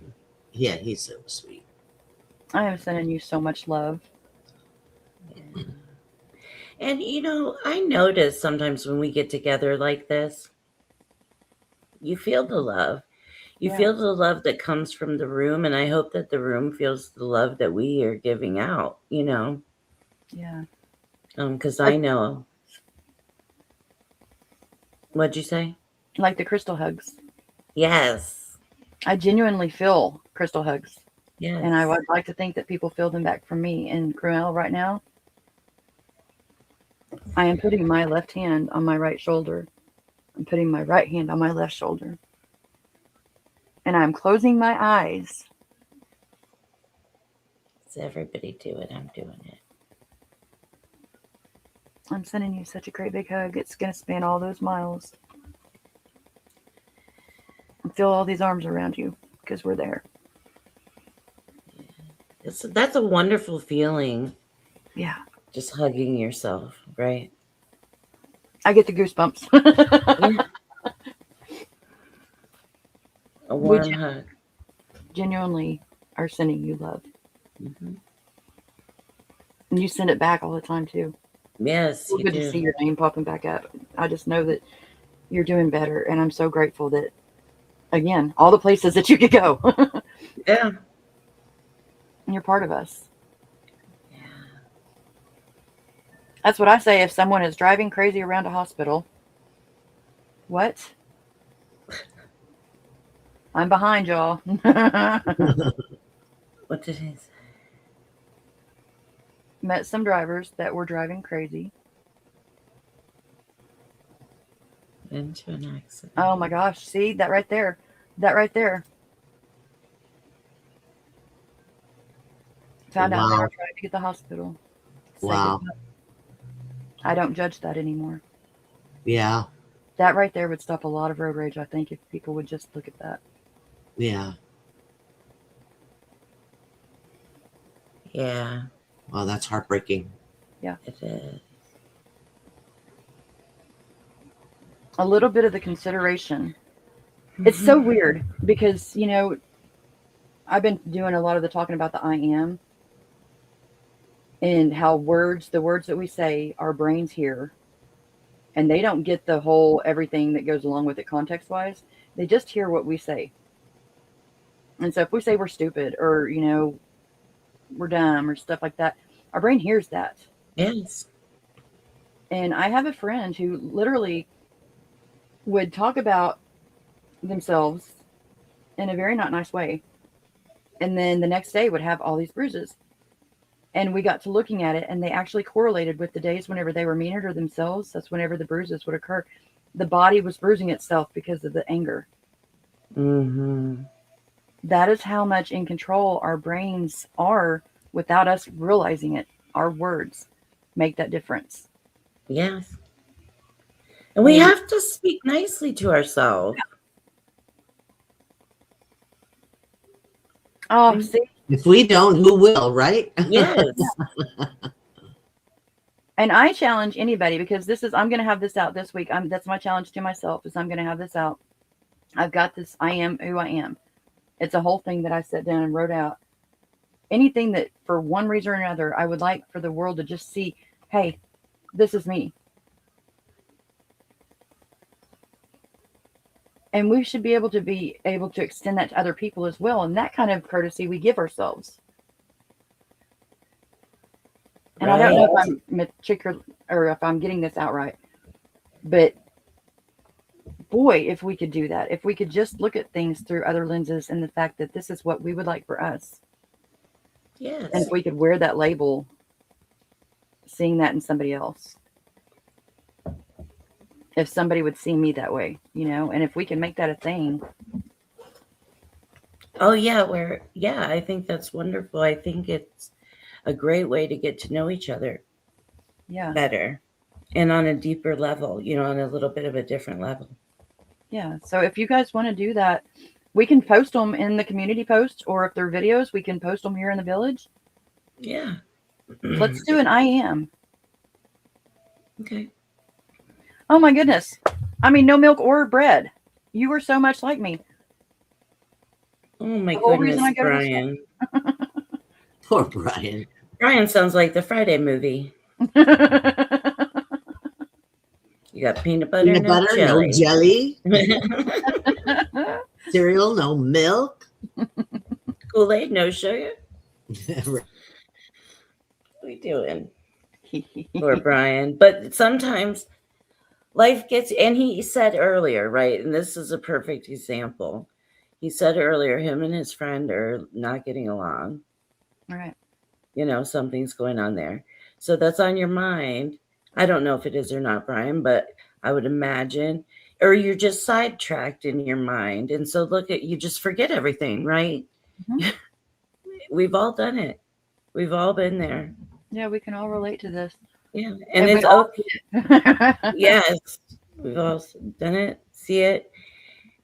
Yeah, he's so sweet. I am sending you so much love. Yeah. And, you know, I notice sometimes when we get together like this, you feel the love. You feel the love that comes from the room. And I hope that the room feels the love that we are giving out, you know? Yeah. Because I know. What'd you say? Like the crystal hugs. Yes. I genuinely feel crystal hugs. Yes. And I would like to think that people feel them back from me. And Cruel, right now, I am putting my left hand on my right shoulder. I'm putting my right hand on my left shoulder. And I'm closing my eyes. It's everybody do it. I'm doing it. I'm sending you such a great big hug. It's going to span all those miles. And feel all these arms around you because we're there. That's a wonderful feeling. Yeah. Just hugging yourself, right? I get the goosebumps. Yeah. A warm hug. Genuinely are sending you love. Mm-hmm. And you send it back all the time too. Yes, It's good to see your name popping back up. I just know that you're doing better, and I'm so grateful that, again, all the places that you could go. Yeah. And you're part of us. Yeah. That's what I say if someone is driving crazy around a hospital. What? I'm behind y'all. What did he say? Met some drivers that were driving crazy. Into an accident. Oh my gosh. See that right there. That right there. Found out they were trying to get to the hospital. Wow. I don't judge that anymore. Yeah. That right there would stop a lot of road rage, I think, if people would just look at that. Yeah. Yeah. Wow, that's heartbreaking. Yeah. It is. A little bit of the consideration. It's so weird because, you know, I've been doing a lot of the talking about the I am. and how the words that we say, our brains hear, and they don't get the whole everything that goes along with it context wise. They just hear what we say. And so if we say we're stupid or, we're dumb or stuff like that, our brain hears that. Yes. And I have a friend who literally would talk about themselves in a very not nice way. And then the next day would have all these bruises. And we got to looking at it, and they actually correlated with the days whenever they were meaner to themselves. That's whenever the bruises would occur. The body was bruising itself because of the anger. Mm-hmm. That is how much in control our brains are without us realizing it. Our words make that difference. Yes. And we have to speak nicely to ourselves. Oh, see? If we don't, who will, right? Yes. And I challenge anybody, because I'm going to have this out this week. That's my challenge to myself, is I'm going to have this out. I've got this. I am who I am. It's a whole thing that I sat down and wrote out. Anything that for one reason or another, I would like for the world to just see, hey, this is me. And we should be able to extend that to other people as well. And that kind of courtesy we give ourselves. And I don't know if I'm matricular or if I'm getting this out right, but boy, if we could do that, if we could just look at things through other lenses and the fact that this is what we would like for us. Yes. And if we could wear that label, seeing that in somebody else. If somebody would see me that way, and if we can make that a thing. Oh yeah, I think that's wonderful. I think it's a great way to get to know each other better and on a deeper level, on a little bit of a different level. Yeah. So if you guys want to do that, we can post them in the community posts, or if they're videos, we can post them here in the village. Yeah. Let's do an I am. Okay. Oh my goodness. I mean, no milk or bread. You were so much like me. Oh my goodness, Brian. Poor Brian. Brian sounds like the Friday movie. You got peanut butter, no jelly. Cereal, no milk. Kool-Aid, no sugar. What are we doing? Poor Brian. But sometimes life gets, and he said earlier, right? And this is a perfect example. He said earlier, him and his friend are not getting along. Right. Something's going on there. So that's on your mind. I don't know if it is or not, Brian, but I would imagine, or you're just sidetracked in your mind. And so you just forget everything, right? Mm-hmm. We've all done it. We've all been there. Yeah, we can all relate to this. Yeah. And it's okay. Yes. We've all done it, see it.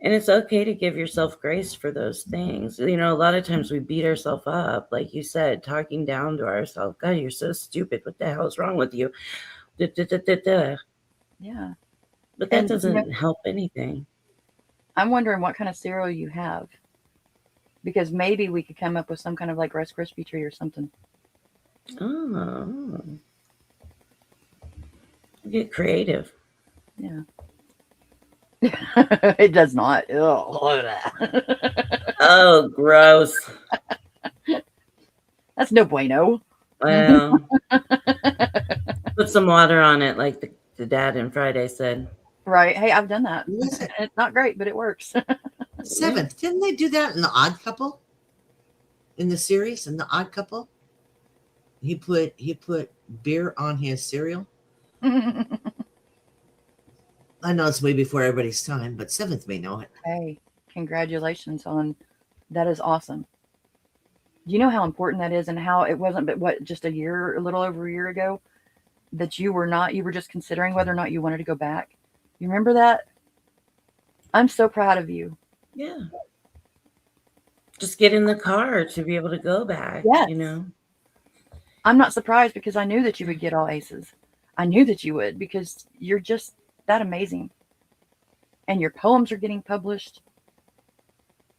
And it's okay to give yourself grace for those things. A lot of times we beat ourselves up, like you said, talking down to ourselves. God, you're so stupid. What the hell is wrong with you? Da, da, da, da, da. Yeah. But that doesn't help anything. I'm wondering what kind of cereal you have. Because maybe we could come up with some kind of like Rice Krispie tree or something. Oh. Get creative. Yeah. It does not. Oh, gross. That's no bueno. Well, put some water on it, like the dad in Friday said. Right. Hey, I've done that. It's not great, but it works. Seventh. Didn't they do that in The Odd Couple? In the series, in The Odd Couple? He put beer on his cereal. I know it's way before everybody's time, but Seventh may know it. Hey, congratulations on that. Is awesome. Do you know how important that is, and how it wasn't but just a little over a year ago, that you were just considering whether or not you wanted to go back? You remember that? I'm so proud of you. Yeah. Just get in the car to be able to go back. Yes. I'm not surprised, because I knew that you would get all aces. I knew that you would, because you're just that amazing. And your poems are getting published.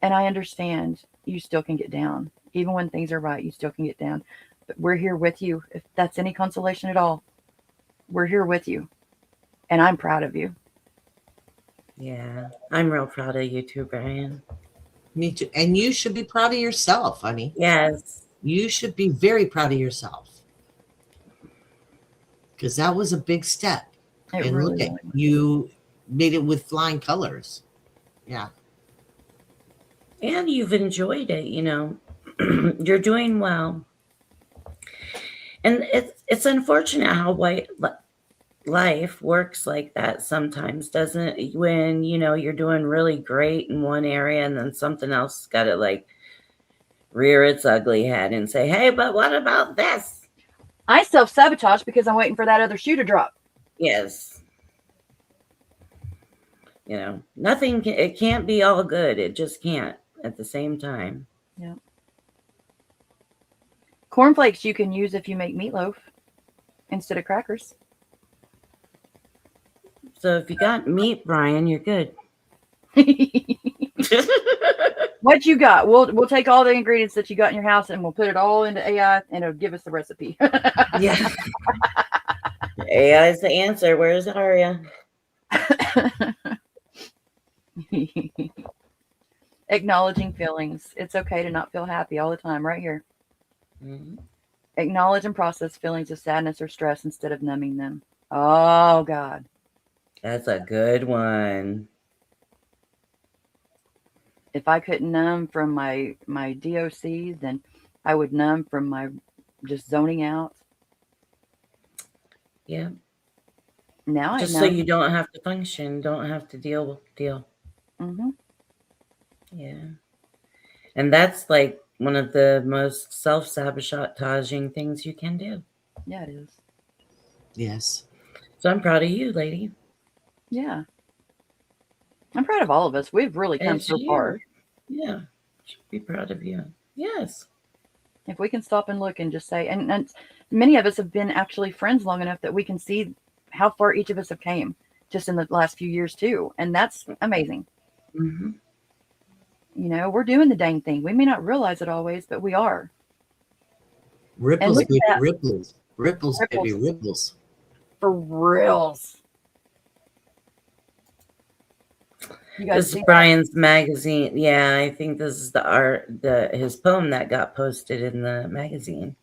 And I understand you still can get down. Even when things are right, you still can get down. But we're here with you. If that's any consolation at all, we're here with you. And I'm proud of you. Yeah, I'm real proud of you too, Brian. Me too. And you should be proud of yourself, honey. Yes. You should be very proud of yourself. Because that was a big step. It And really look at was. you made it with flying colors. Yeah. And you've enjoyed it, you know. You're doing well. And it's unfortunate how life works like that sometimes, doesn't it? When, you know, you're doing really great in one area and then something else got to like rear its ugly head and say, hey, but what about this? I self-sabotage because I'm waiting for that other shoe to drop. Yes. You know, nothing, it can't be all good. It just can't at the same time. Yeah. Cornflakes you can use if you make meatloaf instead of crackers. So if you got meat, Brian, you're good. What you got? We'll take all the ingredients that you got in your house and we'll put it all into AI and it'll give us the recipe. Yeah. AI is the answer. Where's Aria? Acknowledging feelings. It's okay to not feel happy all the time, right here. Mm-hmm. Acknowledge and process feelings of sadness or stress instead of numbing them. Oh, God. That's a good one. If I couldn't numb from my DOC, then I would numb from my just zoning out. Yeah. Now Just I so numb. you don't have to function, don't have to deal. Mm-hmm. Yeah. And that's like one of the most self-sabotaging things you can do. Yeah, it is. Yes. So I'm proud of you, lady. Yeah. I'm proud of all of us. We've really come As so far. Yeah. Should be proud of you. Yes. If we can stop and look and just say, and many of us have been actually friends long enough that we can see how far each of us have came just in the last few years too. And that's amazing. Mm-hmm. You know, we're doing the dang thing. We may not realize it always, but we are. Ripples, look at baby, that. ripples. Ripples, baby, Ripples. ripples. For reals. You guys This is see that? Brian's magazine. Yeah, I think this is his poem that got posted in the magazine.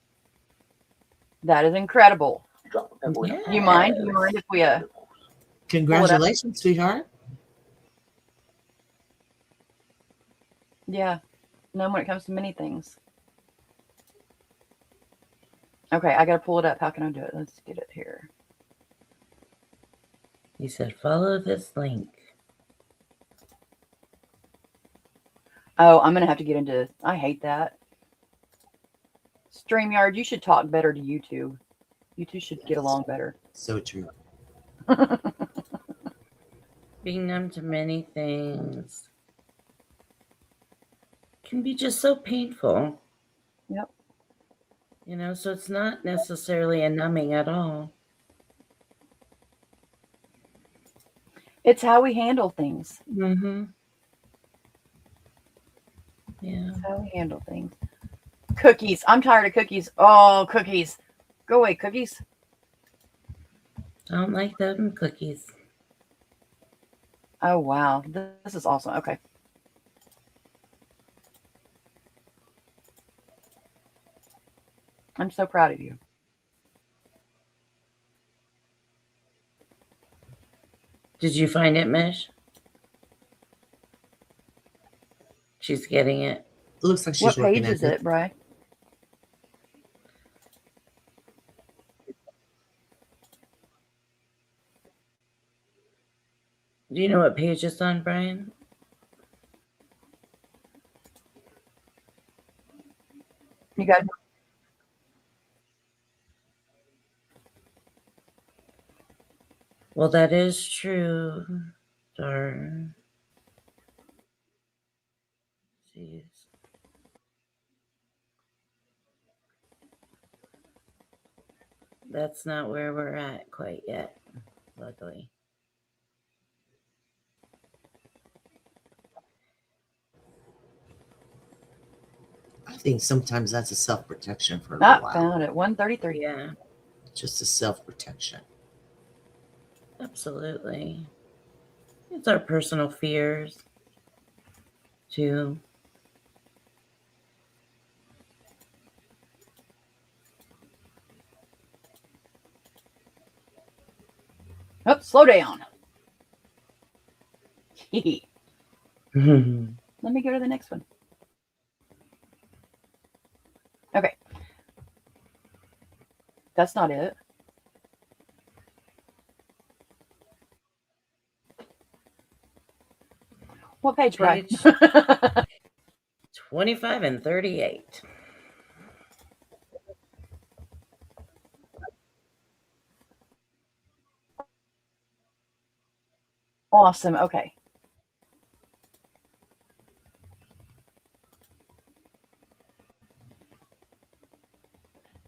That is incredible. Yes. You mind? You mind if we Congratulations, sweetheart. Yeah. No, when it comes to many things. Okay, I gotta pull it up. How can I do it? Let's get it here. He said, follow this link. Oh, I'm gonna have to get into. I hate that. StreamYard, you should talk better to YouTube. You two should get along better. So true. Being numb to many things can be just so painful. Yep. You know, so it's not necessarily a numbing at all. It's how we handle things. Mm-hmm. Yeah. It's how we handle things. Cookies. I'm tired of cookies. Oh, cookies. Go away, cookies. Don't like them cookies. Oh, wow. This is awesome. Okay. I'm so proud of you. Did you find it, Mish? She's getting it. It looks like she's What working page is at it, Bri? Do you know what page it's on, Brian? You got. Well, that is true. Darn. Jeez. That's not where we're at quite yet, luckily. I think sometimes that's a self protection for a Ah, little while. found it. 133. Yeah, Just a self protection. absolutely. It's our personal fears, too. Oh, slow down. Let me go to the next one. Okay. That's not it. What page, Brian? Page 25 and 38. Awesome. Okay.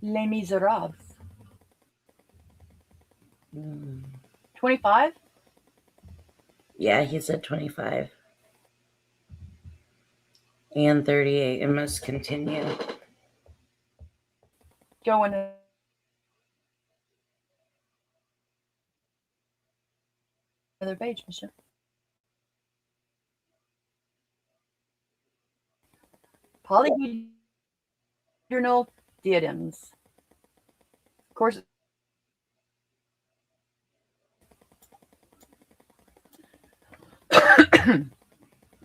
Les Miserables. 25? Yeah, he said 25 and 38. It must continue. Go into another page, Michelle. Polyhedral diadems. Of course,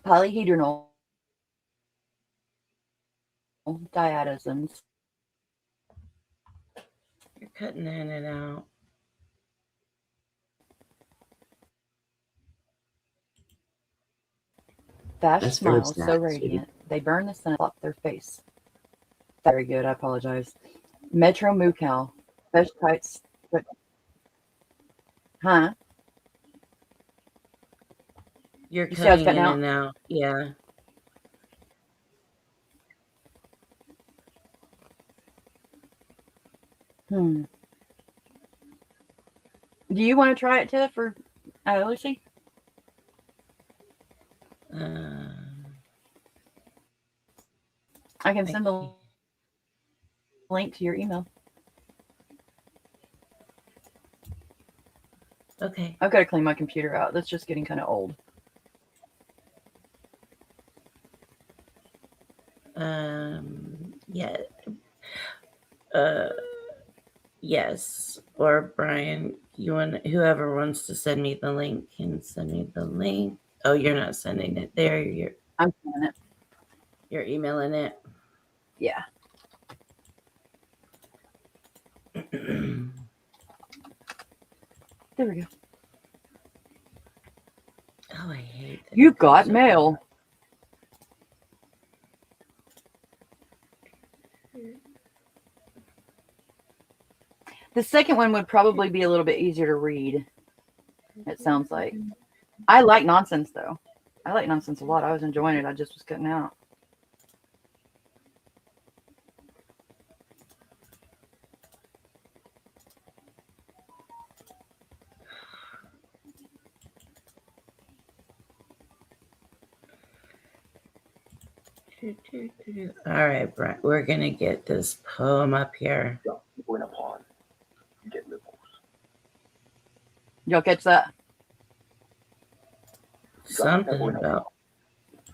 polyhedral diadems. You're cutting in and out. Vast That's very smiles, sad, so sweetie. radiant, they burn the sun off their face. Very good, I apologize. Metro Mukal. Fresh kites. Huh? You're You see how it's cutting cutting in out? and out. Yeah. Do you want to try it, Tiff, or Lucy? I can send the link to your email. Okay. I've got to clean my computer out. That's just getting kind of old. Yeah. Yes. Or Brian, you want whoever wants to send me the link can send me the link. Oh, you're not sending it there. I'm doing it. You're emailing it. Yeah. There we go. Oh, I hate that. You got mail. The second one would probably be a little bit easier to read. It sounds like. I like nonsense, though. I like nonsense a lot. I was enjoying it. I just was cutting out. All right, Brian. We're going to get this poem up here. When a pond, you get ripples. Y'all catch that? Something about.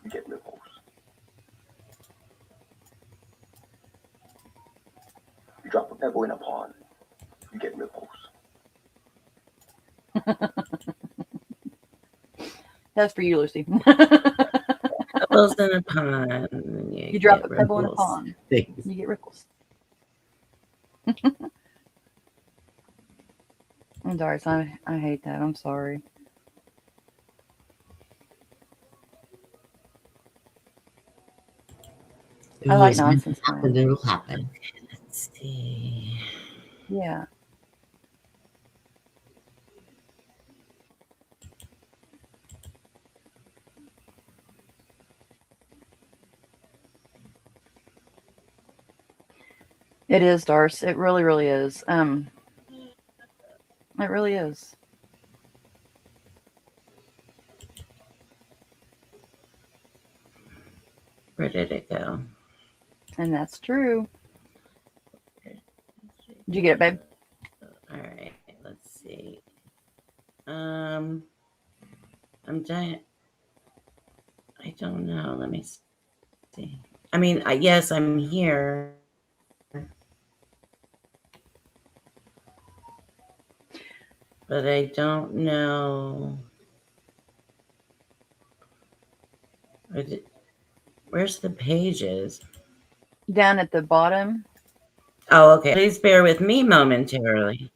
You get ripples. You drop a pebble in a pond, you get ripples. That's for you, Lucy. Pebbles in a pond. You drop a pebble in a pond. Thanks. You get ripples. Doris, I hate that. I'm sorry. I like nonsense. And it'll happen. Let's see. Yeah. It is, Darce. It really, really is. It really is. Where did it go? And that's true. Did you get it, babe? All right, let's see. I'm giant. I don't know. Let me see. I mean, yes, I'm here. But I don't know. Where's the pages? Down at the bottom. Oh, okay. Please bear with me momentarily.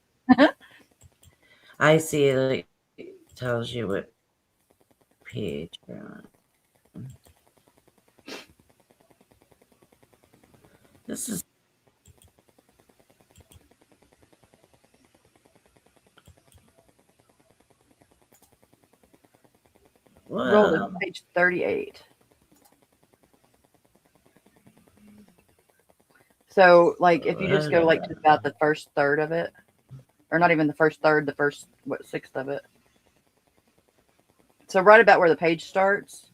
I see it tells you what page you're on. This is Roll to whoa. page 38. So, like, if you just go like to about the first third of it, or not even the first third, the first sixth of it. So right about where the page starts,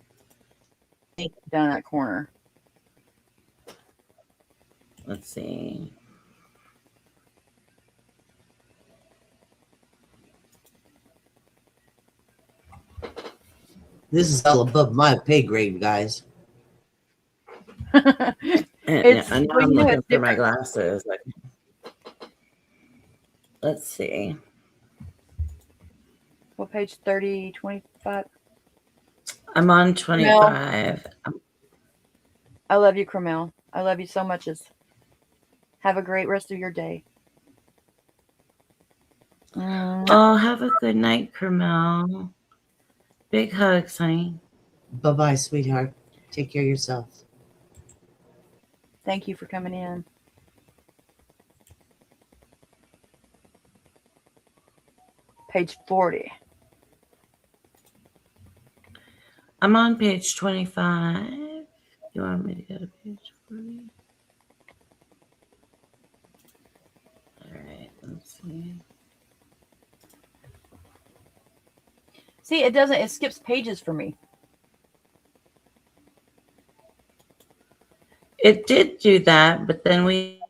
down in that corner. Let's see. This is all above my pay grade, guys. It's, and now well, I'm you know, looking it's for my different. glasses. Let's see. What page? 30, 25? I'm on 25. I love you, Carmel. I love you so much. Have a great rest of your day. Oh, have a good night, Carmel. Big hugs, honey. Bye-bye, sweetheart. Take care of yourself. Thank you for coming in. Page 40. I'm on page 25. You want me to go to page 40? All right, let's see. See, it doesn't, it skips pages for me. It did do that, but then we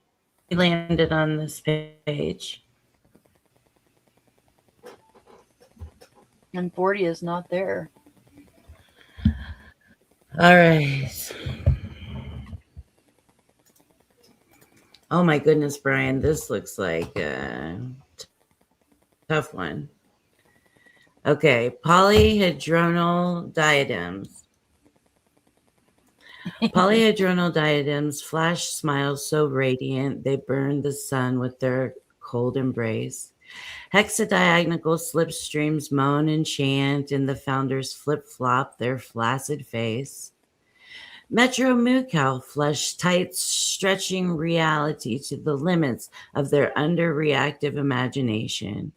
landed on this page. And 40 is not there. All right. Oh my goodness, Brian, this looks like a tough one. Okay, polyhedronal diadems. Polyhedronal diadems flash smiles so radiant they burn the sun with their cold embrace. Hexadiagonal slipstreams moan and chant, and the founders flip-flop their flaccid face. Metro moo cow flesh tights stretching reality to the limits of their underreactive imagination.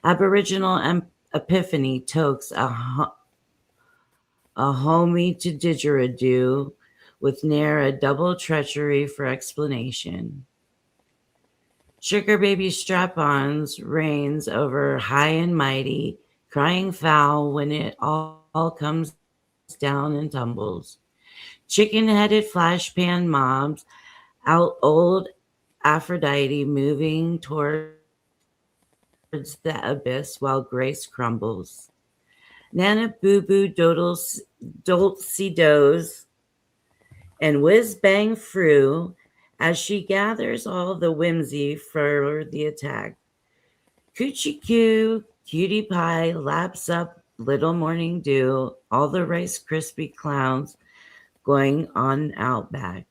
Aboriginal epiphany tokes a homie to didgeridoo with ne'er a double treachery for explanation. Sugar baby strap-ons reigns over high and mighty, crying foul when it all comes down and tumbles. Chicken-headed flashpan mobs out old Aphrodite moving towards the abyss while grace crumbles. Nana boo boo doltsy does and whiz bang frou as she gathers all the whimsy for the attack. Coochie coo, cutie pie laps up little morning dew, all the Rice Krispie clowns going on out back.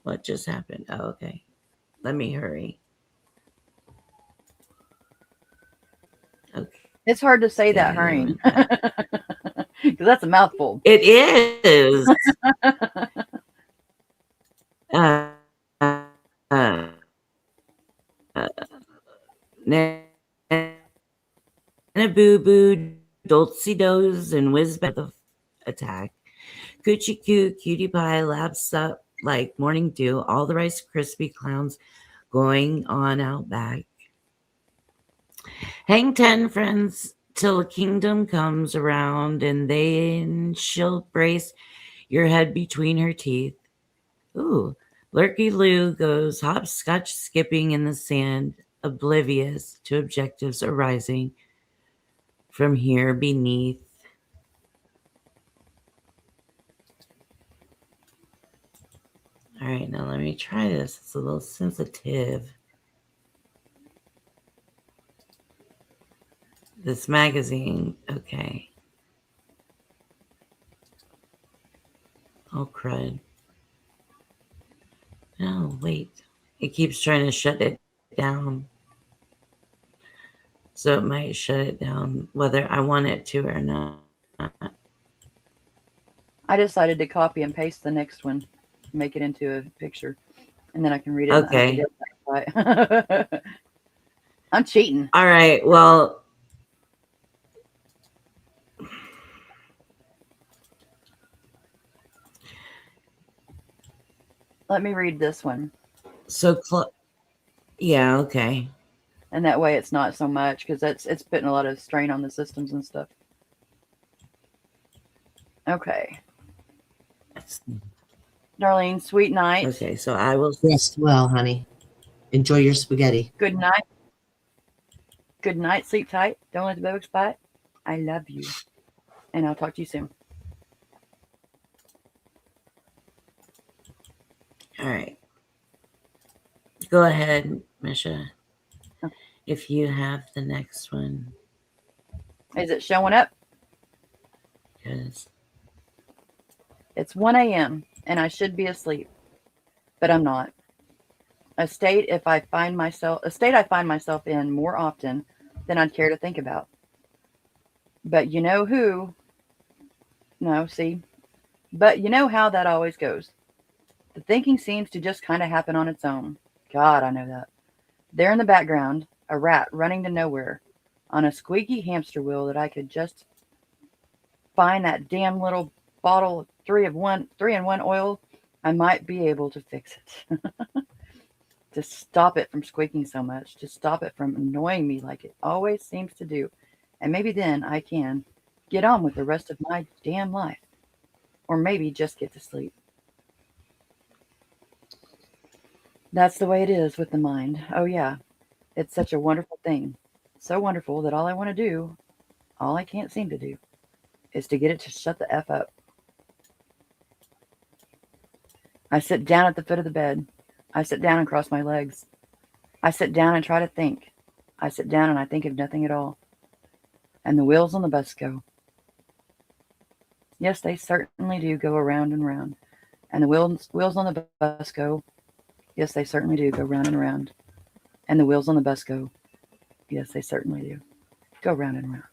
What just happened? Oh, okay. Let me hurry. Okay. It's hard to say that hurrying. Because that's a mouthful. It is. Boo boo, doltsy does, and whiz back the attack. Coochie coo, cutie pie laps up like morning dew, all the Rice Krispie clowns going on out back. Hang 10 friends till a kingdom comes around, and then she'll brace your head between her teeth. Ooh, Lurky Lou goes hopscotch skipping in the sand, oblivious to objectives arising from here beneath. All right, now let me try this. It's a little sensitive. This magazine, okay. Oh, crud. No, wait. It keeps trying to shut it down. So it might shut it down whether I want it to or not. I decided to copy and paste the next one, make it into a picture, and then I can read it. Okay. I'm cheating. All right. Well, let me read this one. So, yeah, okay. And that way it's not so much because it's putting a lot of strain on the systems and stuff. Okay. Darlene, sweet night. Okay, so I will rest well, honey. Enjoy your spaghetti. Good night. Good night. Sleep tight. Don't let the bugs bite. I love you. And I'll talk to you soon. All right. Go ahead, Misha. Okay. If you have the next one. Is it showing up? Because it's 1 a.m. and I should be asleep, but I'm not. A state I find myself in more often than I'd care to think about. But you know who? No, see? But you know how that always goes. The thinking seems to just kind of happen on its own. God, I know that. There in the background, a rat running to nowhere on a squeaky hamster wheel that I could just find that damn little bottle of 3-in-1 oil, I might be able to fix it. To stop it from squeaking so much, to stop it from annoying me like it always seems to do. And maybe then I can get on with the rest of my damn life. Or maybe just get to sleep. That's the way it is with the mind. Oh yeah, it's such a wonderful thing. So wonderful that all I want to do, all I can't seem to do, is to get it to shut the F up. I sit down at the foot of the bed. I sit down and cross my legs. I sit down and try to think. I sit down and I think of nothing at all. And the wheels on the bus go. Yes, they certainly do go around and round. And the wheels on the bus go. Yes, they certainly do go round and round. And the wheels on the bus go. Yes, they certainly do go round and round.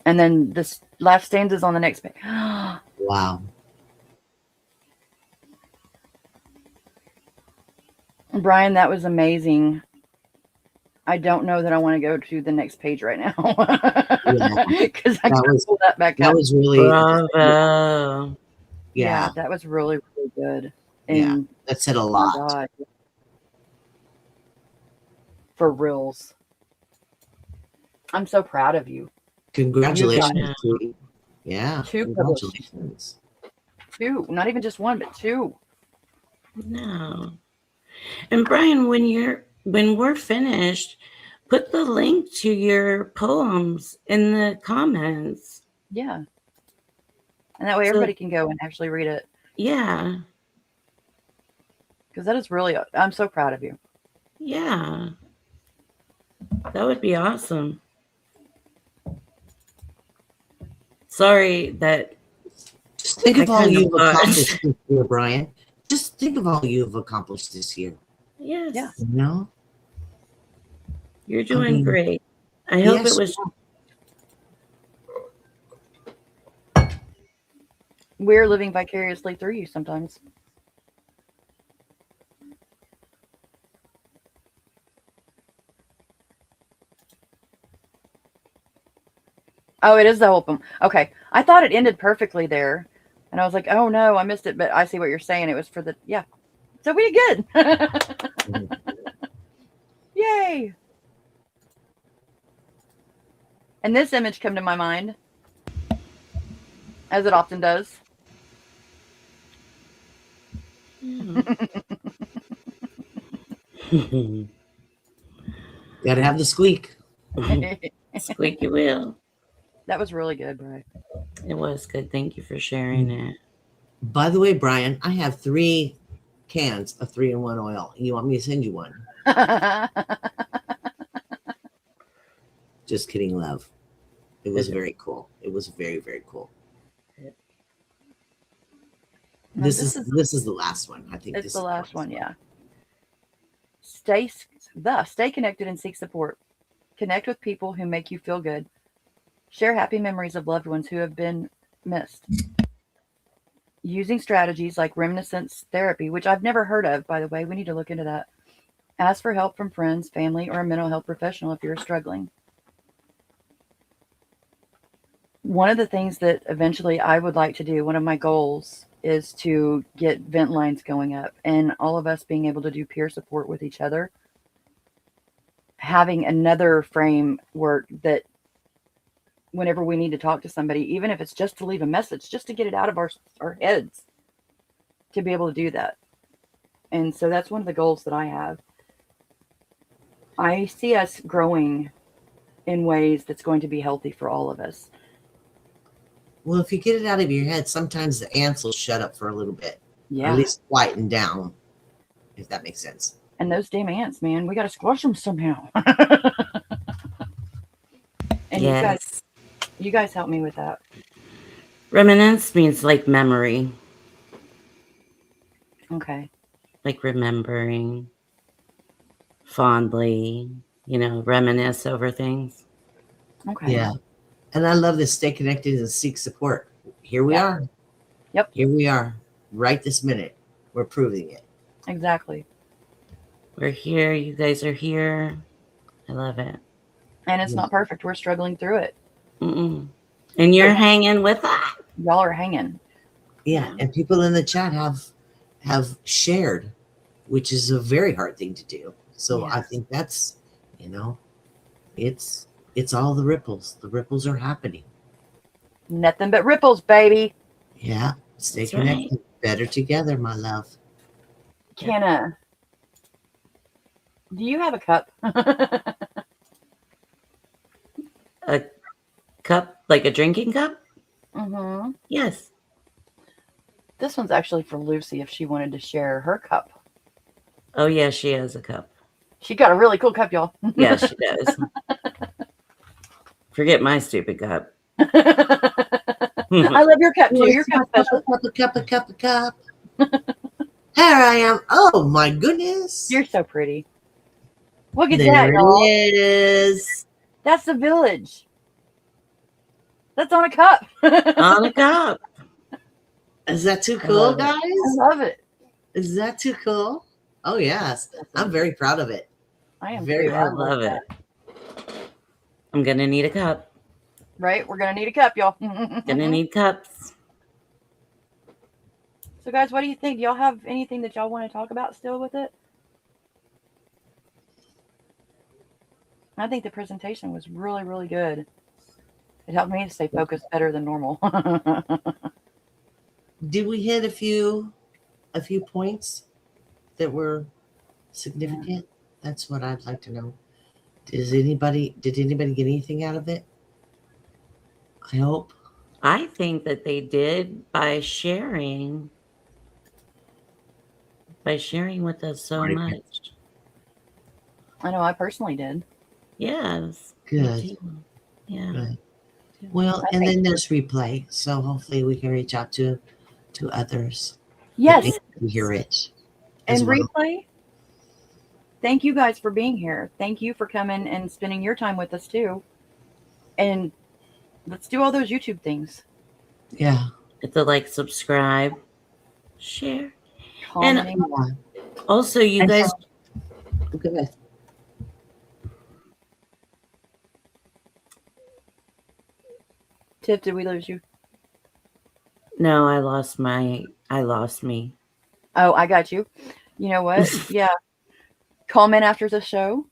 And then this last stanza is on the next page. Wow. Brian, that was amazing. I don't know that I want to go to the next page right now. Because I can't pull that back up. That was really bravo. Yeah, that was really, really good. And yeah, that said a lot. Oh God. For reals. I'm so proud of you. Congratulations. Yeah. 2 congratulations. 2, not even just 1, but 2. No. And Brian, when we're finished, put the link to your poems in the comments. Yeah. And that way everybody can go and actually read it. Yeah. Because that is really, I'm so proud of you. Yeah. That would be awesome. Sorry that. Just think of all you've accomplished this year, Brian. Just think of all you've accomplished this year. Yes. Yeah. You know? You're doing great. I hope it was. We're living vicariously through you sometimes. Oh, it is the whole poem. Okay. I thought it ended perfectly there. And I was like, oh no, I missed it. But I see what you're saying. It was for the, yeah. So we did good. Yay. And this image came to my mind, as it often does. Gotta have the squeak. Squeaky wheel. That was really good, Bri. It was good. Thank you for sharing it. By the way, Brian, I have 3 cans of 3-in-1 oil. You want me to send you one? Just kidding, love. It was very cool. It was very, very cool. Now, This is the last one. I think it's this the is last one, yeah. Stay connected and seek support. Connect with people who make you feel good. Share happy memories of loved ones who have been missed. Using strategies like reminiscence therapy, which I've never heard of, by the way. We need to look into that. Ask for help from friends, family, or a mental health professional if you're struggling. One of the things that eventually I would like to do, one of my goals, is to get vent lines going up and all of us being able to do peer support with each other. Having another framework that whenever we need to talk to somebody, even if it's just to leave a message, just to get it out of our heads, to be able to do that. And so that's one of the goals that I have. I see us growing in ways that's going to be healthy for all of us. Well, if you get it out of your head, sometimes the ants will shut up for a little bit. Yeah. Or at least quieten down, if that makes sense. And those damn ants, man, we got to squash them somehow. And yes. you guys help me with that. Reminiscence means like memory. Okay. Like remembering fondly, reminisce over things. Okay. Yeah. And I love this, stay connected and seek support. Here we are. Yep. Here we are. Right this minute. We're proving it. Exactly. We're here. You guys are here. I love it. And it's not perfect. We're struggling through it. Mm-mm. And you're hanging with that. Y'all are hanging. Yeah. And people in the chat have shared, which is a very hard thing to do. So I think that's, it's all the ripples. The ripples are happening. Nothing but ripples, baby. Yeah. Stay That's connected. right. Better together, my love. Kenna, do you have a cup? A cup, like a drinking cup? Mm-hmm. Yes. This one's actually for Lucy if she wanted to share her cup. Oh, yeah, she has a cup. She got a really cool cup, y'all. Yeah, she does. Forget my stupid cup. I love your cup too. Your cup's special. Cup. Here I am. Oh my goodness. You're so pretty. Look at There that, y'all. it is. That's the village. That's on a cup. On a cup. Is that too cool, guys? I love it. Is that too cool? Oh yes. I'm very proud of it. I am Very too. I love it. I'm going to need a cup. Right? We're going to need a cup, y'all. Gonna need cups. So, guys, what do you think? Do y'all have anything that y'all want to talk about still with it? I think the presentation was really, really good. It helped me to stay focused better than normal. Did we hit a few points that were significant? That's what I'd like to know. Did anybody get anything out of it? I hope. I think that they did by sharing with us so much. I know I personally did. Yes. Good. Yeah. Good. Well, and then there's replay, so hopefully we can reach out to others. Yes. And hear it. And replay. Thank you guys for being here. Thank you for coming and spending your time with us too. And let's do all those YouTube things. Yeah. Hit the like, subscribe, share. Commenting. And also, you guys. Okay. Tiff, did we lose you? No, I lost me. Oh, I got you. You know what? Yeah. Comment after the show.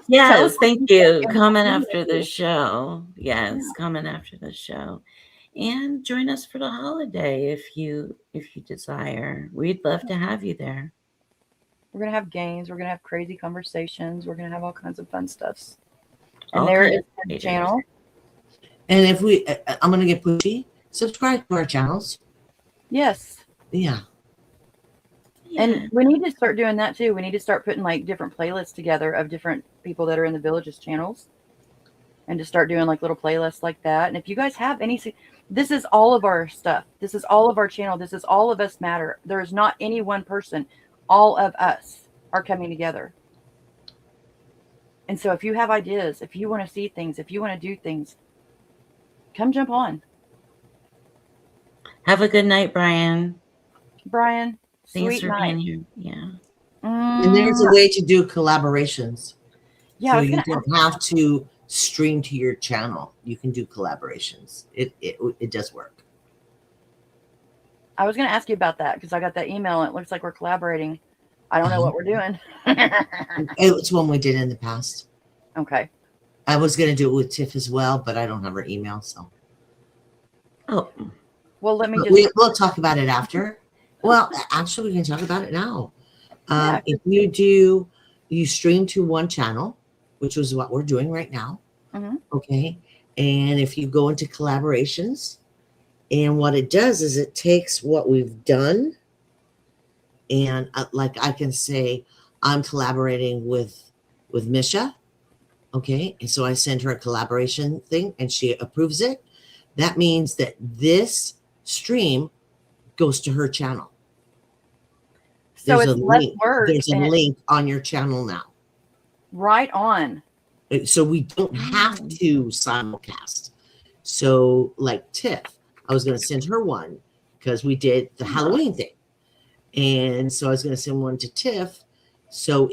Yes, thank you. Comment after the show. Yes, comment after the show. and join us for the holiday if you desire. We'd love to have you there. We're gonna have games. We're gonna have crazy conversations. We're gonna have all kinds of fun stuffs. And All there kinds is of the creators. channel. And if we, I'm gonna get pushy. Subscribe to our channels. Yes. Yeah. Yeah. And we need to start doing that too. We need to start putting like different playlists together of different people that are in the village's channels, and to start doing like little playlists like that. And if you guys have any, this is all of our stuff. This is all of our channel. This is all of us matter. There is not any one person. All of us are coming together. And so if you have ideas, if you want to see things, if you want to do things, come jump on. Have a good night, Brian. Brian, Thanks sweet for night. being here. Yeah. And there's a way to do collaborations. Yeah, I So was you gonna don't have to stream to your channel. You can do collaborations. It does work. I was going to ask you about that because I got that email and it looks like we're collaborating. I don't know what we're doing. It's one we did in the past. Okay. I was going to do it with Tiff as well, but I don't have her email. So Oh, Well, let me But just. we'll talk about it after. Well, actually, we can talk about it now. Yeah. If you stream to one channel, which is what we're doing right now. Mhm. Okay. And if you go into collaborations, and what it does is it takes what we've done, and like I can say, I'm collaborating with Misha. Okay. And so I send her a collaboration thing and she approves it. That means that this stream goes to her channel. So There's it's a less link. work. There's a and it's link on your channel now. right on. So we don't have to simulcast. So like Tiff, I was going to send her one because we did the Halloween thing. And so I was going to send one to Tiff. So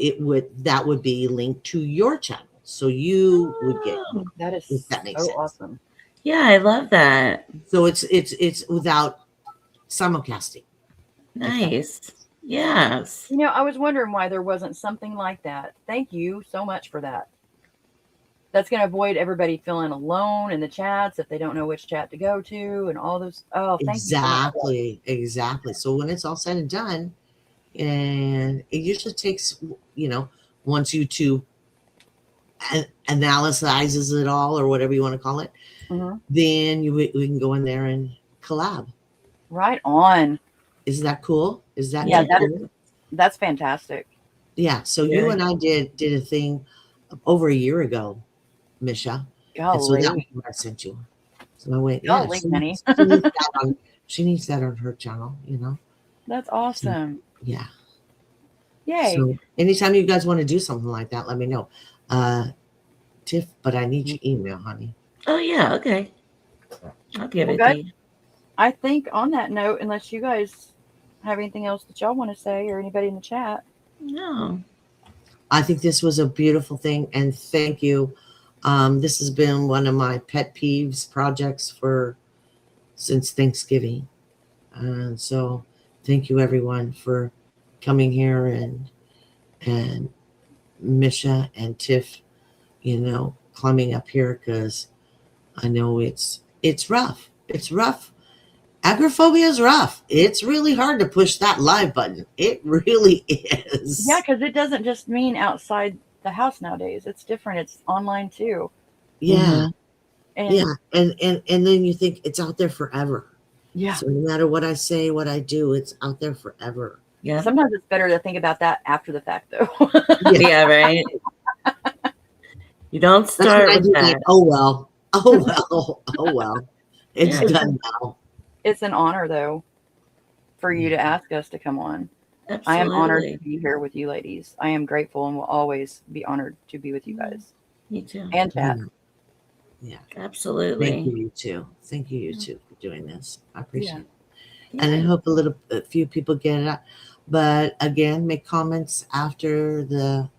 that would be linked to your channel. So you would get, That is if that makes so sense. awesome. yeah, I love that. So it's without simulcasting. Nice. Yes. You know, I was wondering why there wasn't something like that. Thank you so much for that. That's going to avoid everybody feeling alone in the chats if they don't know which chat to go to and all those. Oh, thank Exactly. Exactly. So when it's all said and done, and it usually takes, once YouTube analyzes it all or whatever you want to call it, then we can go in there and collab. Right on. Is that cool? Is that cool? That's fantastic. Yeah. So you and I did a thing over a year ago, Misha. And so that was what I sent you. So I went, yeah, she needs that on her channel, That's awesome. Yeah. Yay. So anytime you guys want to do something like that, let me know. Tiff, but I need your email, honey. Oh yeah, okay. I'll give it to you. I think on that note, unless you guys have anything else that y'all want to say or anybody in the chat. No. I think this was a beautiful thing, and thank you. This has been one of my pet peeves projects since Thanksgiving. And so thank you everyone for coming here, and Misha and Tiff, climbing up here, because I know it's rough. It's rough. Agoraphobia is rough. It's really hard to push that live button. It really is. Yeah, because it doesn't just mean outside the house nowadays. It's different. It's online too. Yeah. And and then you think it's out there forever. Yeah. So no matter what I say, what I do, it's out there forever. Yeah. Sometimes it's better to think about that after the fact, though. Yeah, right. You don't start with that. Like, oh well. It's done now. It's an honor, though, for you to ask us to come on. Absolutely. I am honored to be here with you ladies. I am grateful and will always be honored to be with you guys. Me too. And chat. Yeah. Absolutely. Thank you too. Thank you too for doing this. I appreciate it. Yeah. And I hope a few people get it out. But again, make comments after the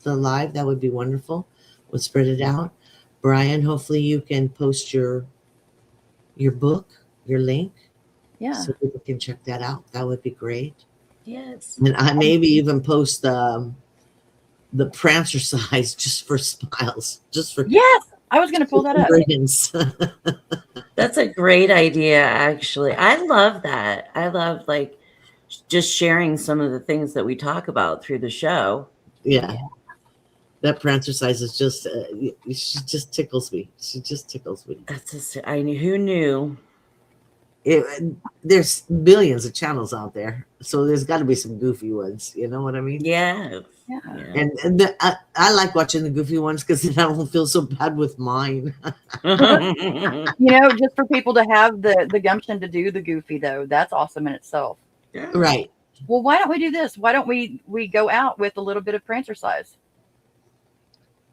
live. That would be wonderful. We'll spread it out. Brian, hopefully you can post your book, your link. Yeah. So people can check that out. That would be great. Yes. And I maybe even post the Prancer size just for smiles. Just for Yes. I was going to pull that up. grins. That's a great idea, actually. I love that. I love like just sharing some of the things that we talk about through the show. Yeah. That prancer size is just, she just tickles me. She just tickles me. That's just, I knew, who knew? There's billions of channels out there, so there's got to be some goofy ones. You know what I mean? Yeah. Yeah. And I like watching the goofy ones because then I don't feel so bad with mine. Just for people to have the gumption to do the goofy, though, that's awesome in itself. Yeah. Right. Well, why don't we do this? Why don't we go out with a little bit of prancer size?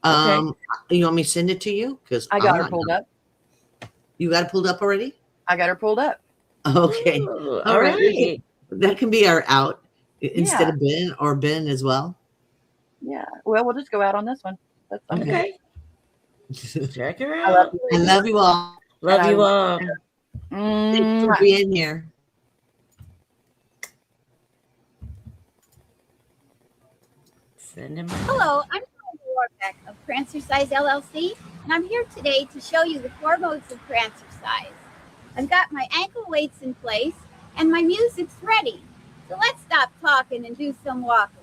You want me to send it to you? Because I got her pulled up. You got it pulled up already? I got her pulled up. Okay. Ooh, All right. right. That can be our out instead Yeah. of Ben, or Ben as well. Yeah. Well, we'll just go out on this one. That's fine. Okay. Check her I love out. you. I love you all. Love you all. Thanks for being here. Send him. Hello, I'm Carol Warbeck of Prancercise LLC, and I'm here today to show you the 4 modes of Prancercise. I've got my ankle weights in place, and my music's ready. So let's stop talking and do some walking.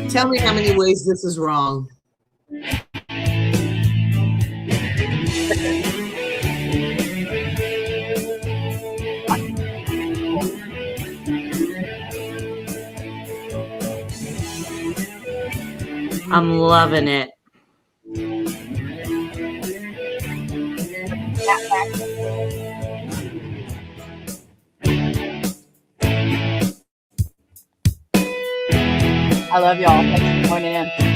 Tell me how many ways this is wrong. I'm loving it. I love y'all. Thanks for joining in.